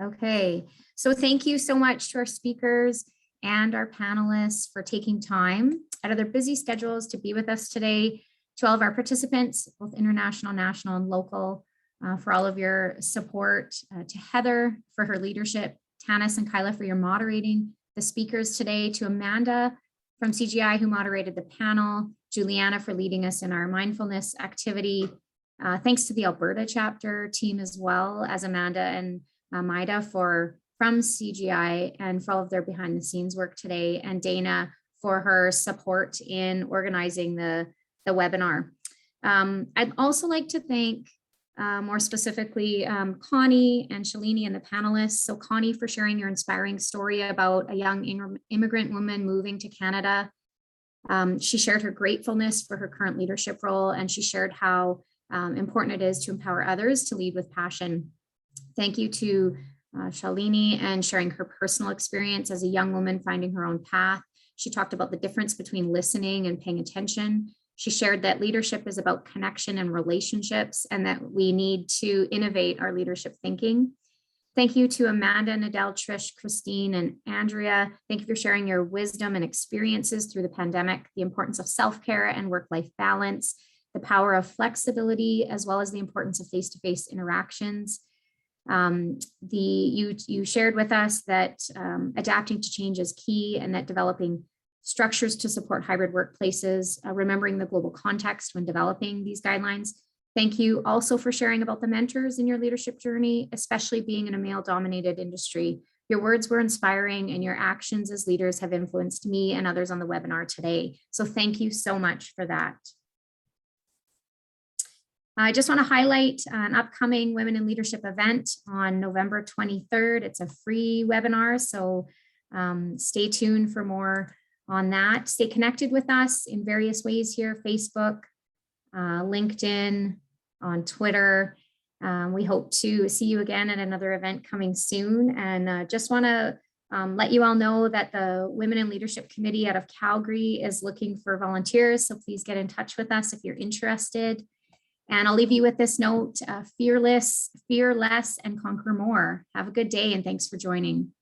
Okay, so thank you so much to our speakers and our panelists for taking time out of their busy schedules to be with us today. To all of our participants, both international, national, and local, for all of your support, to Heather for her leadership, Tanis and Kyla for your moderating the speakers today, to Amanda from CGI who moderated the panel, Juliana for leading us in our mindfulness activity. Thanks to the Alberta Chapter team as well as Amanda and Maida from CGI and for all of their behind the scenes work today, and Dana for her support in organizing the webinar. I'd also like to thank more specifically Connie and Shalini and the panelists. So Connie, for sharing your inspiring story about a young immigrant woman moving to Canada. She shared her gratefulness for her current leadership role, and she shared how important it is to empower others to lead with passion. Thank you to Shalini and sharing her personal experience as a young woman finding her own path. She talked about the difference between listening and paying attention. She shared that leadership is about connection and relationships, and that we need to innovate our leadership thinking. Thank you to Amanda, Nadel, Trish, Christine, and Andrea. Thank you for sharing your wisdom and experiences through the pandemic, the importance of self-care and work-life balance, the power of flexibility, as well as the importance of face-to-face interactions. You shared with us that adapting to change is key, and that developing structures to support hybrid workplaces, remembering the global context when developing these guidelines. Thank you also for sharing about the mentors in your leadership journey, especially being in a male-dominated industry. Your words were inspiring, and your actions as leaders have influenced me and others on the webinar today. So thank you so much for that. I just want to highlight an upcoming Women in Leadership event on November 23rd. It's a free webinar, so stay tuned for more on that. Stay connected with us in various ways here: Facebook, LinkedIn, on Twitter. We hope to see you again at another event coming soon. And just want to let you all know that the Women in Leadership Committee out of Calgary is looking for volunteers. So please get in touch with us if you're interested. And I'll leave you with this note: fear less, and conquer more. Have a good day, and thanks for joining.